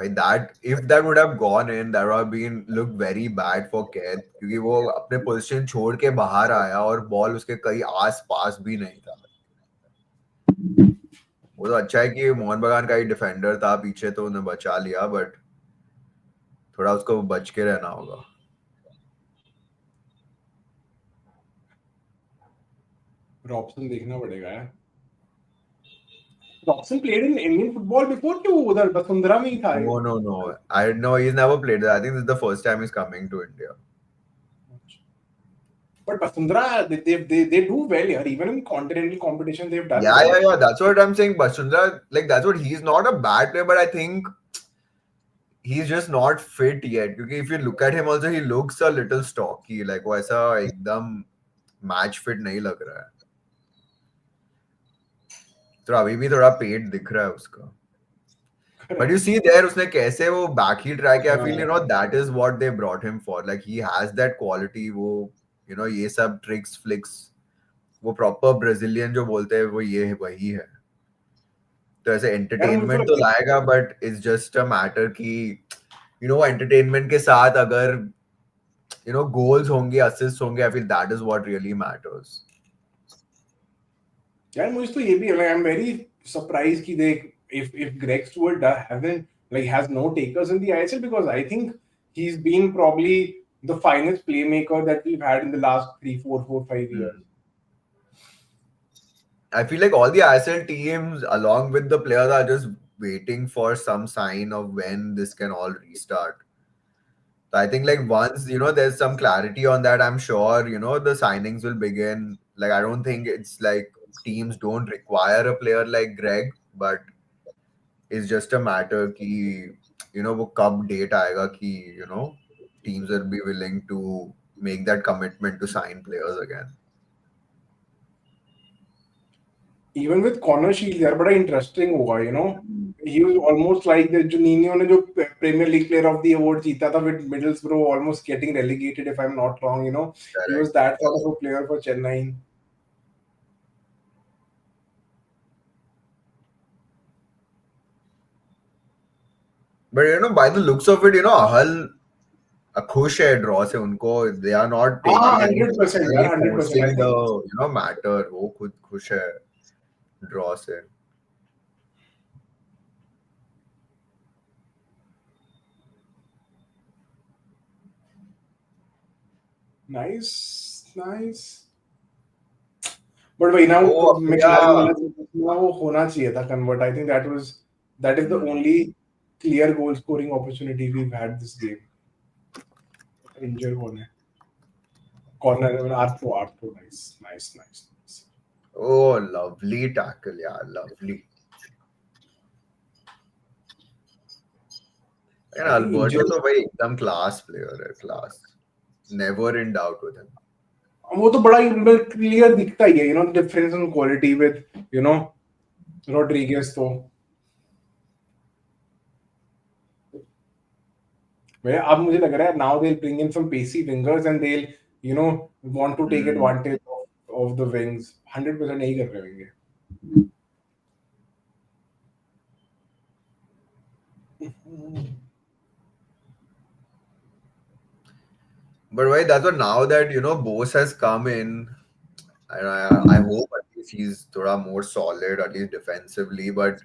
that if that would have gone in, that would have been looked very bad for Keith क्योंकि वो अपने पोजीशन छोड़ के बाहर आया और बॉल उसके कहीं आस पास भी नहीं था. वो तो अच्छा है कि मोहन बगान का ही डिफेंडर था पीछे तो उन्हें बचा लिया, बट थोड़ा उसको बच के रहना होगा. रॉबसन देखना पड़ेगा यार. Robson played in Indian football before कि वो उधर वसुंधरा में ही था. No. I know he's never played there. I think this is the first time he's coming to India. But Vasundhara, they do well here. Even in continental competition, they've done Yeah, well. yeah. That's what I'm saying. Basundra, like that's what he's not a bad player, but I think he's just not fit yet. Because if you look at him, also he looks a little stocky. Like वो ऐसा एकदम match fit नहीं लग रहा है. तो अभी भी थोड़ा पेट दिख रहा है उसका. But you see there, उसने कैसे वो back ही try किया. I feel that is what they brought him for. Like he has that quality. वो ये सब tricks flicks. वो proper Brazilian जो बोलते हैं वो ये वही है. तो ऐसे एंटरटेनमेंट तो लाएगा, but it's just a matter कि एंटरटेनमेंट के साथ अगर गोल्स होंगे, असिस्ट होंगे, आई feel that is what really matters. यार मुझे तो ये भी आई एम वेरी सरप्राइज कि देख if Greg Stewart has no takers in the ISL, because I think he's been probably the finest playmaker that we've had in the last 3, 4, 5 years. I feel like all the ISL teams, along with the players, are just waiting for some sign of when this can all restart. So I think like once there's some clarity on that, I'm sure the signings will begin. Like I don't think it's like teams don't require a player like Greg, but it's just a matter कि वो कब date आएगा कि teams will be willing to make that commitment to sign players again. Even with Connor Shields यार बड़ा interesting होगा. He was almost like the Juninho ने जो Premier League Player of the Award जीता था with Middlesbrough almost getting relegated, if I'm not wrong. He was that sort of a player for Chennai. But by the looks of it, Ahal खुश है draw से. उनको they are not taking any 100% यार 100%. forcing the matter. वो खुद खुश है draw से. Nice. But भाई ना वो होना चाहिए था convert. I think that is the only clear goal scoring opportunity we've had this game. Injured कौन है? Corner R4 nice. Oh, lovely tackle, yeah, lovely. And Alberto तो भाई एकदम class player है, class. Never in doubt with him. वो तो बड़ा clear दिखता ही है, difference in quality with Rodriguez. तो अब मुझे लग रहा है now they'll bring in some pacey wingers and they'll want to take advantage of the wings. 100% नहीं कर रहे होंगे. But why that's what now that Bose has come in, and I hope at least he's थोड़ा more solid, at least defensively. But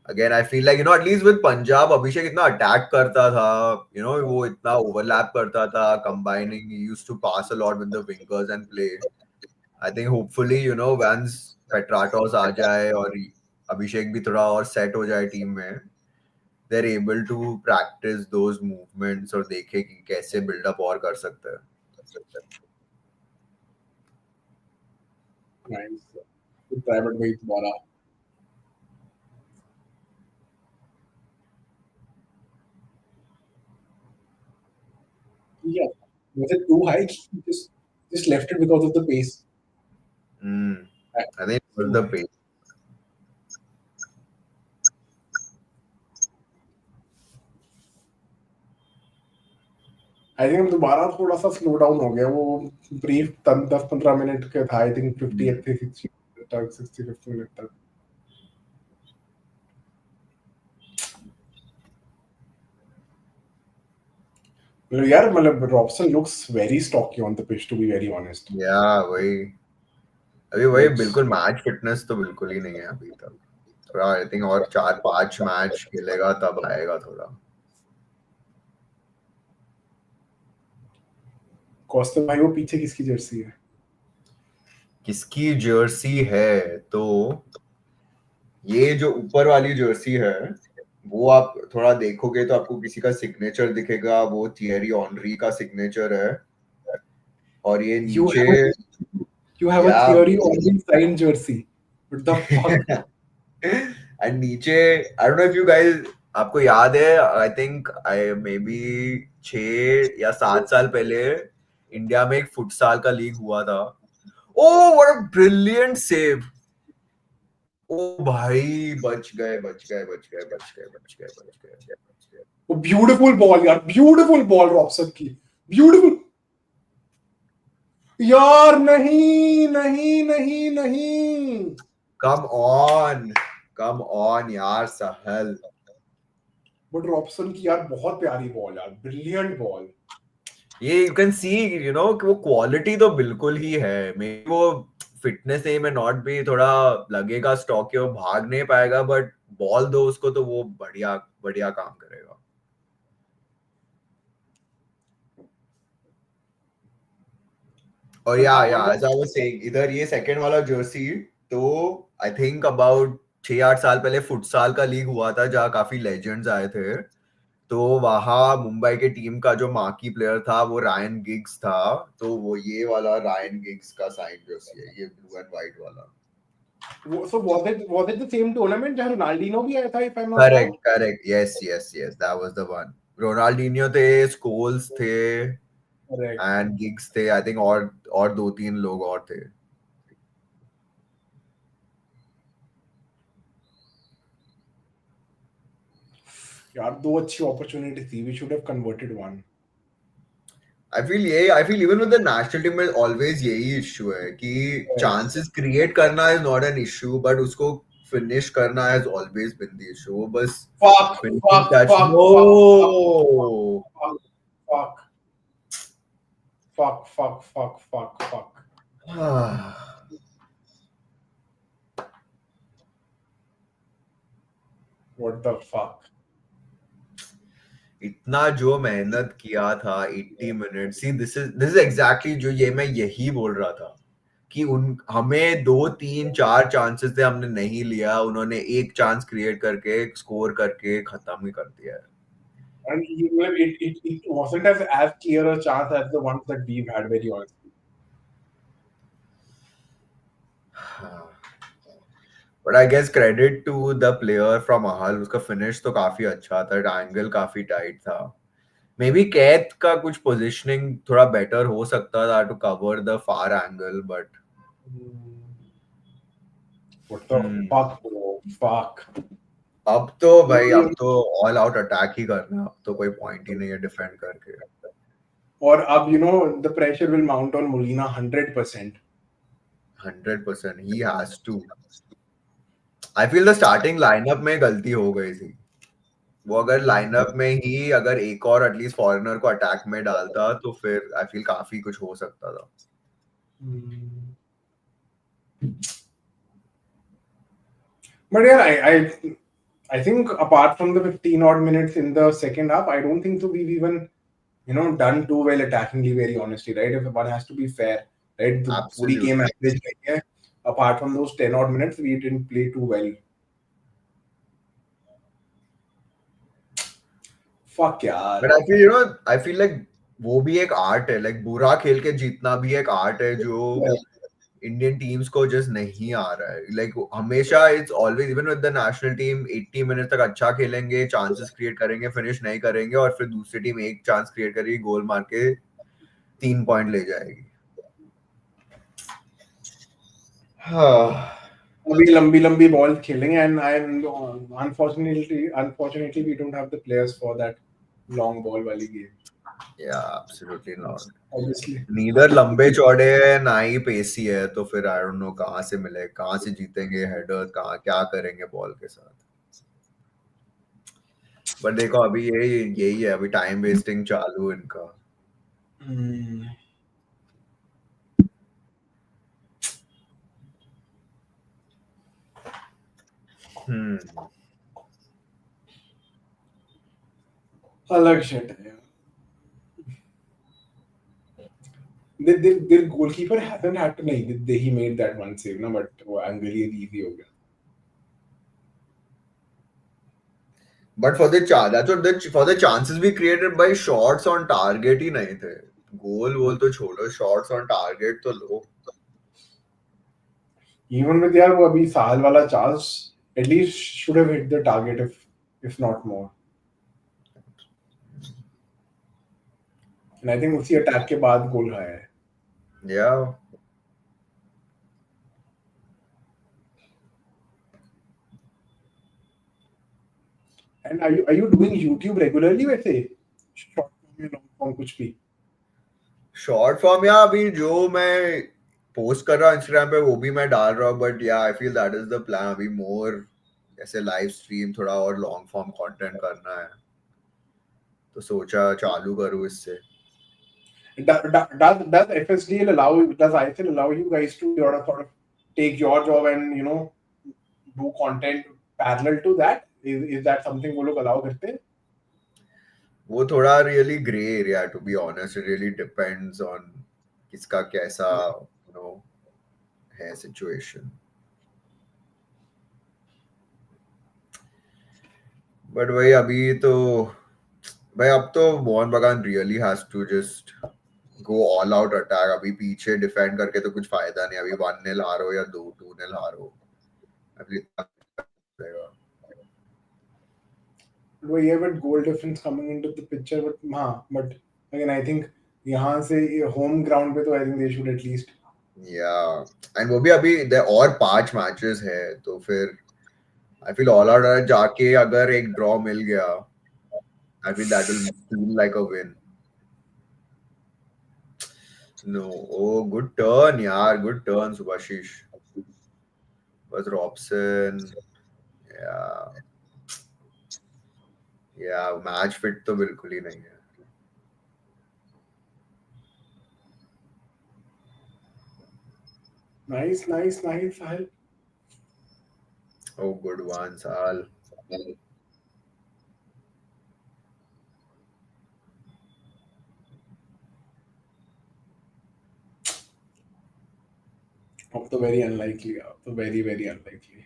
again, I feel like at least with Punjab, Abhishek इतना attack करता था, वो इतना overlap करता था, combining. He used to pass a lot with the wingers and play. I think hopefully once Petratos आ जाए और Abhishek भी थोड़ा और set हो जाए team में, they're able to practice those movements और देखे कि कैसे build up और कर सकते हैं. Nice. Good try, but wait, दोबारा. Yeah. Was it too high? Just left it because of the pace. I think it was the pace. I think दोबारा थोड़ा सा स्लो डाउन हो गया. वो ब्रीफ 10-15 मिनट के था. I think 50th 65th minute तक. यार मतलब Robson looks very stocky on the pitch to be very honest. या वही अभी वही Looks बिल्कुल मैच फिटनेस तो बिल्कुल ही नहीं है अभी तक। थोड़ा आई थिंक और 4-5 मैच खेलेगा तब आएगा थोड़ा। कॉस्टा भाई वो पीछे किसकी जर्सी है? किसकी जर्सी है तो ये जो ऊपर वाली जर्सी है वो आप थोड़ा देखोगे तो आपको किसी का सिग्नेचर दिखेगा, वो थियरी ऑनरी का सिग्नेचर है। और ये You नीचे have you have a या theory on the signed jersey. What the fuck? And नीचे I don't know if you guys आपको याद है I think I may be 6 या 7 साल पहले इंडिया में एक फुटसाल का लीग हुआ था। Oh what a brilliant save. Oh भाई बच गए। वो ब्यूटीफुल बॉल यार, ब्यूटीफुल बॉल रॉबसन की, ब्यूटीफुल। यार नहीं नहीं नहीं नहीं। कम ऑन कम ऑन यार सहल। बट रॉबसन की यार बहुत प्यारी बॉल यार, ब्रिलियंट बॉल। ये you can see you know कि वो क्वालिटी तो बिल्कुल ही है। मे वो फिटनेस नहीं में नॉट भी थोड़ा लगेगा स्टॉक वो भाग नहीं पाएगा बट बॉल दो उसको तो वो बढ़िया बढ़िया काम करेगा। और बट हाँ या मतलब एज आई वाज सेइंग इधर ये सेकंड वाला जर्सी तो आई थिंक अबाउट 6-8 साल पहले फुटसाल का लीग हुआ था जहाँ काफी लेजेंड्स आए थे। तो वहां मुंबई के टीम का जो मार्की प्लेयर था वो रायन गिग्स था। तो वो ये वाला रायन गिग्स का साइन जर्सी है ये ब्लू एंड व्हाइट वाला। so was it the same tournament जहाँ रोनाल्डिनो भी आया था, if I'm not wrong? Correct yes that was the one. Ronaldinho थे, स्कोल्स थे Correct. एंड गिग्स थे आई थिंक और 2-3 लोग और थे। यार दो अच्छी अपॉर्चुनिटी थी, we should have converted one. I feel even with the national team में ऑलवेज यही इशू है कि Yes. चांसेस क्रिएट करना is not an issue but उसको फिनिश करना has always been the issue. वो बस Fuck, finishing fuck, touch fuck, no. fuck, fuck, fuck, fuck, fuck, fuck, fuck, fuck, fuck. What the fuck? इतना जो मेहनत किया था 80 minute see this is exactly जो ये मैं यही बोल रहा था कि उन हमें 2-3-4 चांसेस थे हमने नहीं लिया उन्होंने एक चांस क्रिएट करके स्कोर करके खत्म ही कर दिया है। And it wasn't as clear a chance as the ones that we've had, very honestly. But I guess credit to the player from अहल उसका फिनिश तो काफी अच्छा था एंगल काफी टाइट था। मे बी कैथ का कुछ पोजीशनिंग थोड़ा बेटर हो सकता था to cover the far angle but What the fuck, bro? Fuck. अब तो भाई अब तो ऑल आउट अटैक ही करना है, अब तो कोई पॉइंट ही नहीं है डिफेंड करके। और अब the pressure will mount on Molina 100%. 100% he has to. I feel the starting lineup में गलती हो गई थी। वो अगर लाइनअप में ही अगर एक और एटलीस्ट फॉरेनर को अटैक में डालता तो फिर आई फील काफी कुछ हो सकता था। But yeah, I think apart from the 15 odd minutes in the second half, I don't think so we've even done too well attackingly, very honestly, right? If one has to be fair, right? The पूरी game Absolutely. average नहीं है. Apart from those 10 odd minutes, we didn't play too well. Fuck यार. But I feel like वो भी एक art है like बुरा खेल के जीतना भी एक आर्ट है जो इंडियन टीम्स को जस्ट नहीं आ रहा है। लाइक हमेशा it's always even with the national team 80 minute तक अच्छा खेलेंगे चांसेस क्रिएट करेंगे फिनिश नहीं करेंगे और फिर दूसरी टीम एक चांस क्रिएट करेगी गोल मार के 3 पॉइंट ले जाएगी। हाँ अभी लंबी लंबी बॉल खेलेंगे and unfortunately we don't have the players for that long ball वाली game. या एब्सोल्युटली नॉट। Obviously. नीदर लंबे चौड़े है ना ही पेसी है तो फिर आई डोंट नो कहाँ से मिले कहाँ से जीतेंगे हेडर कहाँ क्या करेंगे बॉल के साथ। बट देखो अभी यही यही है, अभी टाइम वेस्टिंग चालू है इनका. Hmm. Hmm. अलग shit है यार. Their goalkeeper hasn't had to नहीं. He made that one save ना, but वो angle ही easy हो गया. But for the that's what for the chances we created by shots on target ही नहीं थे. गोल वोल तो छोड़ो, shots on target तो लो. Even with यार वो अभी साल वाला Charles at least should have hit the target if not more. And I think उसी अटैक के बाद गोल खाया है. Yeah. And are you doing YouTube regularly वैसे? Short form या long form कुछ भी? शॉर्ट फॉर्म या अभी जो मैं पोस्ट कर रहा हूँ इंस्टाग्राम पे वो भी मैं डाल रहा हूँ, बट या आई feel that is the plan अभी मोर ऐसे लाइव स्ट्रीम थोड़ा और लॉन्ग फॉर्म कंटेंट करना है, तो सोचा चालू करूँ इससे. Does FSDL does ISL allow you guys to sort of take your job and do content parallel to that? Is that something वो लोग allow करते हैं? वो थोड़ा really grey area to be honest, it really depends on किसका कैसा है situation. But भाई अभी तो भाई अब तो Mohun Bagan really has to just go all out attack. अभी पीछे डिफेंड करके तो कुछ फायदा नहीं. अभी 1-0 हारो या 2-0 हारो, अभी रहेगा. वो ये but goal difference coming into the picture, but हाँ, but again I think यहाँ से home ground पे तो I think they should at least. या एंड वो भी अभी और 5 मैचेस है, तो फिर आई फील ऑल आउट जाके अगर एक ड्रॉ मिल गया, I feel that will feel like a win. No, oh good turn यार, गुड टर्न सुभाशीष. बस रॉबसन. या या मैच फिट तो बिल्कुल ही नहीं है. Nice, Ahal. Oh, good one, Sal. अब तो very unlikely, अब तो very very unlikely.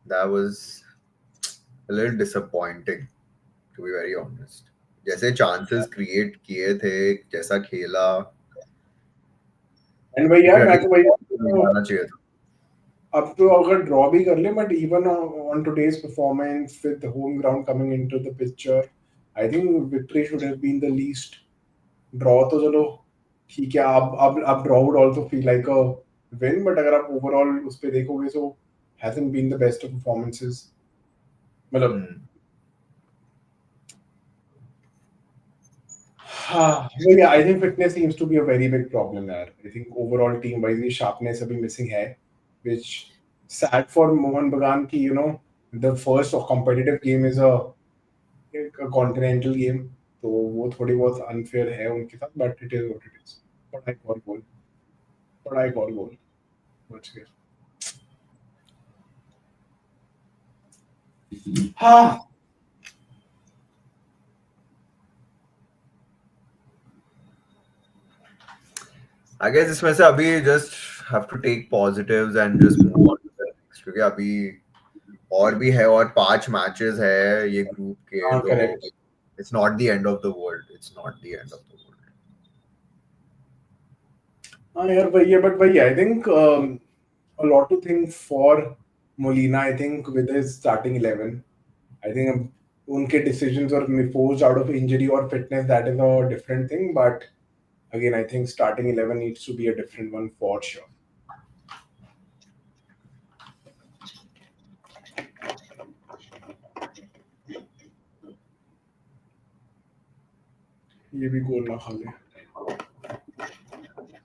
That was a little disappointing, to be very honest. जैसे चांसेस क्रिएट किए थे, जैसा खेला, And भाई यार मैं तो भाई नहीं आना चाहिए था. अब तो अगर ड्रॉ भी कर ले, but even on today's performance with the home ground coming into the picture, I think victory should have been the least. Draw तो चलो ठीक है, अब draw would also feel like a win, but अगर आप ओवरऑल उस पे देखोगे so hasn't been the best of performances. मतलब Hmm. well, yeah, I think fitness seems to be a very big problem there. I think overall team wise sharpness अभी missing है, which sad for Mohun Bagan ki the first competitive game is a continental game, तो वो थोड़ी बहुत unfair है उनके साथ, but it is what it is. पढ़ाई और गोल बच गए. हाँ. I guess इसमें से अभी just have to take positives and just move on to the next, क्योंकि अभी और भी है और 5 मैचेस है ये ग्रुप के, हाँ तो correct. it's not the end of the world. It's not the end of the world. हाँ यार वही है, but वही I think a lot to think for Molina. I think with his starting 11, I think उनके decisions or forced out of injury or fitness, that is a different thing. But again, I think starting 11 needs to be a different one for sure. ये भी गोल ना खा ले.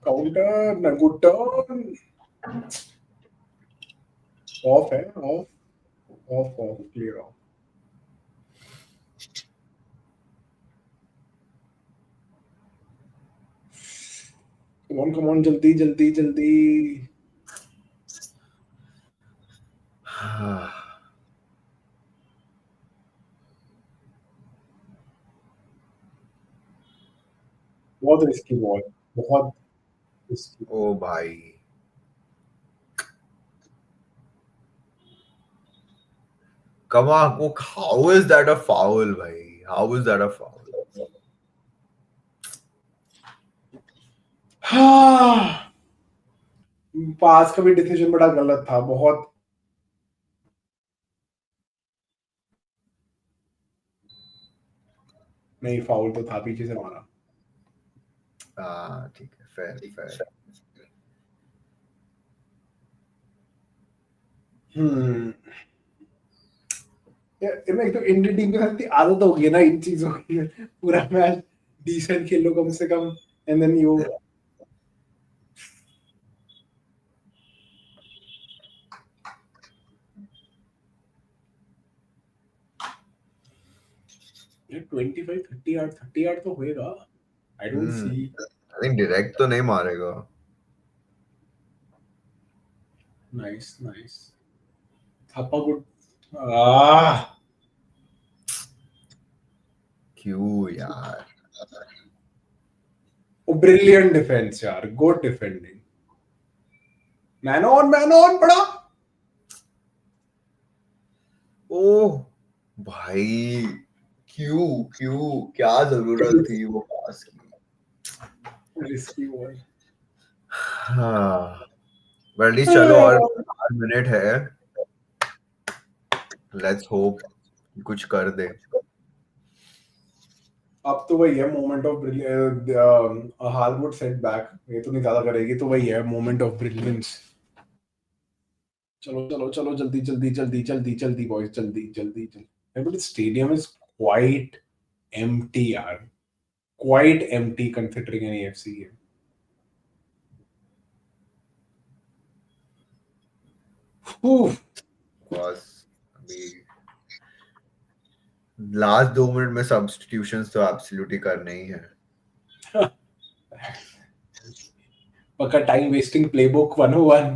Counter ना, good turn. Of है, of. Of clear of. Come on जल्दी जल्दी जल्दी. बहुत रिस्की बॉल, बहुत रिस्की. ओ भाई, come on, how is that a foul, भाई? How is that a foul? हाँ, पास का भी डिसीजन बड़ा गलत था, बहुत. नहीं, फाउल तो था, पीछे से मारा. हाँ ठीक है, fair, fair. हम्म. यार, एक तो इंडियन टीम के साथ इतनी आदत हो गई है ना इन चीजों की. पूरा मैच डिसेंट खेलो कम से कम, एंड देन यू. ये 25 30 यार्ड तो होएगा. I don't see. I think direct तो नहीं मारेगा. Nice nice. Thapa good. Ah, क्यों यार? ब्रिलियंट डिफेंस यार, गुड डिफेंडिंग. मैन ऑन बड़ा. ओह भाई, क्यों क्यों, क्या जरूरत थी वो पास की? Risky ball. हाँ, but at least चलो, और 4 मिनट है. लेट्स होप कुछ कर दे. अब तो वही है moment of hall would set back. ये तो नहीं ज्यादा करेगी, तो वही है मोमेंट ऑफ ब्रिलियंस. चलो चलो चलो, जल्दी जल्दी जल्दी जल्दी जल्दी बॉयज, जल्दी जल्दी जल्दी. But stadium is quite empty यार, quite empty considering an AFC game. बस अभी लास्ट 2 मिनट में सब्स्टिट्यूशंस तो एब्सोल्युटली करने ही है. पक्का time wasting playbook 101.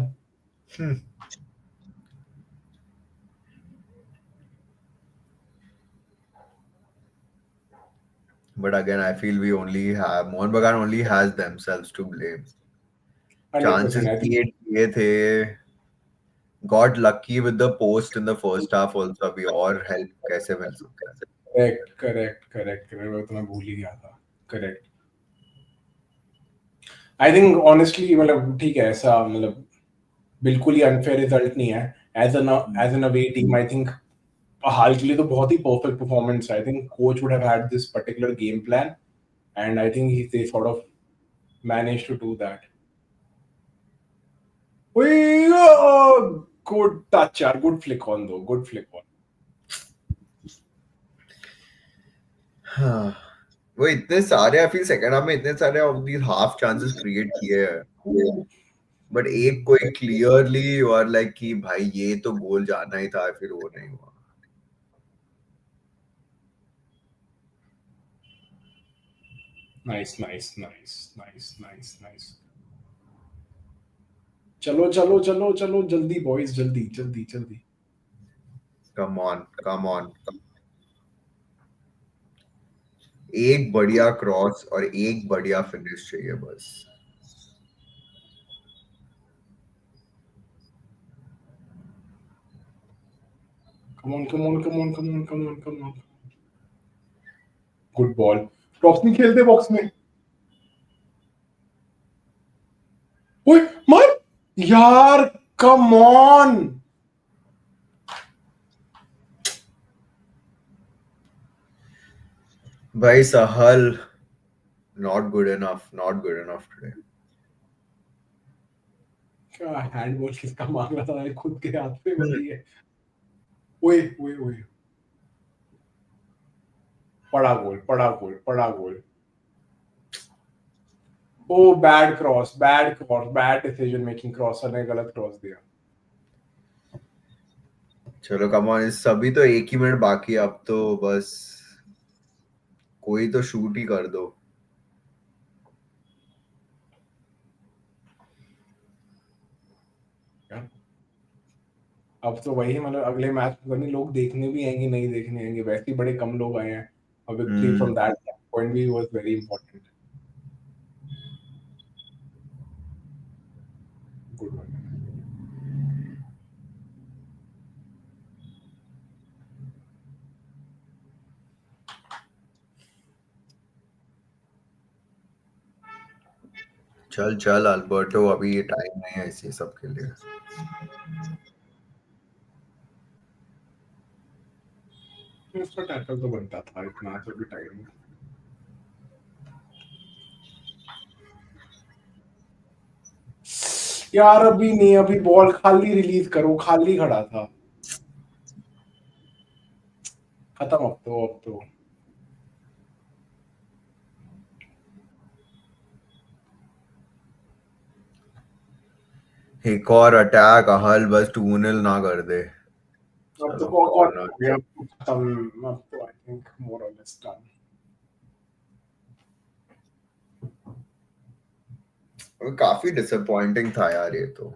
But again, I feel we only have Mohun Bagan only has themselves to blame. 100%. Chances I think create किए थे. Got lucky with the post in the first half also. अभी और help कैसे मिल सकता है? Correct. मैं तो मैं भूल ही गया था. करेक्ट. आई थिंक ऑनेस्टली, मतलब ठीक है, ऐसा मतलब बिल्कुल ही अनफेयर रिजल्ट नहीं है. As an away team, I think हाल के लिए तो बहुत ही perfect performance. I think coach would have had this particular game plan, and I think they sort of manage to do that. Good touch यार, good flick on though, good flick on. हाँ, वो इतने सारे I feel second half में इतने सारे of the half chances create किए हैं, बट एक कोई क्लियरली और लाइक कि भाई ये तो गोल जाना ही था, फिर वो नहीं हुआ. नाइस. चलो चलो चलो चलो, जल्दी बॉयज, जल्दी जल्दी जल्दी. Come on. एक बढ़िया क्रॉस और एक बढ़िया फिनिश चाहिए बस. Come on. Good ball. Cross नहीं खेलते बॉक्स में. ओए मार यार, कम ऑन. भाई सहल, not good enough today. क्या हैंडबॉल किसका मांग रहा था, खुद के हाथ पे बजी है. ओए. पड़ा गोल. Oh, bad decision making. Crosser ने गलत क्रॉस दिया. चलो कम ऑन, इस सभी तो एक ही मिनट बाकी है, अब तो बस कोई तो शूट ही कर दो. अब तो वही मतलब अगले मैच में लोग देखने भी आएंगे, नहीं देखने आएंगे, वैसे ही बड़े कम लोग आए हैं. A victory from that point भी was very important. Good one. चल चल अल्बर्टो, अभी ये टाइम नहीं है इसी सब के लिए. इसका टैकल तो बनता था, इतना तो भी टाइम. यार अभी नहीं, अभी बॉल खाली रिलीज करो, खाली खड़ा था. खत्म अब तो. एक और अटैक, अहल बस 2-0 ना कर दे. अब तो चलो कौन कॉर्नर. हो गया, खत्म अब तो. आई थिंक मोर और लेस डन. काफी डिसअपॉइंटिंग था यार ये तो.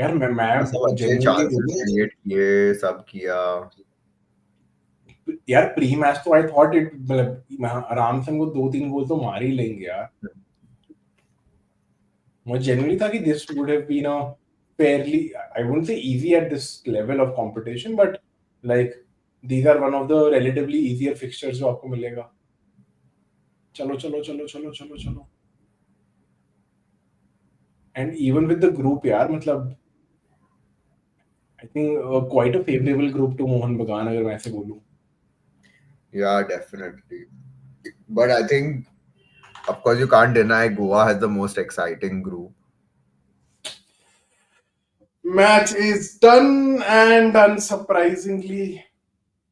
यार सब मैं अच्छे जेन्युइनली चांसेस बोलूं, क्रिएट किए, सब किया. यार प्री मैच तो आई थॉट इट, मतलब आराम से हमको 2-3 गोल तो मार ही लेंगे यार. मुझे जेन्युइनली था कि this would have been a fairly, I wouldn't say easy at this level of competition, but like these are one of the relatively easier fixtures जो आपको मिलेगा. चलो चलो चलो चलो चलो चलो. And even with the group यार, मतलब I think quite a favorable group to Mohan बगान, अगर मैं ऐसे बोलूं. Yeah, definitely. But I think, of course, you can't deny Goa has the most exciting group. Match is done and unsurprising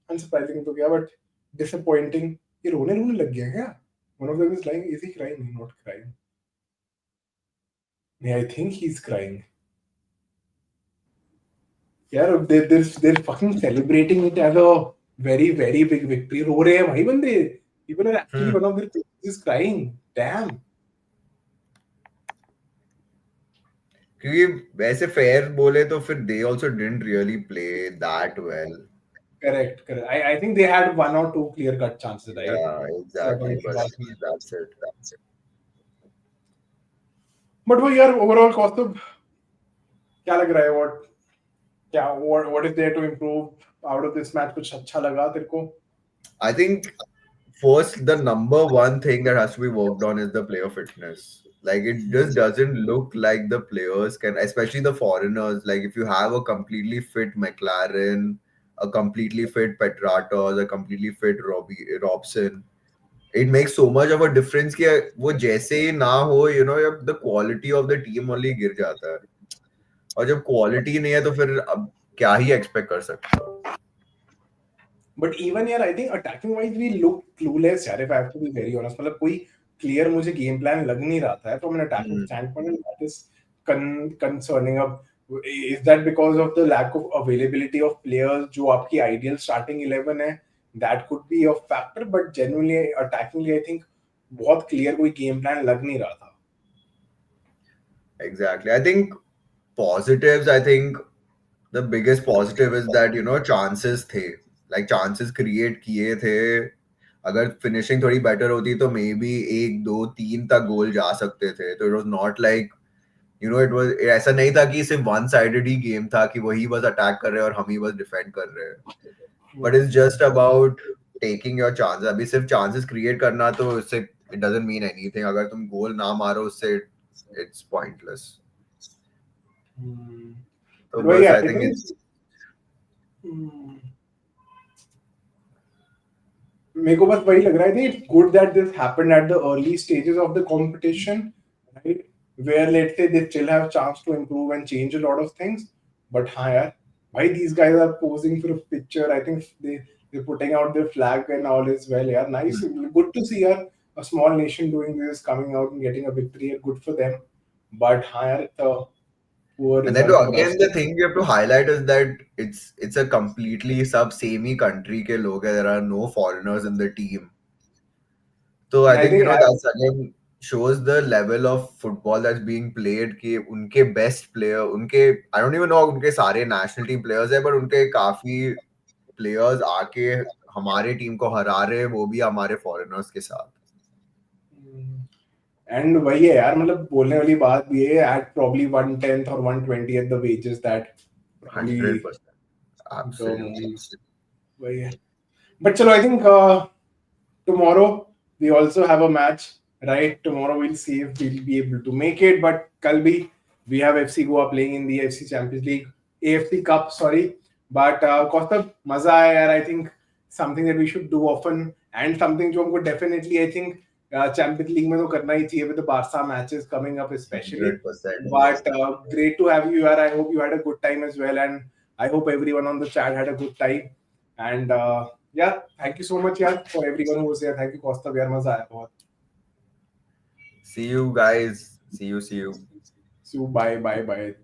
तो क्या, but disappointing. ये रोने रोने लग गया क्या? One of them is lying. Is he crying? Not crying. Yeah, I think he's crying. यार they're fucking celebrating it as a very very big victory. रो रहे हैं भाई बंदे. People are actually, one of their players is crying. Damn. क्योंकि वैसे fair बोले तो फिर they also didn't really play that well. Correct. I think they had one or two clear cut chances, right? Yeah, exactly. But that's it. But वो यार overall कौस्तुभ क्या लग रहा है? What is there to improve out of this match? कुछ अच्छा लगा तेरे को? I think first, the number one thing that has to be worked on is the player fitness. Like, it just doesn't look like the players can, especially the foreigners. Like, if you have a completely fit McLaren, a completely fit Petratos, a completely fit Robson, it makes so much of a difference कि वो जैसे ही ना हो, जब the quality of the team only गिर जाता है. और जब quality नहीं है तो फिर अब क्या ही expect कर सकते हो. But even यार I think attacking wise we look clueless यार, if I have to be very honest. मतलब कोई clear मुझे game plan लग नहीं रहा था from an attacking standpoint, and that is concerning. अब is that because of the lack of availability of players जो आपकी ideal starting 11 है? That could be a factor, but genuinely attackingly I think बहुत clear कोई game plan लग नहीं रहा था. Exactly. I think positives, I think the biggest positive is that, chances थे. Like, chances create किए थे. अगर finishing थोड़ी better होती तो maybe 1, 2, 3 तक गोल जा सकते थे. तो it was not like, it was, ऐसा नहीं था कि सिर्फ one sided ही game था कि वही बस attack कर रहे हैं और हम ही बस defend कर रहे हैं. But it's just about taking your chances. अभी सिर्फ chances create करना तो उससे it doesn't mean anything. अगर तुम गोल ना मारो उससे it's pointless. तो वही बस I I think think it's मेरे को बस वही लग रहा है कि it's good that this happened at the early stages of the competition, right? Where let's say they still have chance to improve and change a lot of things. But हाँ यार, भाई these guys are posing for a picture. I think they're putting out their flag and all is well. यार nice, good to see यार. a small nation doing this, coming out and getting a victory, good for them. But higher it's a poor And then result for again, us. the thing you have to highlight is that it's a completely sub-same country ke log hai. There are no foreigners in the team. So And I I think think as that's again shows the level of football that's being played. कि उनके best player, उनके I don't even know उनके सारे national team players है, but उनके काफी players आके हमारे टीम को हरा रहे हैं, वो भी हमारे foreigners के साथ. एंड वही है यार, मतलब बोलने वाली बात भी है, एट प्रॉब्ली 1/10 और 1/20 at the wages that probably 100%. The Absolutely. Mohan, वही है. बट चलो, I think tomorrow we also have a match, right? Tomorrow we'll see if we'll be able to make it. But Kalbi, we have FC Goa playing in the AFC Champions League, AFC Cup, sorry. But Costa, maza aaya yaar. I think something that we should do often, and something जो हमको definitely I think Champions League में तो करना ही चाहिए with the Barca matches coming up especially. 100%. But great to have you here. I hope you had a good time as well, and I hope everyone on the chat had a good time. And yeah, thank you so much, yeah, for everyone who was here. Thank you, Costa. यार मजा आया बहुत. See you guys. See you. See you. Bye.